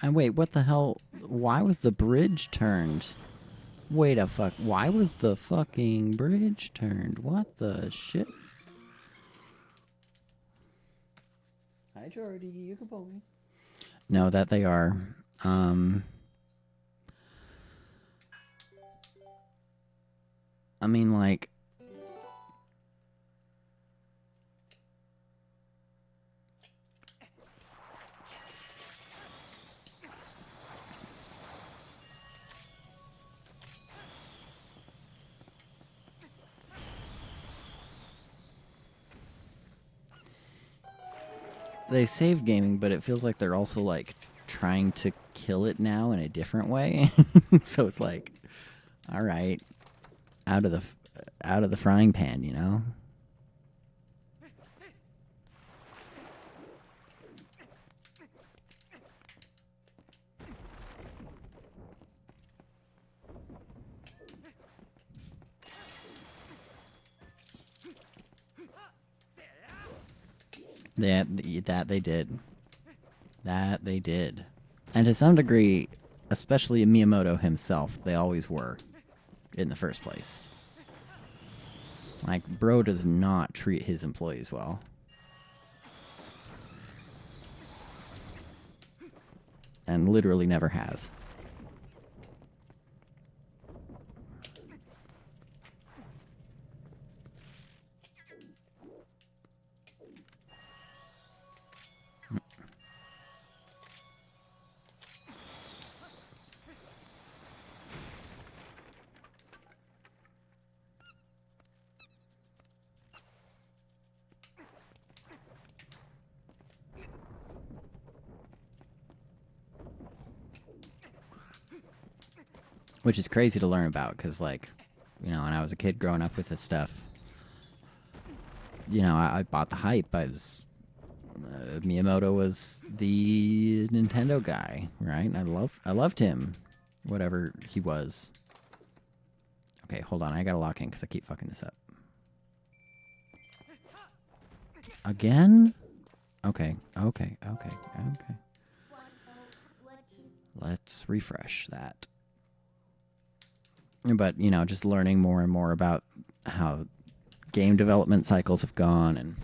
And wait, what the hell? Why was the bridge turned? Wait a fuck. Why was the fucking bridge turned? What the shit? Hi, Jordy. You can pull me. No, that they are. I mean, like... They save gaming, but it feels like they're also, like, trying to kill it now in a different way. So it's like, all right, out of the frying pan, you know? That they did. That they did. And to some degree, especially Miyamoto himself, they always were in the first place. Like, bro does not treat his employees well. And literally never has. Which is crazy to learn about, because, like, you know, when I was a kid growing up with this stuff, you know, I bought the hype. Miyamoto was the Nintendo guy, right? I loved him, whatever he was. Okay, hold on. I gotta lock in because I keep fucking this up. Again? Okay. Let's refresh that. But, you know, just learning more and more about how game development cycles have gone and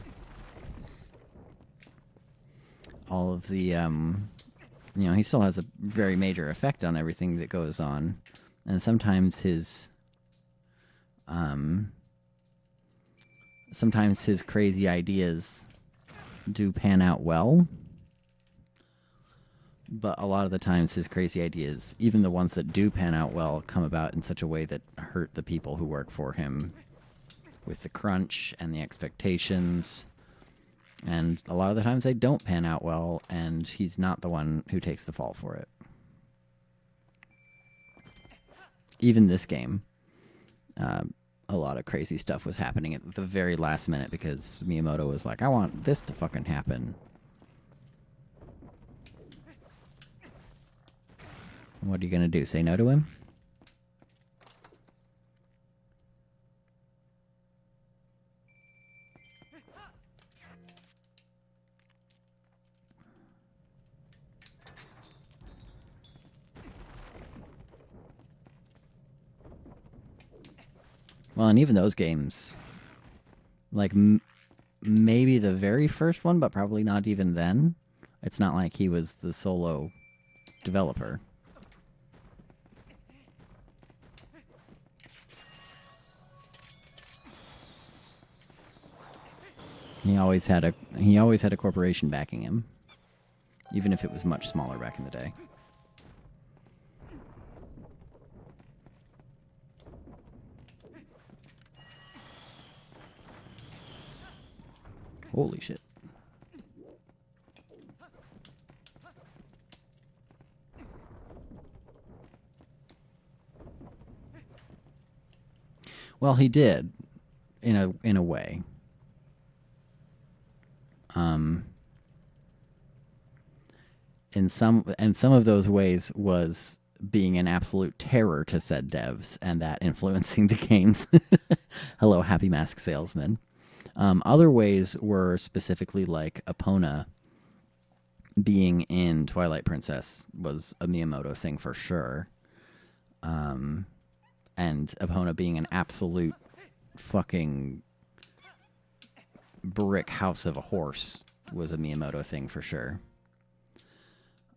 all of the, you know, he still has a very major effect on everything that goes on. And sometimes his crazy ideas do pan out well. But a lot of the times his crazy ideas, even the ones that do pan out well, come about in such a way that hurt the people who work for him with the crunch and the expectations. And a lot of the times they don't pan out well, and he's not the one who takes the fall for it. Even this game, a lot of crazy stuff was happening at the very last minute because Miyamoto was like, I want this to fucking happen. What are you going to do? Say no to him? Well, and even those games, like maybe the very first one, but probably not even then. It's not like he was the solo developer. He always had a corporation backing him, even if it was much smaller back in the day. Holy shit. Well, he did, in a way. In some of those ways was being an absolute terror to said devs, and that influencing the games. Hello, Happy Mask Salesman. Other ways were specifically like Epona being in Twilight Princess was a Miyamoto thing for sure. And Epona being an absolute fucking brick house of a horse was a Miyamoto thing for sure.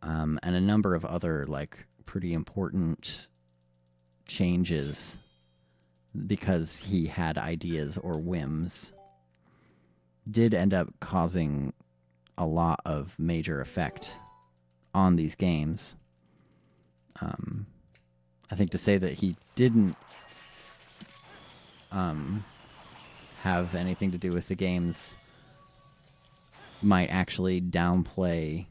And a number of other like pretty important changes because he had ideas or whims did end up causing a lot of major effect on these games. I think to say that he didn't have anything to do with the games might actually downplay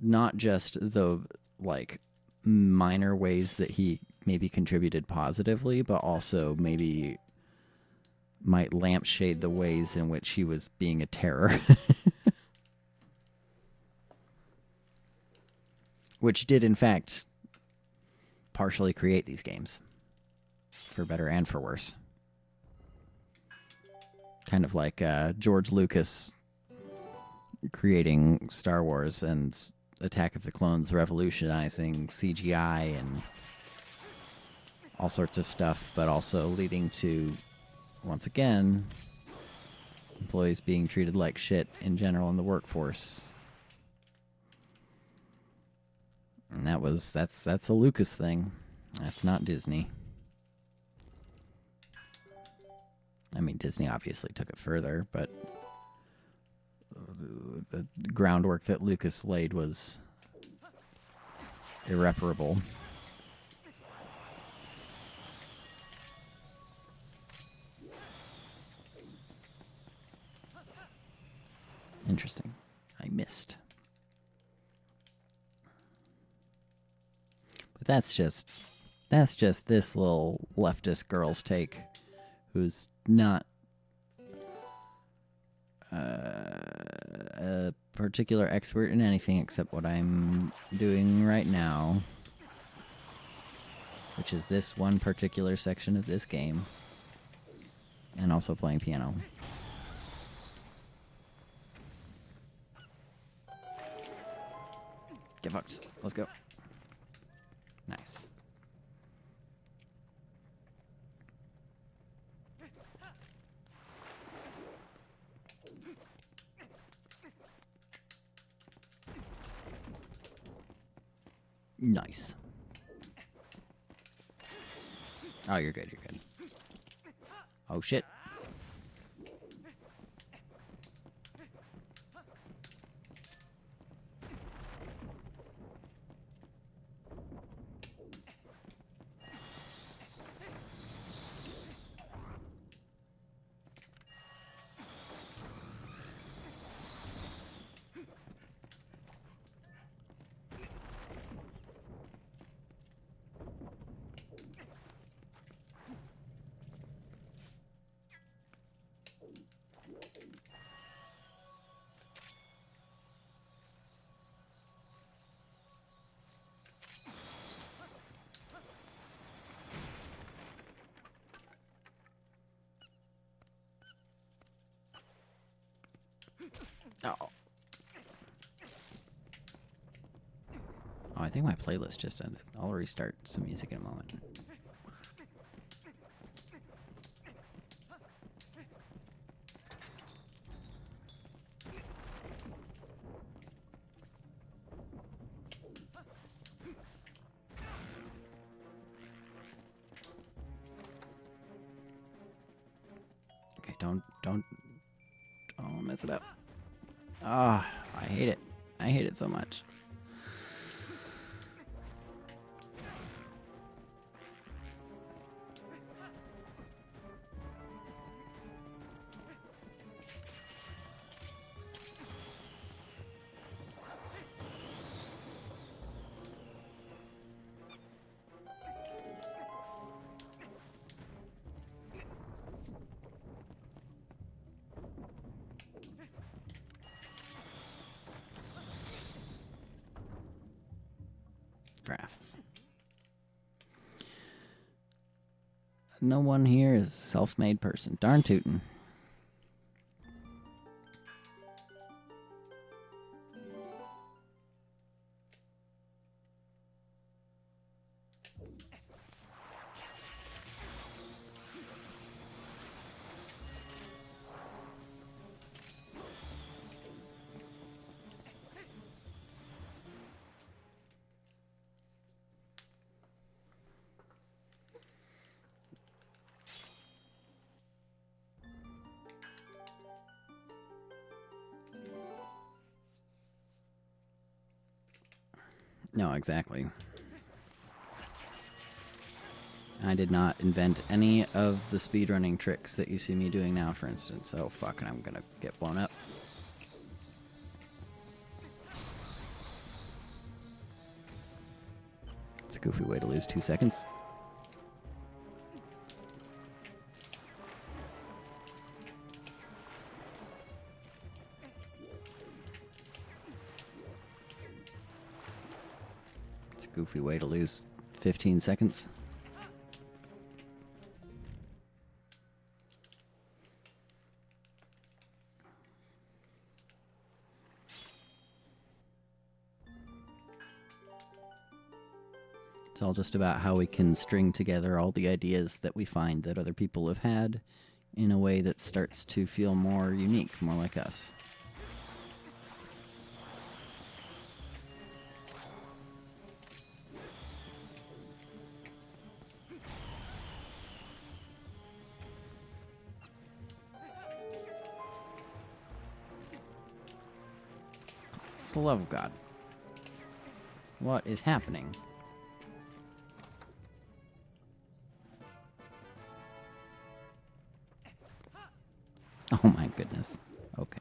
not just the like minor ways that he maybe contributed positively, but also maybe might lampshade the ways in which he was being a terror. Which did, in fact, partially create these games. For better and for worse. Kind of like George Lucas creating Star Wars and Attack of the Clones revolutionizing CGI and all sorts of stuff, but also leading to, once again, employees being treated like shit in general in the workforce. And that's a Lucas thing. That's not Disney. I mean, Disney obviously took it further, but the groundwork that Lucas laid was irreparable. Interesting. I missed. But that's just this little leftist girl's take who's not a particular expert in anything except what I'm doing right now, which is this one particular section of this game, and also playing piano. Get fucked. Let's go. Nice. Nice. Oh, you're good, you're good. Oh, shit. Oh. Oh, I think my playlist just ended. I'll restart some music in a moment. Okay, don't mess it up. Ah, I hate it. I hate it so much. Graph. No one here is a self-made person. Darn tootin'. No, exactly. I did not invent any of the speedrunning tricks that you see me doing now, for instance. So, fucking, I'm gonna get blown up. It's a goofy way to lose 2 seconds. It's a goofy way to lose 15 seconds. It's all just about how we can string together all the ideas that we find that other people have had in a way that starts to feel more unique, more like us. For the love of God. What is happening? Oh my goodness. Okay.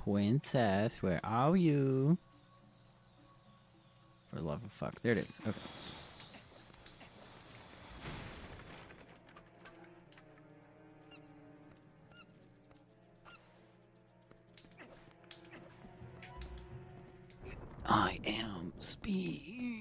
Princess, where are you? For the love of fuck. There it is. Okay. I am speed.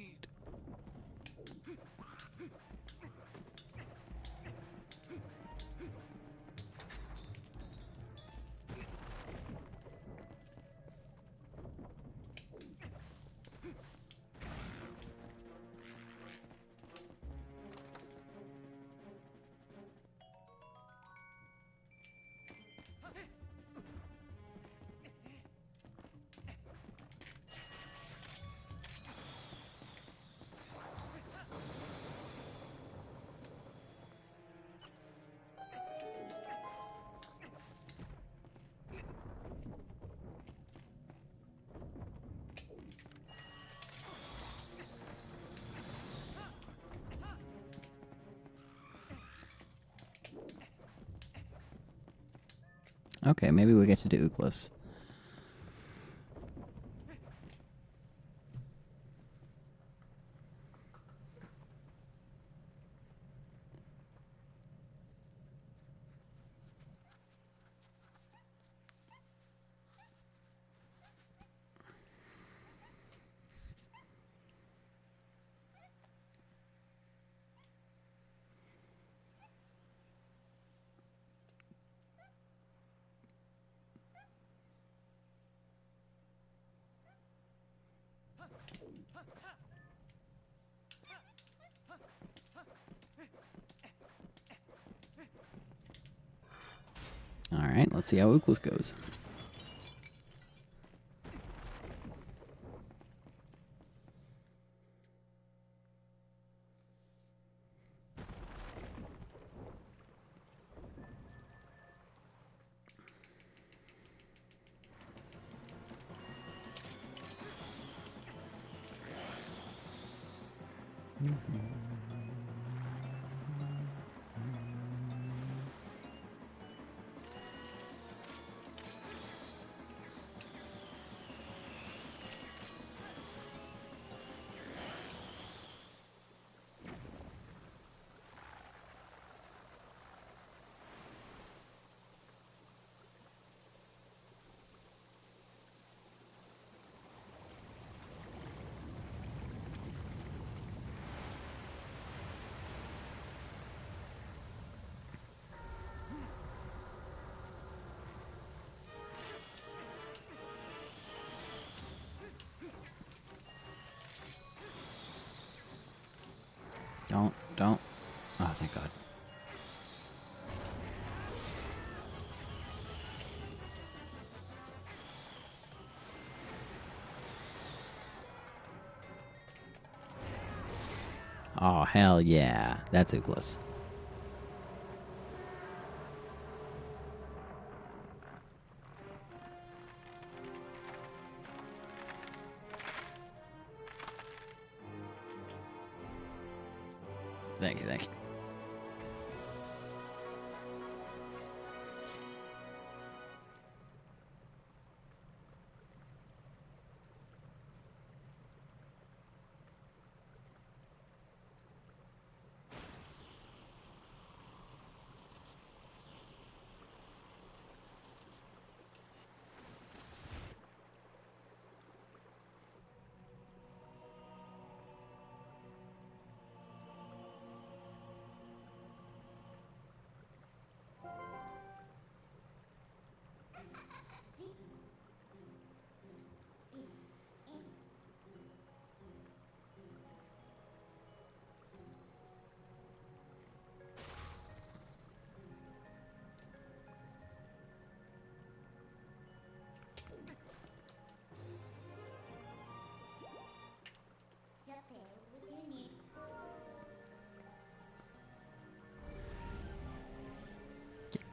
Okay, maybe we get to do Glitchless. Alright, let's see how Glitchless goes. Don't. Oh, thank God. Oh, hell yeah. That's Glitchless. Thank you, thank you.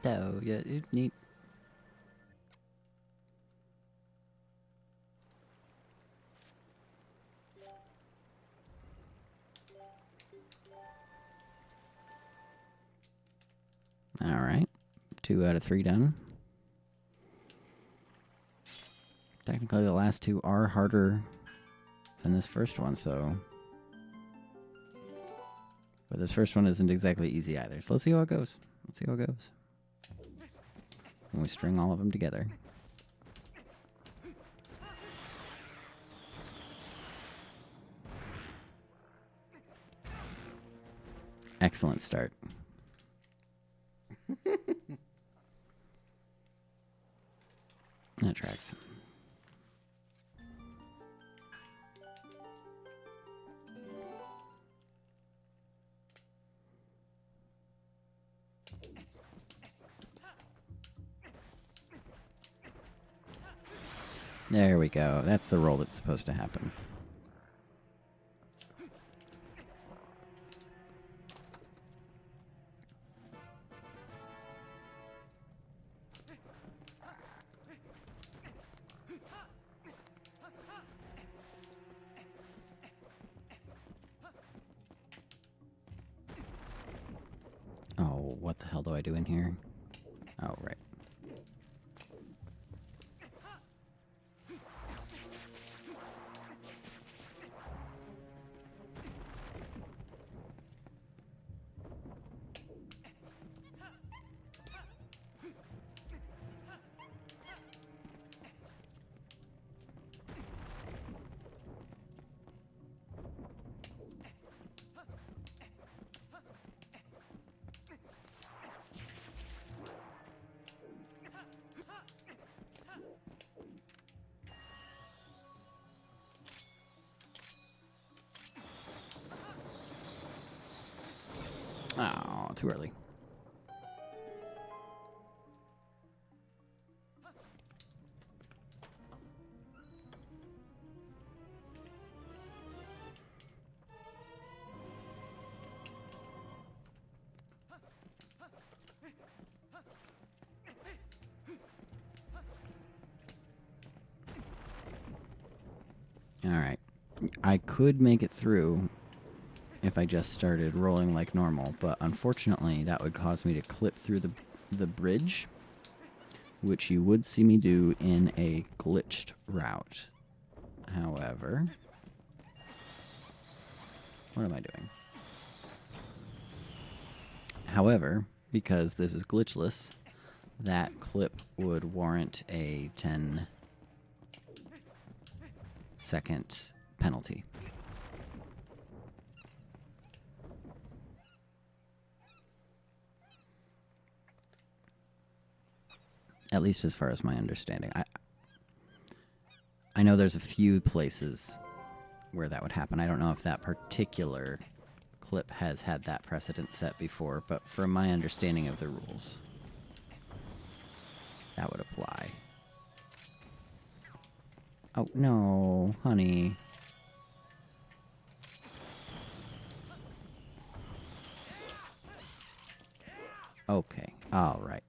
Though, yeah, it's neat. Alright. 2 out of 3 done. Technically, the last 2 are harder than this first one, so... But this first one isn't exactly easy either, so let's see how it goes. Let's see how it goes. When we string all of them together. Excellent start. That tracks. There we go. That's the roll that's supposed to happen. Oh, what the hell do I do in here? Oh, right. Oh, too early. Alright. I could make it through if I just started rolling like normal, but unfortunately that would cause me to clip through the bridge, which you would see me do in a glitched route. However, what am I doing? However, because this is glitchless, that clip would warrant a 10-second penalty. At least as far as my understanding. I know there's a few places where that would happen. I don't know if that particular clip has had that precedent set before, but from my understanding of the rules, that would apply. Oh, no, honey. Okay, all right.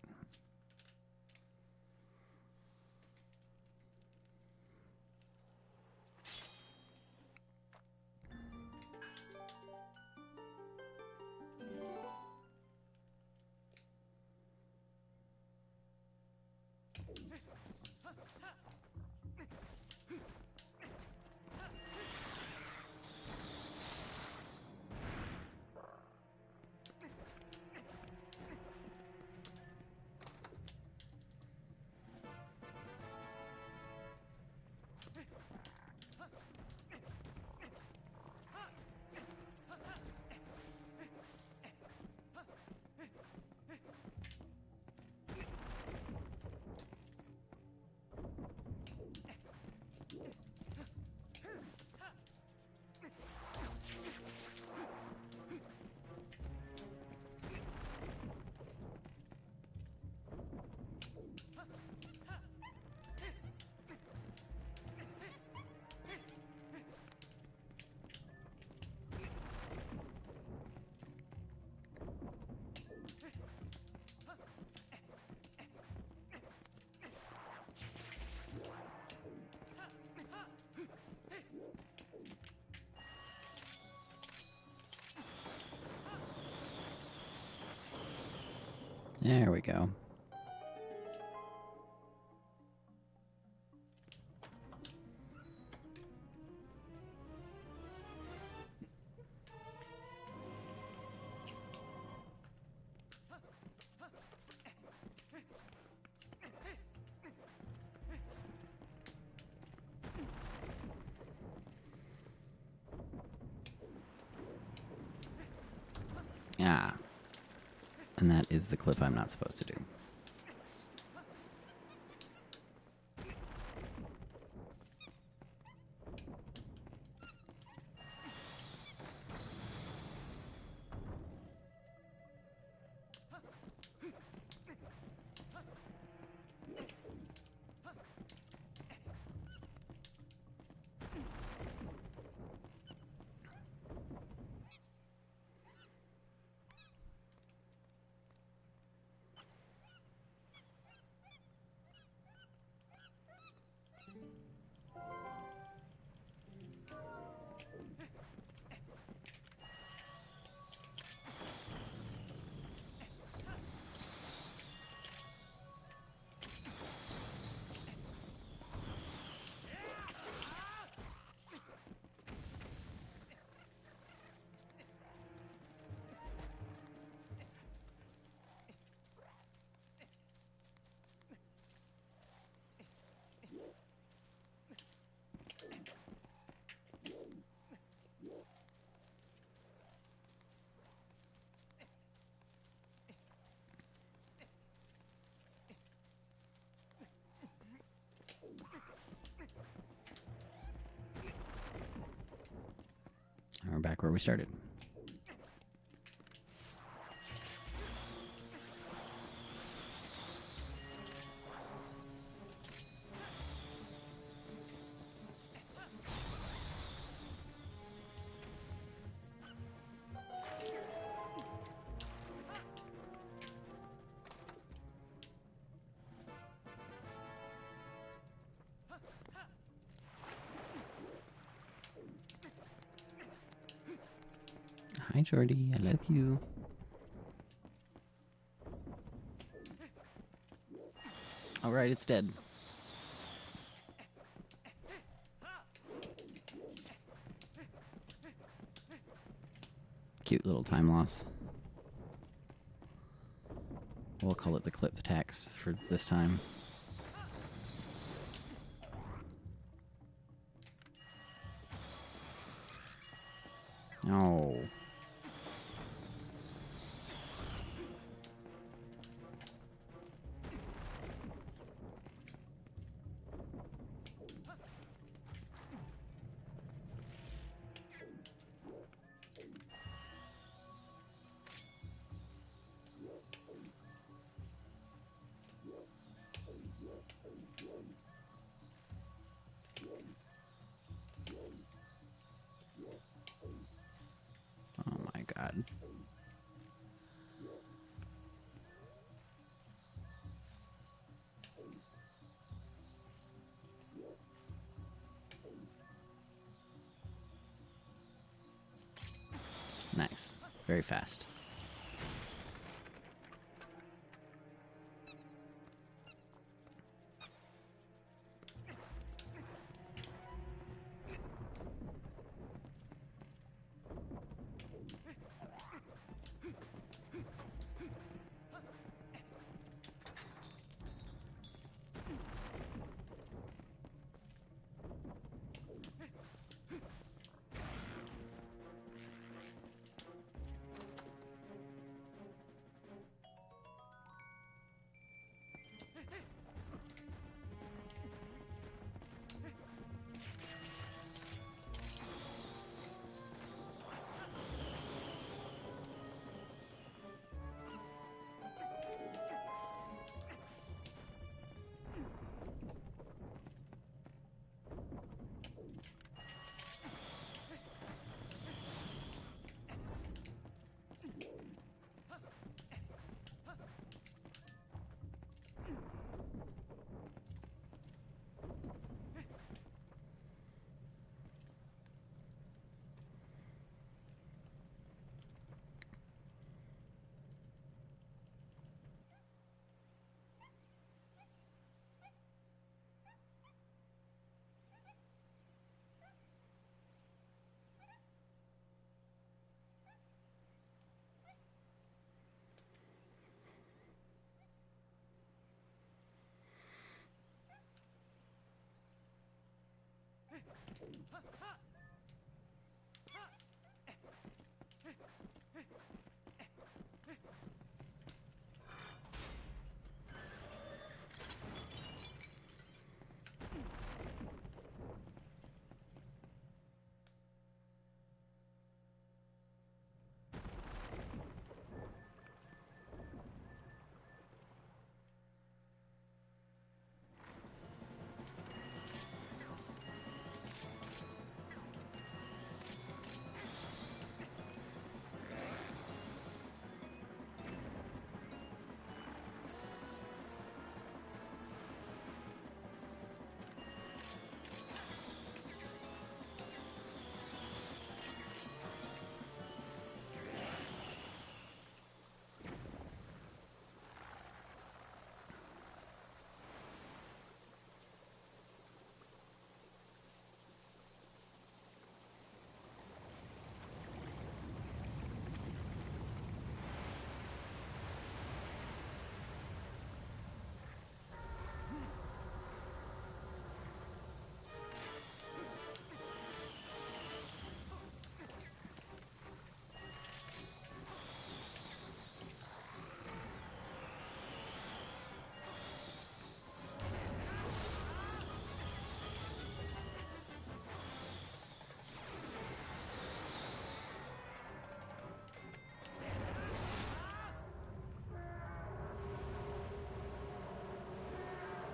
There we go. Ah. And that is the clip I'm not supposed to do. And we're back where we started. Hi, Jordy. I love you. Alright, it's dead. Cute little time loss. We'll call it the clip text for this time. Oh. Oh my god. Nice. Very fast.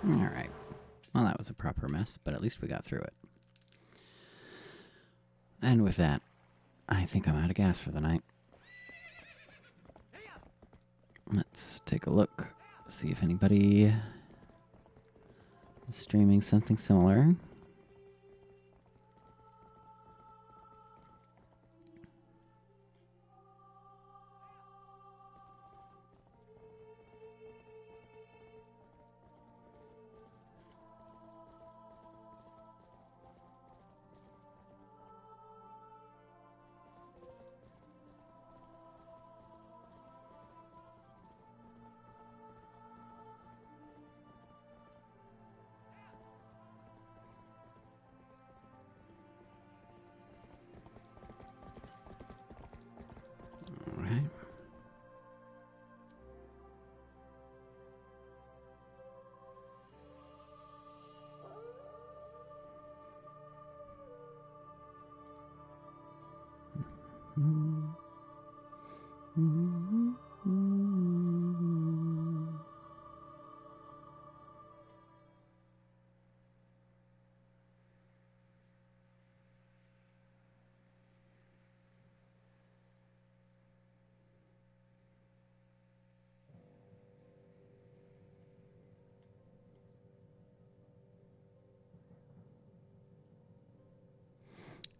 Alright. Well, that was a proper mess, but at least we got through it. And with that, I think I'm out of gas for the night. Let's take a look, see if anybody is streaming something similar.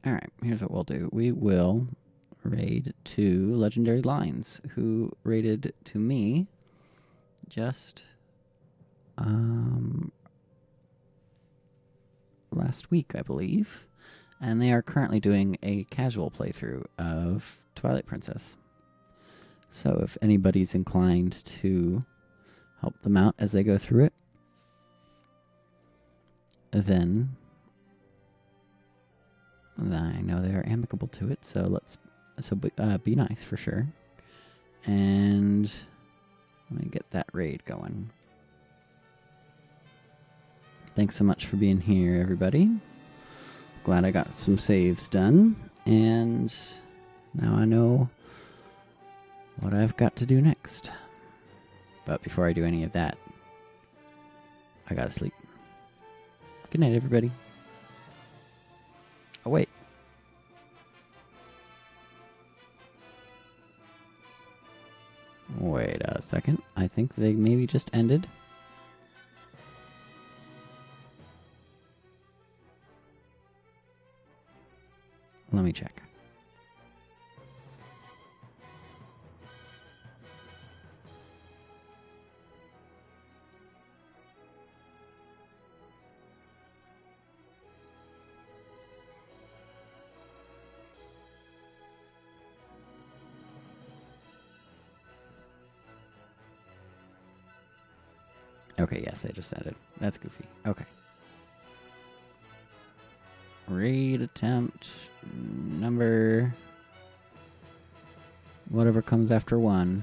Alright, here's what we'll do. We will raid 2 legendary lines who raided to me just last week, I believe. And they are currently doing a casual playthrough of Twilight Princess. So if anybody's inclined to help them out as they go through it, then I know they are amicable to it, so be nice for sure. And let me get that raid going. Thanks so much for being here, everybody. Glad I got some saves done, and now I know what I've got to do next. But before I do any of that, I gotta sleep. Good night, everybody. Oh, wait. Wait a second. I think they maybe just ended. Let me check. Okay, yes, they just ended. That's goofy. Okay. Raid attempt number... whatever comes after 1.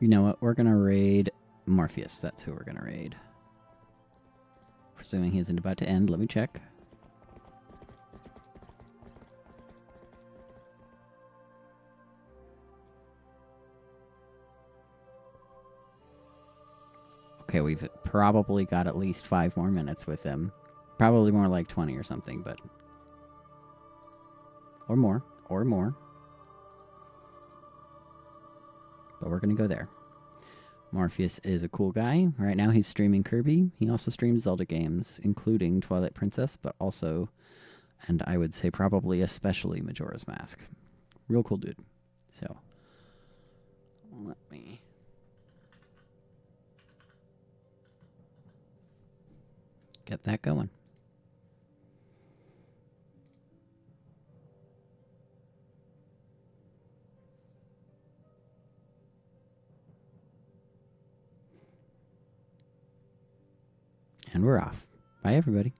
You know what? We're gonna raid Morpheus. That's who we're gonna raid. Presuming he isn't about to end. Let me check. Okay, we've probably got at least 5 more minutes with him. Probably more like 20 or something, but... Or more. Or more. But we're going to go there. Morpheus is a cool guy. Right now he's streaming Kirby. He also streams Zelda games, including Twilight Princess, but also, and I would say probably especially, Majora's Mask. Real cool dude. So, let me... get that going. And we're off. Bye, everybody.